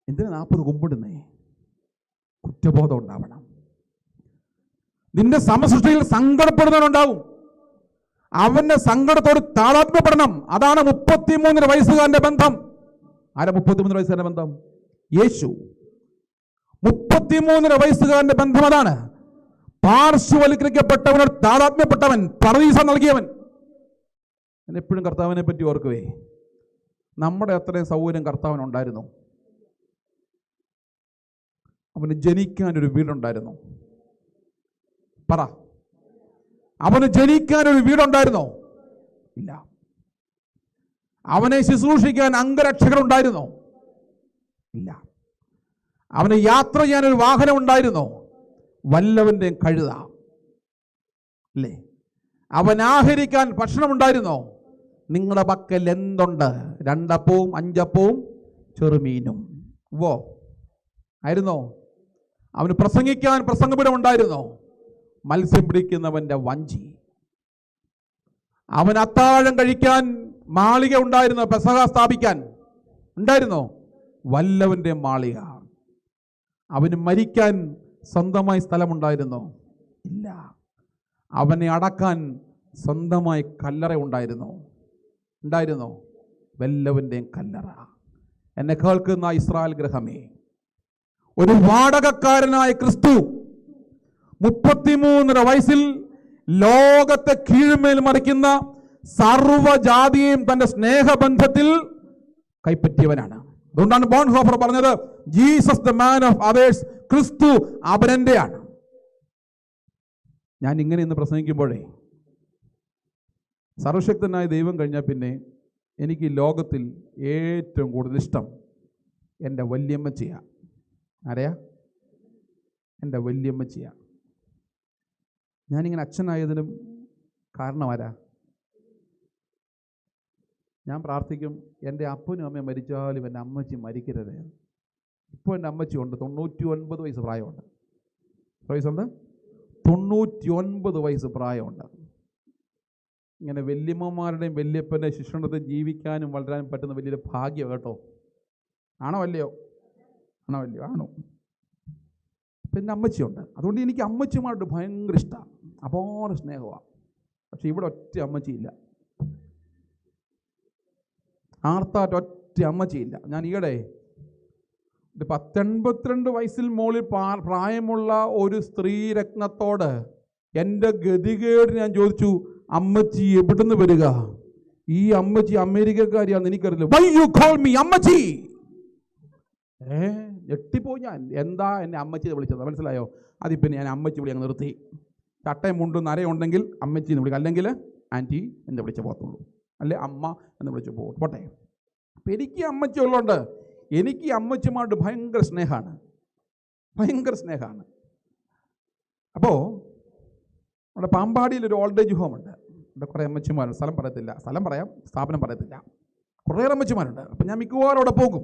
എന്തിനാ 40 കുമ്പിടുന്നേ? കുറ്റബോധം ഉണ്ടാവണം. നിന്റെ സമസൃഷ്ടിയിൽ സങ്കടപ്പെടുന്നവനുണ്ടാവും. അവന്റെ സങ്കടത്തോട് താളാത്മ്യപ്പെടണം. അതാണ് 33 വയസ്സുകാരന്റെ ബന്ധം. ആരാ 33 വയസ്സുകാരന്റെ ബന്ധം? യേശു. 33 വയസ്സുകാരന്റെ ബന്ധം അതാണ്. പാർശ്വവൽക്കരിക്കപ്പെട്ടവനോട് താളാത്മ്യപ്പെട്ടവൻ, പറുദീസ നൽകിയവൻ. ഞാൻ എപ്പോഴും കർത്താവിനെ പറ്റി ഓർക്കുവേ, നമ്മുടെ അത്രയും സൗകര്യം കർത്താവിനുണ്ടായിരുന്നു. അവന് ജനിക്കാനൊരു വീടുണ്ടായിരുന്നു. പറ, അവന് ജനിക്കാനൊരു വീടുണ്ടായിരുന്നോ? ഇല്ല. അവനെ ശുശ്രൂഷിക്കാൻ അംഗരക്ഷകരുണ്ടായിരുന്നോ? ഇല്ല. അവന് യാത്ര ചെയ്യാനൊരു വാഹനം ഉണ്ടായിരുന്നോ? വല്ലവൻ്റെയും കഴുത അല്ലേ? അവൻ ആഹരിക്കാൻ ഭക്ഷണമുണ്ടായിരുന്നോ? നിങ്ങളുടെ പക്കൽ എന്തുണ്ട്? 2 അപ്പവും 5 അപ്പവും ചെറുമീനും ആയിരുന്നോ? അവന് പ്രസംഗിക്കാൻ പ്രസംഗപീഠം ഉണ്ടായിരുന്നോ? മത്സ്യം പിടിക്കുന്നവന്റെ വഞ്ചി. അവൻ അത്താഴം കഴിക്കാൻ മാളിക ഉണ്ടായിരുന്നോ? പെസഹ സ്ഥാപിക്കാൻ ഉണ്ടായിരുന്നോ? വല്ലവന്റെ മാളിക. അവന് മരിക്കാൻ സ്വന്തമായി സ്ഥലമുണ്ടായിരുന്നോ? ഇല്ല. അവനെ അടക്കാൻ സ്വന്തമായി കല്ലറ ഉണ്ടായിരുന്നോ? വല്ലവൻ്റെയും കല്ലറ. എന്നെ കേൾക്കുന്ന ഇസ്രായേൽ ഗ്രഹമേ, ഒരു വാടകക്കാരനായ ക്രിസ്തു 33 വയസ്സിൽ ലോകത്തെ കീഴ്മേൽ മറിക്കുന്ന സർവ്വജാതിയെയും തന്റെ സ്നേഹബന്ധത്തിൽ കൈപ്പറ്റിയവനാണ്. അതുകൊണ്ടാണ് ബോൺഹോഫർ പറഞ്ഞത്, Jesus the man of others. ക്രിസ്തു അവരൻ്റെയാണ്. ഞാൻ ഇങ്ങനെ ഇന്ന് പ്രസംഗിക്കുമ്പോഴേ, സർവശക്തനായ ദൈവം കഴിഞ്ഞാൽ പിന്നെ എനിക്ക് ലോകത്തിൽ ഏറ്റവും കൂടുതൽ ഇഷ്ടം എൻ്റെ വല്യമ്മച്ചിയാണ്. ആരെയാ? എൻ്റെ വല്യമ്മച്ചിയാണ്. ഞാനിങ്ങനെ അച്ഛനായതിനും കാരണം ആരാ? ഞാൻ പ്രാർത്ഥിക്കും, എൻ്റെ അപ്പനും അമ്മയും മരിച്ചാലും എൻ്റെ അമ്മച്ചി മരിക്കരുത്. ഇപ്പോൾ എൻ്റെ അമ്മച്ചി ഉണ്ട്, 99 വയസ്സ് പ്രായമുണ്ട്. വയസ്സുണ്ട്, 99 വയസ്സ് പ്രായമുണ്ട്. ഇങ്ങനെ വല്യമ്മമാരുടെയും വല്യപ്പൻ്റെ ശിക്ഷണത്തെ ജീവിക്കാനും വളരാനും പറ്റുന്ന വലിയൊരു ഭാഗ്യം കേട്ടോ. ആണോ അല്ലയോ? ആണോ? പിന്നെ അമ്മച്ചിയുണ്ട്. അതുകൊണ്ട് എനിക്ക് അമ്മച്ചിമാരോട് ഭയങ്കര ഇഷ്ടമാണ്, അപാര സ്നേഹമാണ്. പക്ഷെ ഇവിടെ ഒറ്റ അമ്മച്ചിയില്ല, ആർത്താറ്റ് ഒറ്റ അമ്മച്ചിയില്ല. ഞാൻ ഈയിടെ 82 വയസ്സിൽ മുകളിൽ പ്രായമുള്ള ഒരു സ്ത്രീരത്നത്തോട് എൻ്റെ ഗതികേട് ഞാൻ ചോദിച്ചു, അമ്മച്ചി എവിടുന്ന് വരിക? ഈ അമ്മച്ചി അമേരിക്കക്കാരിയാന്ന് എനിക്കറിയില്ല. വൈ യു കോൾ മീ അമ്മച്ചി? ഞെട്ടിപ്പോയി ഞാൻ. എന്താ എന്നെ അമ്മച്ചി വിളിച്ചത്? മനസ്സിലായോ? അതിപ്പോൾ ഞാൻ അമ്മച്ചി വിളി അങ്ങ് നിർത്തി. ചട്ടയും മുണ്ടും നരയുണ്ടെങ്കിൽ അമ്മച്ചി എന്ന് വിളിക്കുക, അല്ലെങ്കിൽ ആൻറ്റി എന്ന് വിളിച്ച് പോകത്തുള്ളൂ, അല്ലെ അമ്മ എന്ന് വിളിച്ച് പോകും. പോട്ടെ. അപ്പം എനിക്ക് അമ്മച്ചി ഉള്ളതുകൊണ്ട് എനിക്ക് അമ്മച്ചിമാരുടെ ഭയങ്കര സ്നേഹമാണ്, ഭയങ്കര സ്നേഹമാണ്. അപ്പോൾ നമ്മുടെ പാമ്പാടിയിലൊരു ഓൾഡ് ഏജ് ഹോം ഉണ്ട്. ഇവിടെ കുറേ അമ്മച്ചിമാരുണ്ട്. സ്ഥലം പറയത്തില്ല, സ്ഥലം പറയാം, സ്ഥാപനം പറയത്തില്ല. കുറേ അമ്മച്ചിമാരുണ്ട്. അപ്പം ഞാൻ മിക്കവാറും അവിടെ പോകും.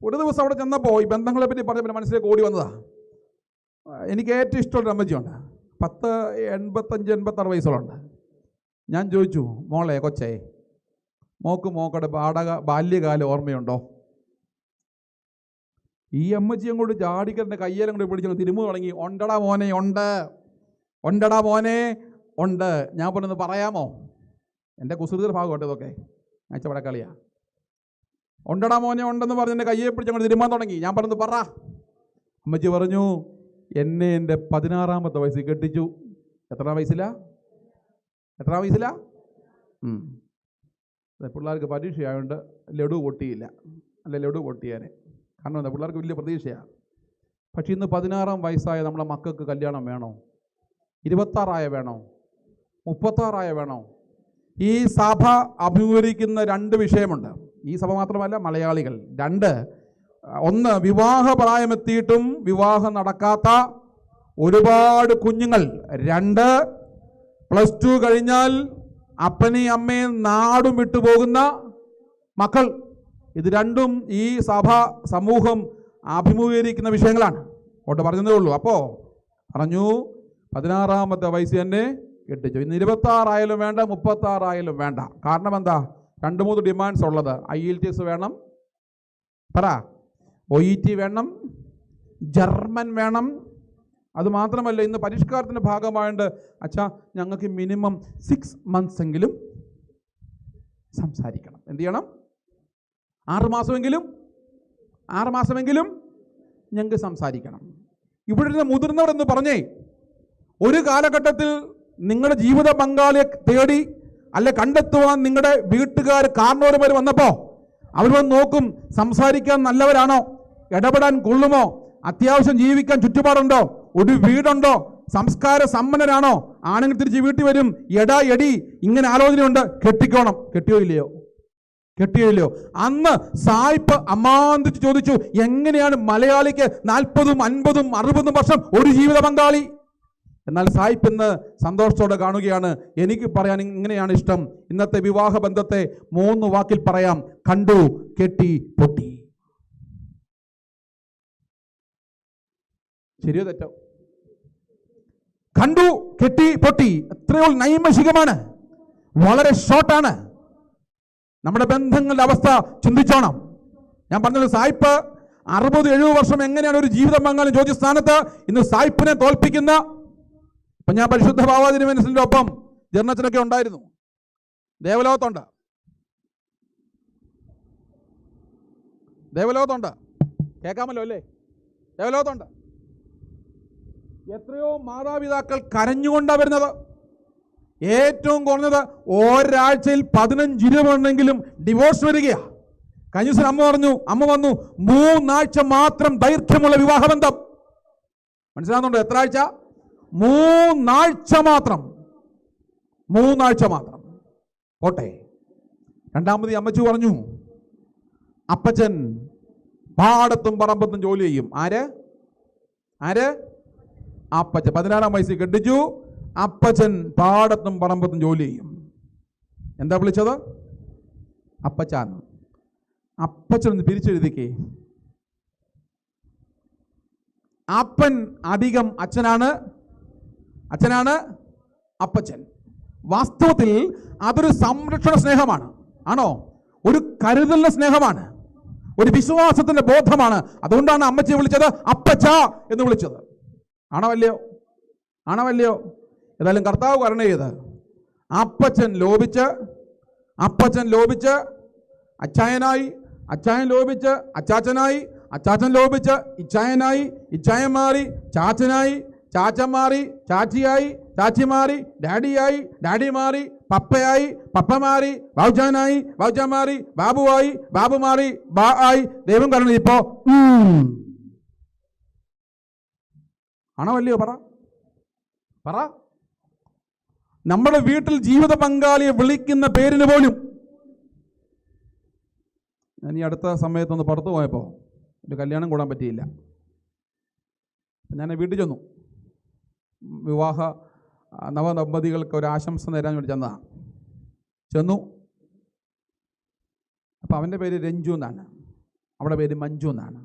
ഒരു ദിവസം അവിടെ ചെന്നപ്പോൾ ഈ ബന്ധങ്ങളെ പറ്റി പറഞ്ഞപ്പോൾ മനസ്സിലേക്ക് ഓടി വന്നതാണ്. എനിക്ക് ഏറ്റവും ഇഷ്ടമുള്ളൊരു അമ്മച്ചിയുണ്ട്. 85-86 വയസ്സുകളുണ്ട്. ഞാൻ ചോദിച്ചു, മോളെ കൊച്ചേ, മോക്കടെ ബാല്യകാലം ഓർമ്മയുണ്ടോ? ഈ അമ്മച്ചി അങ്ങോട്ട് ചാടിക്കറിൻ്റെ കയ്യേലും കൂടെ പിടിച്ചു തിരുമ്പ് തുടങ്ങി. ഉണ്ടടാ മോനെ ഉണ്ട്, ഉണ്ടടാ മോനെ ഉണ്ട്. ഞാൻ പറഞ്ഞത് പറയാമോ? എൻ്റെ കുസൃതിയുടെ ഭാഗമായിട്ട് ഇതൊക്കെ ഞാൻ ചവടക്കളിയാ. ഉണ്ടടാ മോനെ ഉണ്ടെന്ന് പറഞ്ഞ് എൻ്റെ കയ്യെ പിടിച്ച് അങ്ങോട്ട് തിരുമ്പാൻ തുടങ്ങി. ഞാൻ പറഞ്ഞത് പറ. അമ്മച്ചി പറഞ്ഞു, എന്നെ എൻ്റെ 16-ാമത്തെ വയസ്സിൽ കെട്ടിച്ചു. എത്രാം വയസ്സിലാ? പിള്ളേർക്ക് പരീക്ഷയായതുകൊണ്ട് ലഡു പൊട്ടിയില്ല, അല്ലെ ലഡു പൊട്ടിയാനെ. കാരണം എന്താ, പിള്ളേർക്ക് വലിയ പ്രതീക്ഷയാണ്. പക്ഷേ ഇന്ന് 16-ാം വയസ്സായ നമ്മളെ മക്കൾക്ക് കല്യാണം വേണോ? 26 വേണോ? 36 വേണോ? ഈ സഭ അഭിമുഖീകരിക്കുന്ന 2 വിഷയമുണ്ട്. ഈ സഭ മാത്രമല്ല, മലയാളികൾ. 2, 1 വിവാഹപ്രായമെത്തിയിട്ടും വിവാഹം നടക്കാത്ത ഒരുപാട് കുഞ്ഞുങ്ങൾ. 2 +2 കഴിഞ്ഞാൽ അപ്പനെയും അമ്മയും നാടും വിട്ടുപോകുന്ന മക്കൾ. ഇത് 2ഉം ഈ സഭ സമൂഹം അഭിമുഖീകരിക്കുന്ന വിഷയങ്ങളാണ്. ഓട്ട് പറഞ്ഞതേ ഉള്ളൂ. അപ്പോൾ പറഞ്ഞു, 16-ാമത്തെ വയസ്സ് തന്നെ കെട്ടിച്ചു. ഇന്ന് 26 വേണ്ട, 36 വേണ്ട. കാരണം എന്താ? 2-3 ഡിമാൻഡ്സ് ഉള്ളത്. IELTS വേണം, പറ, OET വേണം, ജർമ്മൻ വേണം. അതുമാത്രമല്ല, ഇന്ന് പരിഷ്കാരത്തിൻ്റെ ഭാഗമായിട്ട് അച്ഛാ ഞങ്ങൾക്ക് മിനിമം 6 months എങ്കിലും സംസാരിക്കണം. എന്ത് ചെയ്യണം? 6 മാസമെങ്കിലും ഞങ്ങൾക്ക് സംസാരിക്കണം. ഇവിടെ ഇരുന്ന് മുതിർന്നവരെന്ന് പറഞ്ഞേ, ഒരു കാലഘട്ടത്തിൽ നിങ്ങളുടെ ജീവിത പങ്കാളിയെ തേടി അല്ലെ കണ്ടെത്തുവാൻ നിങ്ങളുടെ വീട്ടുകാർ കാരണവന്മാർ വന്നപ്പോൾ അവർ വന്ന് നോക്കും, സംസാരിക്കാൻ നല്ലവരാണോ, ഇടപെടാൻ കൊള്ളുമോ, അത്യാവശ്യം ജീവിക്കാൻ ചുറ്റുപാടുണ്ടോ, ഒരു വീടുണ്ടോ, സംസ്കാര സമ്പന്നരാണോ, ആണെങ്കിൽ തിരിച്ച് വീട്ടിൽ വരും. എടാ എടി ഇങ്ങനെ ആലോചനയുണ്ട്, കെട്ടിക്കോണം. കെട്ടിയോ ഇല്ലയോ? അന്ന് സായിപ്പ് അമാന്തിച്ച് ചോദിച്ചു, എങ്ങനെയാണ് മലയാളിക്ക് 40, 50, 60 വർഷം ഒരു ജീവിത പങ്കാളി? എന്നാൽ സായിപ്പ് ഇന്ന് സന്തോഷത്തോടെ കാണുകയാണ്. എനിക്ക് പറയാൻ ഇങ്ങനെയാണ് ഇഷ്ടം. ഇന്നത്തെ വിവാഹ ബന്ധത്തെ 3 വാക്കിൽ പറയാം: കണ്ടു, കെട്ടി, പൊട്ടി. ശരിയോ തെറ്റോ? കണ്ടു, കെട്ടി, പൊട്ടി. എത്രയോ നൈമിഷികമാണ്, വളരെ ഷോർട്ടാണ്. നമ്മുടെ ബന്ധങ്ങളുടെ അവസ്ഥ ചിന്തിച്ചോണം. ഞാൻ പറഞ്ഞത്, സായിപ്പ് 60-70 വർഷം എങ്ങനെയാണ് ഒരു ജീവിത പങ്കാളി ചോദിച്ച സ്ഥാനത്ത് ഇന്ന് സായിപ്പിനെ തോൽപ്പിക്കുന്ന. ഇപ്പം ഞാൻ പരിശുദ്ധ ഭാവാതിരുമനസിൻ്റെ ഒപ്പം ജർണച്ചനൊക്കെ ഉണ്ടായിരുന്നു. ദേവലോകത്തുണ്ട്. കേൾക്കാമല്ലോ അല്ലേ? ദേവലോകത്തുണ്ട്. എത്രയോ മാതാപിതാക്കൾ കരഞ്ഞുകൊണ്ടാണ് വരുന്നത്. ഏറ്റവും കുറഞ്ഞത് ഒരാഴ്ചയിൽ 15-20 ഉണ്ടെങ്കിലും ഡിവോഴ്സ് വരികയാണ്. കഴിഞ്ഞ ദിവസം അമ്മ വന്നു 3 ആഴ്ച മാത്രം ദൈർഘ്യമുള്ള വിവാഹബന്ധം. മനസ്സിലാകുന്നുണ്ടോ? എത്ര ആഴ്ച? 3 ആഴ്ച മാത്രം. 3 ആഴ്ച മാത്രം. പോട്ടെ. രണ്ടാമത് അമ്മച്ചി പറഞ്ഞു, അപ്പച്ചൻ പാടത്തും പറമ്പത്തും ജോലി ചെയ്യും. ആര്? അപ്പച്ചൻ. 16-ാം വയസ്സിൽ കെട്ടിച്ചു. അപ്പച്ചൻ പാടത്തും പറമ്പത്തും ജോലി ചെയ്യും. എന്താ വിളിച്ചത്? അപ്പച്ചാൻ. അപ്പച്ചൻ ഒന്ന് പിരിച്ചെഴുതിക്കേ. അപ്പൻ അധികം അച്ഛനാണ് അപ്പച്ചൻ. വാസ്തവത്തിൽ അതൊരു സംരക്ഷണ സ്നേഹമാണ്. ആണോ? ഒരു കരുതലിന്റെ സ്നേഹമാണ്, ഒരു വിശ്വാസത്തിന്റെ ബോധമാണ്. അതുകൊണ്ടാണ് അമ്മച്ചിയെ വിളിച്ചത് അപ്പച്ച എന്ന് വിളിച്ചത്. ആണോ അല്ലയോ? ഏതായാലും കർത്താവ് കരുണ ചെയ്ത് അപ്പച്ചൻ ലോപിച്ച് അച്ചായനായി, അച്ചായൻ ലോപിച്ച് അച്ചാച്ചനായി, അച്ചാച്ചൻ ലോപിച്ച് ഇച്ചായനായി, ഇച്ചായൻ മാറി ചാച്ചനായി, ചാച്ചൻ മാറി ചാച്ചിയായി, ചാച്ചി മാറി ഡാഡിയായി, ഡാഡി മാറി പപ്പയായി, പപ്പ മാറി വൗജാനായി, വൗജാൻ മാറി ബാബുവായി, ബാബു മാറി ബാ ആയി. ദൈവം കാരണം ഇപ്പോ ആണോ അല്ലയോ? പറ. നമ്മുടെ വീട്ടിൽ ജീവിത പങ്കാളിയെ വിളിക്കുന്ന പേരിന് പോലും. ഞാൻ ഈ അടുത്ത സമയത്തൊന്ന് പുറത്തു പോയപ്പോൾ ഒരു കല്യാണം കൂടാൻ പറ്റിയില്ല. ഞാൻ വീട്ടിൽ ചെന്നു. വിവാഹ നവദമ്പതികൾക്ക് ഒരു ആശംസ നേരാൻ വേണ്ടി ചെന്നു. അപ്പം അവൻ്റെ പേര് രഞ്ജു എന്നാണ്, അവളുടെ പേര് മഞ്ജു എന്നാണ്.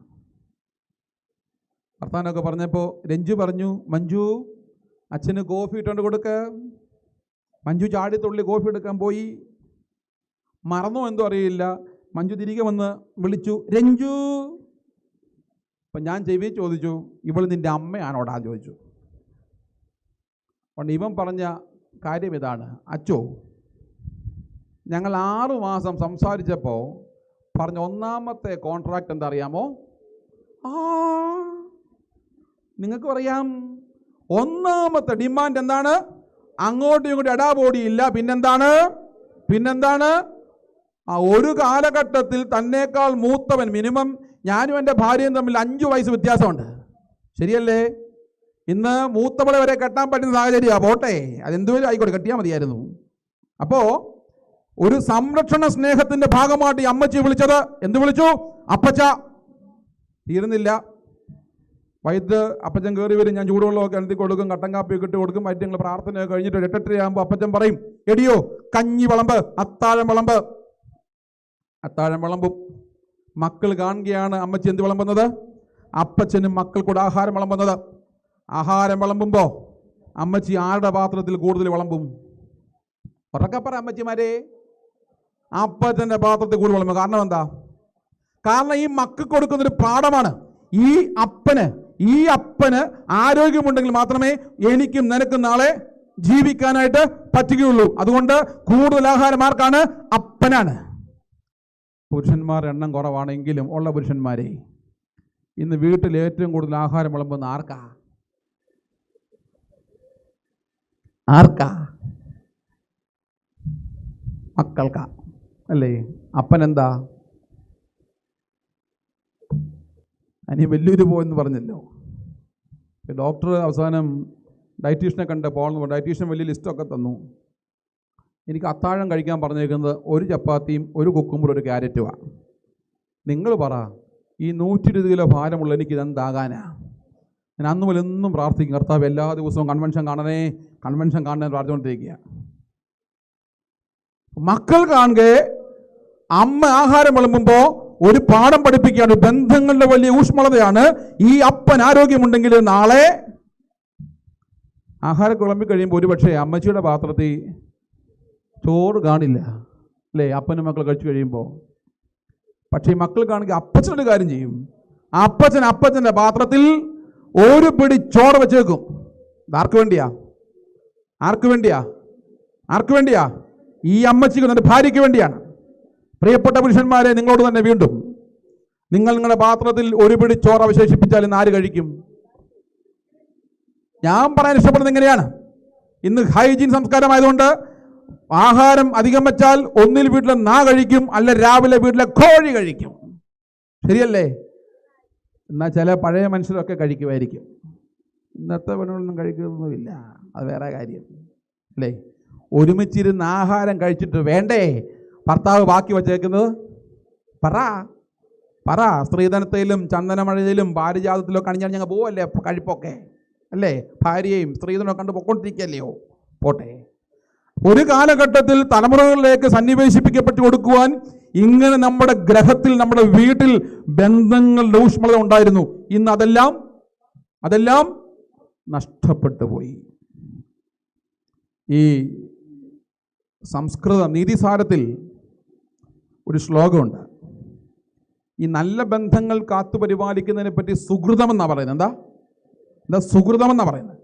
വർത്താനമൊക്കെ പറഞ്ഞപ്പോൾ രഞ്ജു പറഞ്ഞു, മഞ്ജു അച്ഛന് കോഫി ഇട്ടുകൊണ്ട് കൊടുക്ക. മഞ്ജു ചാടിത്തുള്ളി കോഫി എടുക്കാൻ പോയി. മറന്നോ എന്തോ അറിയില്ല. മഞ്ജു തിരികെ വന്ന് വിളിച്ചു, രഞ്ജു. അപ്പം ഞാൻ ചെവി ചോദിച്ചു, ഇവൾ നിൻ്റെ അമ്മയാണോടാ ചോദിച്ചു. അതുകൊണ്ട് ഇവൻ പറഞ്ഞ കാര്യം ഇതാണ്, അച്ചോ ഞങ്ങൾ 6 മാസം സംസാരിച്ചപ്പോൾ പറഞ്ഞ ഒന്നാമത്തെ കോൺട്രാക്റ്റ് എന്താ അറിയാമോ? നിങ്ങൾക്ക് പറയാം, ഒന്നാമത്തെ ഡിമാൻഡ് എന്താണ്? അങ്ങോട്ടും ഇങ്ങോട്ടും എടാപോടിയില്ല. പിന്നെന്താണ്? ഒരു കാലഘട്ടത്തിൽ തന്നേക്കാൾ മൂത്തവൻ, മിനിമം ഞാനും എൻ്റെ ഭാര്യയും തമ്മിൽ 5 വയസ്സ് വ്യത്യാസമുണ്ട്. ശരിയല്ലേ? ഇന്ന് മൂത്തവളെ വരെ കെട്ടാൻ പറ്റുന്ന സാഹചര്യമാണ്. പോട്ടെ, അതെന്തുവരും ആയിക്കോട്ടെ, കെട്ടിയാൽ മതിയായിരുന്നു. അപ്പോൾ ഒരു സംരക്ഷണ സ്നേഹത്തിൻ്റെ ഭാഗമായിട്ട് ഈ അമ്മച്ചി വിളിച്ചത് എന്ത് വിളിച്ചു? അപ്പച്ച. തീരുന്നില്ല. വൈകിട്ട് അപ്പച്ചൻ കയറി വരും. ഞാൻ ചൂടുവെള്ളമൊക്കെ എഴുതി കൊടുക്കും, കട്ടൻ കാപ്പിയൊക്കെ ഇട്ട് കൊടുക്കും. വൈകിട്ട് ഞങ്ങൾ പ്രാർത്ഥനയൊക്കെ കഴിഞ്ഞിട്ട് 8:30 ആകുമ്പോൾ അപ്പച്ചൻ പറയും, എടിയോ കഞ്ഞി വിളമ്പ്, അത്താഴം വിളമ്പ്. അത്താഴം വിളമ്പും. മക്കൾ കാണുകയാണ് അമ്മച്ചി എന്ത് വിളമ്പുന്നത്. അപ്പച്ചനും മക്കൾക്കൂടെ ആഹാരം വിളമ്പുന്നത്. ആഹാരം വിളമ്പുമ്പോൾ അമ്മച്ചി ആരുടെ പാത്രത്തിൽ കൂടുതൽ വിളമ്പും? ഉറക്കപ്പറ അമ്മച്ചിമാരെ, അപ്പച്ചൻ്റെ പാത്രത്തിൽ കൂടുതൽ വിളമ്പും. കാരണം എന്താ? കാരണം ഈ മക്കൾക്ക് കൊടുക്കുന്നൊരു പാഠമാണ്. ഈ അപ്പന് ആരോഗ്യമുണ്ടെങ്കിൽ മാത്രമേ എനിക്കും നിനക്കും നാളെ ജീവിക്കാനായിട്ട് പറ്റുകയുള്ളൂ. അതുകൊണ്ട് കൂടുതൽ ആഹാരം ആർക്കാണ്? അപ്പനാണ്. പുരുഷന്മാരുടെ എണ്ണം കുറവാണെങ്കിലും ഉള്ള പുരുഷന്മാരെ, ഇന്ന് വീട്ടിൽ ഏറ്റവും കൂടുതൽ ആഹാരം വിളമ്പുന്ന ആർക്കാ? മക്കൾക്കാ അല്ലേ? അപ്പനെന്താ? അനി വലിയൊരു പോയെന്ന് പറഞ്ഞല്ലോ. ഡോക്ടർ അവസാനം ഡയറ്റീഷ്യനെ കണ്ടപ്പോൾ ഡയറ്റീഷ്യൻ വലിയ ലിസ്റ്റൊക്കെ തന്നു. എനിക്ക് അത്താഴം കഴിക്കാൻ പറഞ്ഞേക്കുന്നത് 1 ചപ്പാത്തിയും 1 കുക്കുമ്പറും 1 ക്യാരറ്റുമാണ്. നിങ്ങൾ പറ, ഈ 120 കിലോ ഭാരമുള്ള എനിക്കിതെന്താകാനാ? ഞാൻ അന്ന് മുതൽ എന്നും പ്രാർത്ഥിക്കും, കർത്താവ് എല്ലാ ദിവസവും കൺവെൻഷൻ കാണണേ പ്രാർത്ഥിച്ചുകൊണ്ടിരിക്കുക. മക്കൾ കാണുക അമ്മ ആഹാരം വിളമ്പുമ്പോൾ ഒരു പാഠം പഠിപ്പിക്കുകയാണ്. ബന്ധങ്ങളുടെ വലിയ ഊഷ്മളതയാണ്. ഈ അപ്പൻ ആരോഗ്യമുണ്ടെങ്കിൽ നാളെ ആഹാരം വിളമ്പി കഴിയുമ്പോൾ ഒരുപക്ഷെ അമ്മച്ചിയുടെ പാത്രത്തിൽ ചോറ് കാണില്ല അല്ലേ? അപ്പനും മക്കൾ കഴിച്ചു കഴിയുമ്പോൾ. പക്ഷേ ഈ മക്കൾ കാണുക അപ്പച്ചനൊരു കാര്യം ചെയ്യും. അപ്പച്ചൻ്റെ പാത്രത്തിൽ 1 പിടി ചോറ് വെച്ചേക്കും. ആർക്ക് വേണ്ടിയാ? ഈ അമ്മച്ചിക്ക് എൻ്റെ ഭാര്യയ്ക്ക് വേണ്ടിയാണ്. പ്രിയപ്പെട്ട പുരുഷന്മാരെ, നിങ്ങളോട് തന്നെ വീണ്ടും, നിങ്ങളുടെ പാത്രത്തിൽ 1 പിടി ചോറ് അവശേഷിപ്പിച്ചാൽ ഇന്ന് ആര് കഴിക്കും? ഞാൻ പറയാൻ ഇഷ്ടപ്പെടുന്നത് എങ്ങനെയാണ്? ഇന്ന് ഹൈജീൻ സംസ്കാരമായതുകൊണ്ട് ആഹാരം അധികം വെച്ചാൽ ഒന്നിൽ വീട്ടിലെ നാ കഴിക്കും, അല്ല രാവിലെ വീട്ടിലെ കോഴി കഴിക്കും. ശരിയല്ലേ? എന്നാൽ ചില പഴയ മനുഷ്യരൊക്കെ കഴിക്കുമായിരിക്കും. ഇന്നത്തെ പെണ്ണുകളൊന്നും കഴിക്കുന്നൊന്നുമില്ല. അത് വേറെ കാര്യം അല്ലേ? ഒരുമിച്ചിരുന്ന് ആഹാരം കഴിച്ചിട്ട് വേണ്ടേ ഭർത്താവ് ബാക്കി വച്ചേക്കുന്നത്? പറ. സ്ത്രീധനത്തിലും ചന്ദനമഴയിലും പാരിജാതത്തിലൊക്കെ അണിഞ്ഞാൽ ഞങ്ങൾ പോവല്ലേ കഴിപ്പൊക്കെ അല്ലേ? ഭാര്യയും സ്ത്രീധനമൊക്കെ കണ്ട് പൊക്കൊണ്ടിരിക്കല്ലയോ? പോട്ടെ. ഒരു കാലഘട്ടത്തിൽ തലമുറകളിലേക്ക് സന്നിവേശിപ്പിക്കപ്പെട്ടു കൊടുക്കുവാൻ ഇങ്ങനെ നമ്മുടെ ഗ്രഹത്തിൽ, നമ്മുടെ വീട്ടിൽ ബന്ധങ്ങളുടെ ഊഷ്മളത ഉണ്ടായിരുന്നു. ഇന്ന് അതെല്ലാം നഷ്ടപ്പെട്ടു പോയി. ഈ സംസ്കൃത നീതിസാരത്തിൽ ഒരു ശ്ലോകമുണ്ട്. ഈ നല്ല ബന്ധങ്ങൾ കാത്തുപരിപാലിക്കുന്നതിനെ പറ്റി സുഹൃതമെന്നാണ് പറയുന്നത്. എന്താ സുഹൃതമെന്നാണ് പറയുന്നത്?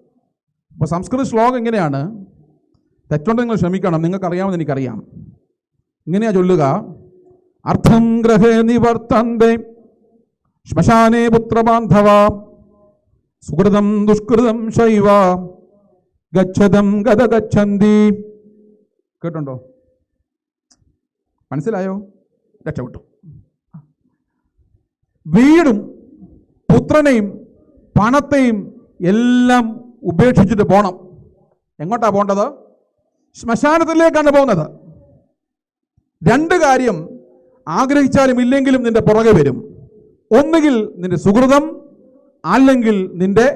അപ്പോൾ സംസ്കൃത ശ്ലോകം ഇങ്ങനെയാണ്. തെറ്റുണ്ടെങ്കിൽ നിങ്ങൾ ക്ഷമിക്കണം, നിങ്ങൾക്കറിയാമെന്ന് എനിക്കറിയാം. ഇങ്ങനെയാ ചൊല്ലുക: അർത്ഥം ഗ്രഹേ നിവർത്തന്തേ ശ്മശാനേ പുത്രബാന്ധവ സുകൃതം ദുഷ്കൃതം ശൈവ ഗച്ഛതം ഗത ഗച്ഛന്തി. കേട്ടുണ്ടോ? മനസ്സിലായോ? രക്ഷപ്പെട്ടു. വീടും പുത്രനെയും പണത്തെയും എല്ലാം ഉപേക്ഷിച്ചിട്ട് പോകണം. എങ്ങോട്ടാ പോകേണ്ടത്? ശ്മശാനത്തിലേക്കാണ് പോകുന്നത്. രണ്ട് കാര്യം ആഗ്രഹിച്ചാലും ഇല്ലെങ്കിലും നിന്റെ പുറകെ വരും. ഒന്നുകിൽ നിന്റെ സുകൃതം, അല്ലെങ്കിൽ നിന്റെ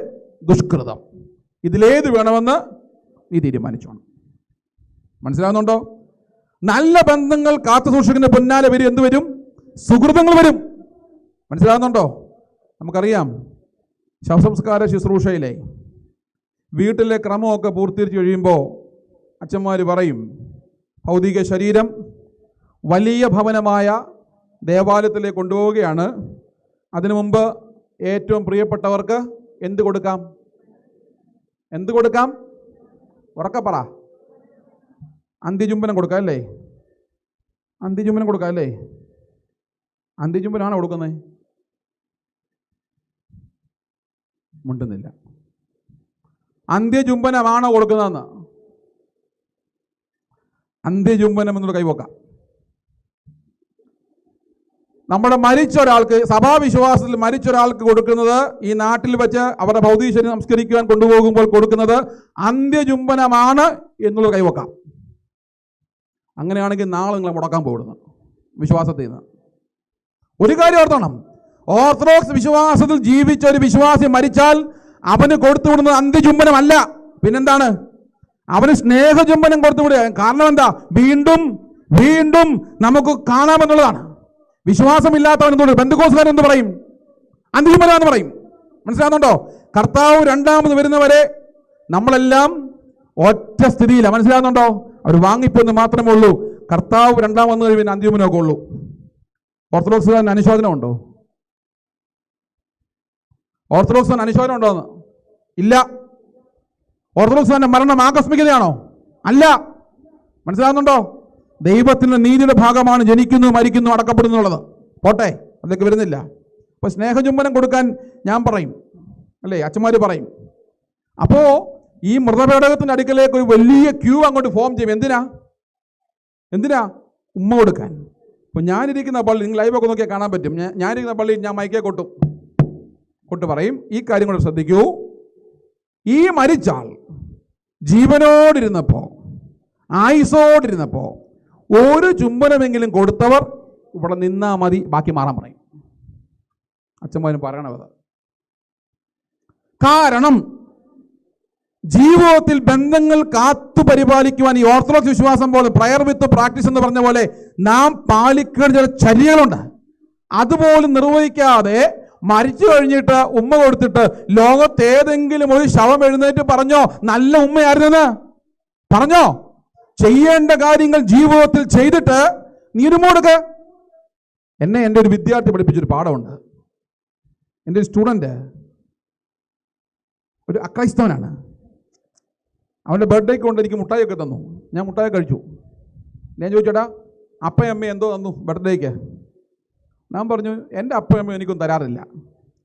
ദുഷ്കൃതം. ഇതിലേത് വേണമെന്ന് നീ തീരുമാനിച്ചോണം. മനസ്സിലാവുന്നുണ്ടോ? നല്ല ബന്ധങ്ങൾ കാത്തു സൂക്ഷിക്കുന്ന പിന്നാലെ വരും എന്ത് വരും? സുകൃതങ്ങൾ വരും. മനസ്സിലാവുന്നുണ്ടോ? നമുക്കറിയാം, ശവസംസ്കാര ശുശ്രൂഷയിലെ വീട്ടിലെ ക്രമമൊക്കെ പൂർത്തീകരിച്ച് കഴിയുമ്പോൾ അച്ഛന്മാർ പറയും, ഭൗതിക ശരീരം വലിയ ഭവനമായ ദേവാലയത്തിലേക്ക് കൊണ്ടുപോവുകയാണ്. അതിനു മുമ്പ് ഏറ്റവും പ്രിയപ്പെട്ടവർക്ക് എന്ത് കൊടുക്കാം? എന്ത് കൊടുക്കാം? ഉറക്കപ്പറ. അന്ത്യചുംബനം കൊടുക്കാം അല്ലേ? അന്ത്യചുംബനം കൊടുക്കാം അല്ലേ? അന്ത്യചുംബനാണോ കൊടുക്കുന്നത്? മുണ്ടുന്നില്ല. അന്ത്യചുംബനമാണോ കൊടുക്കുന്നതെന്ന്? അന്ത്യചുംബനം എന്നൊരു കൈവക്കാം. നമ്മുടെ മരിച്ച ഒരാൾക്ക്, സഭാവിശ്വാസത്തിൽ മരിച്ച ഒരാൾക്ക് കൊടുക്കുന്നത്, ഈ നാട്ടിൽ വെച്ച് അവരുടെ ഭൗതിക ശരീരം സംസ്കരിക്കുവാൻ കൊണ്ടുപോകുമ്പോൾ കൊടുക്കുന്നത് അന്ത്യചുംബനമാണ് എന്നുള്ള കൈവക്കാം. അങ്ങനെയാണെങ്കിൽ നാളെ നിങ്ങളെ മുടക്കാൻ പോകുന്നത് വിശ്വാസത്തിൽ നിന്ന്. ഒരു കാര്യം ഓർത്തോണം, ഓർത്തഡോക്സ് വിശ്വാസത്തിൽ ജീവിച്ച ഒരു വിശ്വാസി മരിച്ചാൽ അവന് കൊടുത്തുവിടുന്നത് അന്ത്യചുംബനമല്ല. പിന്നെന്താണ്? അവന് സ്നേഹചുംബനം കൊടുത്തുവിടുക. കാരണം എന്താ? വീണ്ടും വീണ്ടും നമുക്ക് കാണാമെന്നുള്ളതാണ്. വിശ്വാസമില്ലാത്തവൻ എന്തുകൊണ്ട്? പെന്തക്കോസ്തുകാരൻ എന്ത് പറയും? അന്ത്യചുംബനം എന്ന് പറയും. മനസ്സിലാകുന്നുണ്ടോ? കർത്താവ് രണ്ടാമത് വരുന്നവരെ നമ്മളെല്ലാം ഒറ്റ സ്ഥിതിയില്ല. മനസ്സിലാകുന്നുണ്ടോ? അവർ വാങ്ങിപ്പോന്ന് മാത്രമേ ഉള്ളൂ. കർത്താവ് രണ്ടാം വന്നു കഴിയുമ്പോൾ അന്ത്യചുംബനമൊക്കെ ഉള്ളൂ. ഓർത്തഡോക്സുകാരന് അനുശോചനം ഉണ്ടോ? ഓർത്തഡോക്സിന് അനുശോചനം ഉണ്ടോ? ഇല്ല. ഓർത്തഡോക്സിന്റെ മരണം ആകസ്മികതയാണോ? അല്ല. മനസ്സിലാകുന്നുണ്ടോ? ദൈവത്തിൻ്റെ നീതിയുടെ ഭാഗമാണ് ജനിക്കുന്നു, മരിക്കുന്നു, അടക്കപ്പെടുന്നു എന്നുള്ളത്. പോട്ടെ, അതിലേക്ക് വരുന്നില്ല. അപ്പോൾ സ്നേഹചുംബനം കൊടുക്കാൻ ഞാൻ പറയും അല്ലേ, അച്ഛന്മാർ പറയും. അപ്പോൾ ഈ മൃതപേടകത്തിൻ്റെ അടുക്കലേക്ക് ഒരു വലിയ ക്യൂ അങ്ങോട്ട് ഫോം ചെയ്യും. എന്തിനാ? ഉമ്മ കൊടുക്കാൻ. അപ്പോൾ ഞാനിരിക്കുന്ന പള്ളി, നിങ്ങൾ ലൈവൊക്കെ നോക്കിയാൽ കാണാൻ പറ്റും. ഞാനിരിക്കുന്ന പള്ളിയിൽ ഞാൻ മൈക്കേ കൊട്ട് പറയും, ഈ കാര്യം കൂടെ ശ്രദ്ധിക്കൂ. ഈ മരിച്ചാൾ ജീവനോടിരുന്നപ്പോൾ, ആയുസോടിരുന്നപ്പോൾ ഒരു ചുംബനമെങ്കിലും കൊടുത്തവർ ഇവിടെ നിന്നാ മതി, ബാക്കി മാറാൻ പറയും. അച്ഛന്മാരും പറയണത്. കാരണം ജീവിതത്തിൽ ബന്ധങ്ങൾ കാത്തു പരിപാലിക്കുവാൻ ഈ ഓർത്തഡോക്സ് വിശ്വാസം പോലെ പ്രയർ വിത്ത് പ്രാക്ടീസ് എന്ന് പറഞ്ഞ പോലെ നാം പാലിക്കേണ്ട ചില ചര്യകളുണ്ട്. അതുപോലും നിർവഹിക്കാതെ മരിച്ചു കഴിഞ്ഞിട്ട് ഉമ്മ കൊടുത്തിട്ട് ലോകത്തേതെങ്കിലും ഒരു ശവം എഴുന്നേറ്റ് പറഞ്ഞോ നല്ല ഉമ്മയായിരുന്നെന്ന് പറഞ്ഞോ? ചെയ്യേണ്ട കാര്യങ്ങൾ ജീവിതത്തിൽ ചെയ്തിട്ട് നീരുമോടുക. എന്നെ എൻ്റെ ഒരു വിദ്യാർത്ഥി പഠിപ്പിച്ചൊരു പാഠമുണ്ട്. എൻ്റെ ഒരു സ്റ്റുഡൻറ്റ് ഒരു അക്രൈസ്തവനാണ്. അവൻ്റെ ബർത്ത്ഡേക്ക് കൊണ്ട് എനിക്ക് മുട്ടായിയൊക്കെ തന്നു. ഞാൻ മുട്ടായി കഴിച്ചു. ഞാൻ ചോദിച്ചേട്ടാ അപ്പയും അമ്മയും എന്തോ തന്നു ബർത്ത്ഡേക്ക്? ഞാൻ പറഞ്ഞു എൻ്റെ അപ്പയും അമ്മയും എനിക്കൊന്നും തരാറില്ല,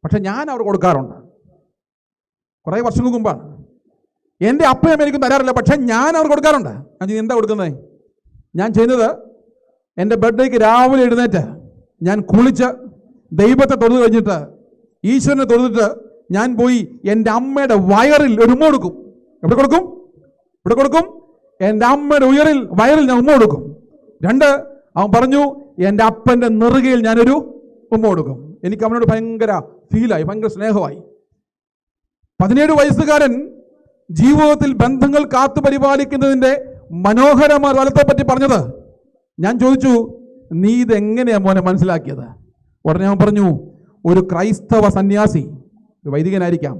പക്ഷെ ഞാൻ അവർ കൊടുക്കാറുണ്ട്. കുറേ വർഷങ്ങൾക്ക് മുമ്പാണ്. എൻ്റെ അപ്പയും അമ്മയും എനിക്കും തരാറില്ല, പക്ഷെ ഞാൻ അവർ കൊടുക്കാറുണ്ട്. ഞാൻ എന്താ കൊടുക്കുന്നത്? ഞാൻ ചെയ്യുന്നത്, എൻ്റെ ബർത്ത്ഡേക്ക് രാവിലെ എഴുന്നേറ്റ് ഞാൻ കുളിച്ച് ദൈവത്തെ തൊഴുതു കഴിഞ്ഞിട്ട് ഈശ്വരനെ തൊഴുതിട്ട് ഞാൻ പോയി എൻ്റെ അമ്മയുടെ വയറിൽ ഒരു ഉമ്മ കൊടുക്കും. എവിടെ കൊടുക്കും? ഇവിടെ കൊടുക്കും. എൻ്റെ അമ്മയുടെ വയറിൽ ഞാൻ ഉമ്മ കൊടുക്കും. 2, അവൻ പറഞ്ഞു എൻ്റെ അപ്പൻ്റെ നെറുകയിൽ ഞാനൊരു ഉമ്മ കൊടുക്കും. എനിക്ക് അവനോട് ഭയങ്കര ഫീലായി, ഭയങ്കര സ്നേഹമായി. 17 വയസ്സുകാരൻ ജീവിതത്തിൽ ബന്ധങ്ങൾ കാത്തു പരിപാലിക്കുന്നതിൻ്റെ മനോഹരമായ ഫലത്തെപ്പറ്റി പറഞ്ഞത്. ഞാൻ ചോദിച്ചു, നീ ഇതെങ്ങനെയാണ് മോനെ മനസ്സിലാക്കിയത്? ഉടനെ അവൻ പറഞ്ഞു, ഒരു ക്രൈസ്തവ സന്യാസി, വൈദികനായിരിക്കാം,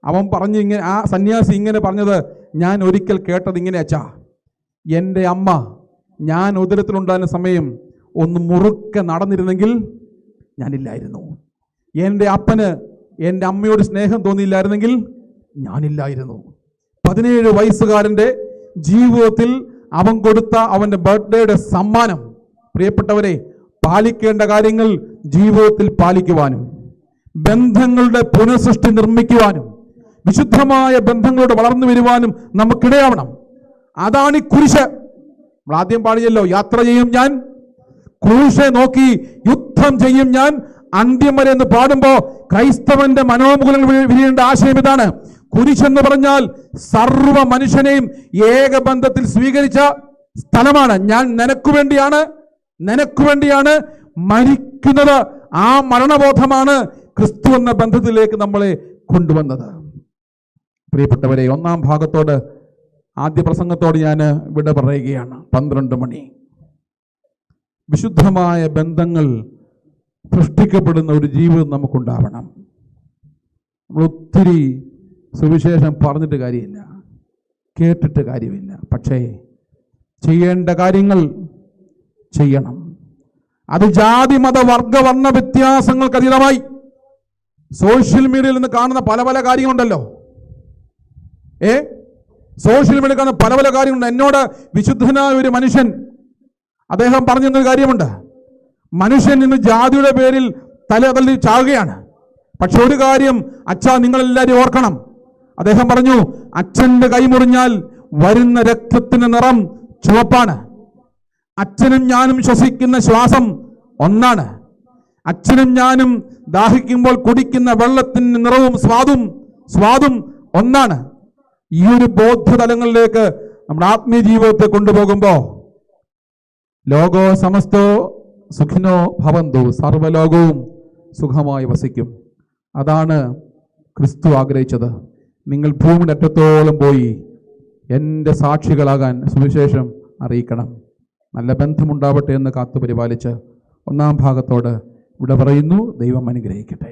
അവൻ പറഞ്ഞു ഇങ്ങനെ, ആ സന്യാസി ഇങ്ങനെ പറഞ്ഞത് ഞാൻ ഒരിക്കൽ കേട്ടത് ഇങ്ങനെ, അച്ഛാ, എൻ്റെ അമ്മ ഞാൻ ഉദരത്തിലുണ്ടാകുന്ന സമയം ഒന്ന് മുറുക്കെ നടന്നിരുന്നെങ്കിൽ ഞാനില്ലായിരുന്നു. എൻ്റെ അപ്പന് എൻ്റെ അമ്മയോട് സ്നേഹം തോന്നിയില്ലായിരുന്നെങ്കിൽ ഞാനില്ലായിരുന്നു. 17 വയസ്സുകാരൻ്റെ ജീവിതത്തിൽ അവൻ കൊടുത്ത അവൻ്റെ ബർത്ത്ഡേയുടെ സമ്മാനം, പ്രിയപ്പെട്ടവരെ, പാലിക്കേണ്ട കാര്യങ്ങൾ ജീവിതത്തിൽ പാലിക്കുവാനും ബന്ധങ്ങളുടെ പുനഃസൃഷ്ടി നിർമ്മിക്കുവാനും വിശുദ്ധമായ ബന്ധങ്ങളോട് വളർന്നു വരുവാനും നമുക്കിടയാവണം. അതാണ് ഈ കുരിശ്. നമ്മൾ ആദ്യം പാടിയല്ലോ, യാത്ര ചെയ്യും ഞാൻ, ക്രൂശെ നോക്കി യുദ്ധം ചെയ്യും ഞാൻ, അന്ത്യം വരെ എന്ന് പാടുമ്പോൾ ക്രൈസ്തവന്റെ മനോമുഖങ്ങൾ വിരിയേണ്ട ആശയം ഇതാണ്. കുരിശെന്ന് പറഞ്ഞാൽ സർവ്വ മനുഷ്യനെയും ഏകബന്ധത്തിൽ സ്വീകരിച്ച സ്ഥലമാണ്. ഞാൻ നിനക്ക് വേണ്ടിയാണ് മരിക്കുന്നത്. ആ മരണബോധമാണ് ക്രിസ്തു എന്ന ബന്ധത്തിലേക്ക് നമ്മളെ കൊണ്ടുവന്നത്. പ്രിയപ്പെട്ടവരെ, ഒന്നാം ഭാഗത്തോട്, ആദ്യ പ്രസംഗത്തോട് ഞാൻ വിട പറയുകയാണ്. 12 മണി. വിശുദ്ധമായ ബന്ധങ്ങൾ സൃഷ്ടിക്കപ്പെടുന്ന ഒരു ജീവിതം നമുക്കുണ്ടാവണം. നമ്മൾ ഒത്തിരി സുവിശേഷം പറഞ്ഞിട്ട് കാര്യമില്ല, കേട്ടിട്ട് കാര്യമില്ല. പക്ഷേ ചെയ്യേണ്ട കാര്യങ്ങൾ ചെയ്യണം. അത് ജാതി മത വർഗ വർണ്ണ വ്യത്യാസങ്ങൾക്ക് അതീതമായി. സോഷ്യൽ മീഡിയയിൽ നിന്ന് കാണുന്ന പല പല കാര്യങ്ങളുണ്ടല്ലോ. സോഷ്യൽ മീഡിയയിൽ കാണുന്ന പല പല കാര്യങ്ങളുണ്ട്. എന്നോട് വിശുദ്ധനായ ഒരു മനുഷ്യൻ, അദ്ദേഹം പറഞ്ഞൊരു കാര്യമുണ്ട്. മനുഷ്യൻ ഇന്ന് ജാതിയുടെ പേരിൽ തലതല്ലി ചാകുകയാണ്. പക്ഷെ ഒരു കാര്യം അച്ഛാ നിങ്ങളെല്ലാവരും ഓർക്കണം. അദ്ദേഹം പറഞ്ഞു, അച്ഛൻ്റെ കൈ മുറിഞ്ഞാൽ വരുന്ന രക്തത്തിന്റെ നിറം ചുവപ്പാണ്. അച്ഛനും ഞാനും ശ്വസിക്കുന്ന ശ്വാസം ഒന്നാണ്. അച്ഛനും ഞാനും ദാഹിക്കുമ്പോൾ കുടിക്കുന്ന വെള്ളത്തിന്റെ നിറവും സ്വാദും ഒന്നാണ്. ഈ ഒരു ബോധ്യതലങ്ങളിലേക്ക് നമ്മുടെ ആത്മീയ ജീവിതത്തെ കൊണ്ടുപോകുമ്പോൾ ലോകോ സമസ്തോ സുഖിനോ ഭവന്തു, സർവ്വലോകവും സുഖമായി വസിക്കും. അതാണ് ക്രിസ്തു ആഗ്രഹിച്ചത്. നിങ്ങൾ ഭൂമിയുടെ അറ്റത്തോളം പോയി എൻ്റെ സാക്ഷികളാകാൻ സുവിശേഷം അറിയിക്കണം. നല്ല ബന്ധമുണ്ടാവട്ടെ എന്ന് കാത്തു പരിപാലിച്ച് ഒന്നാം ഭാഗത്തോട് ഇവിടെ പറയുന്നു. ദൈവം അനുഗ്രഹിക്കട്ടെ.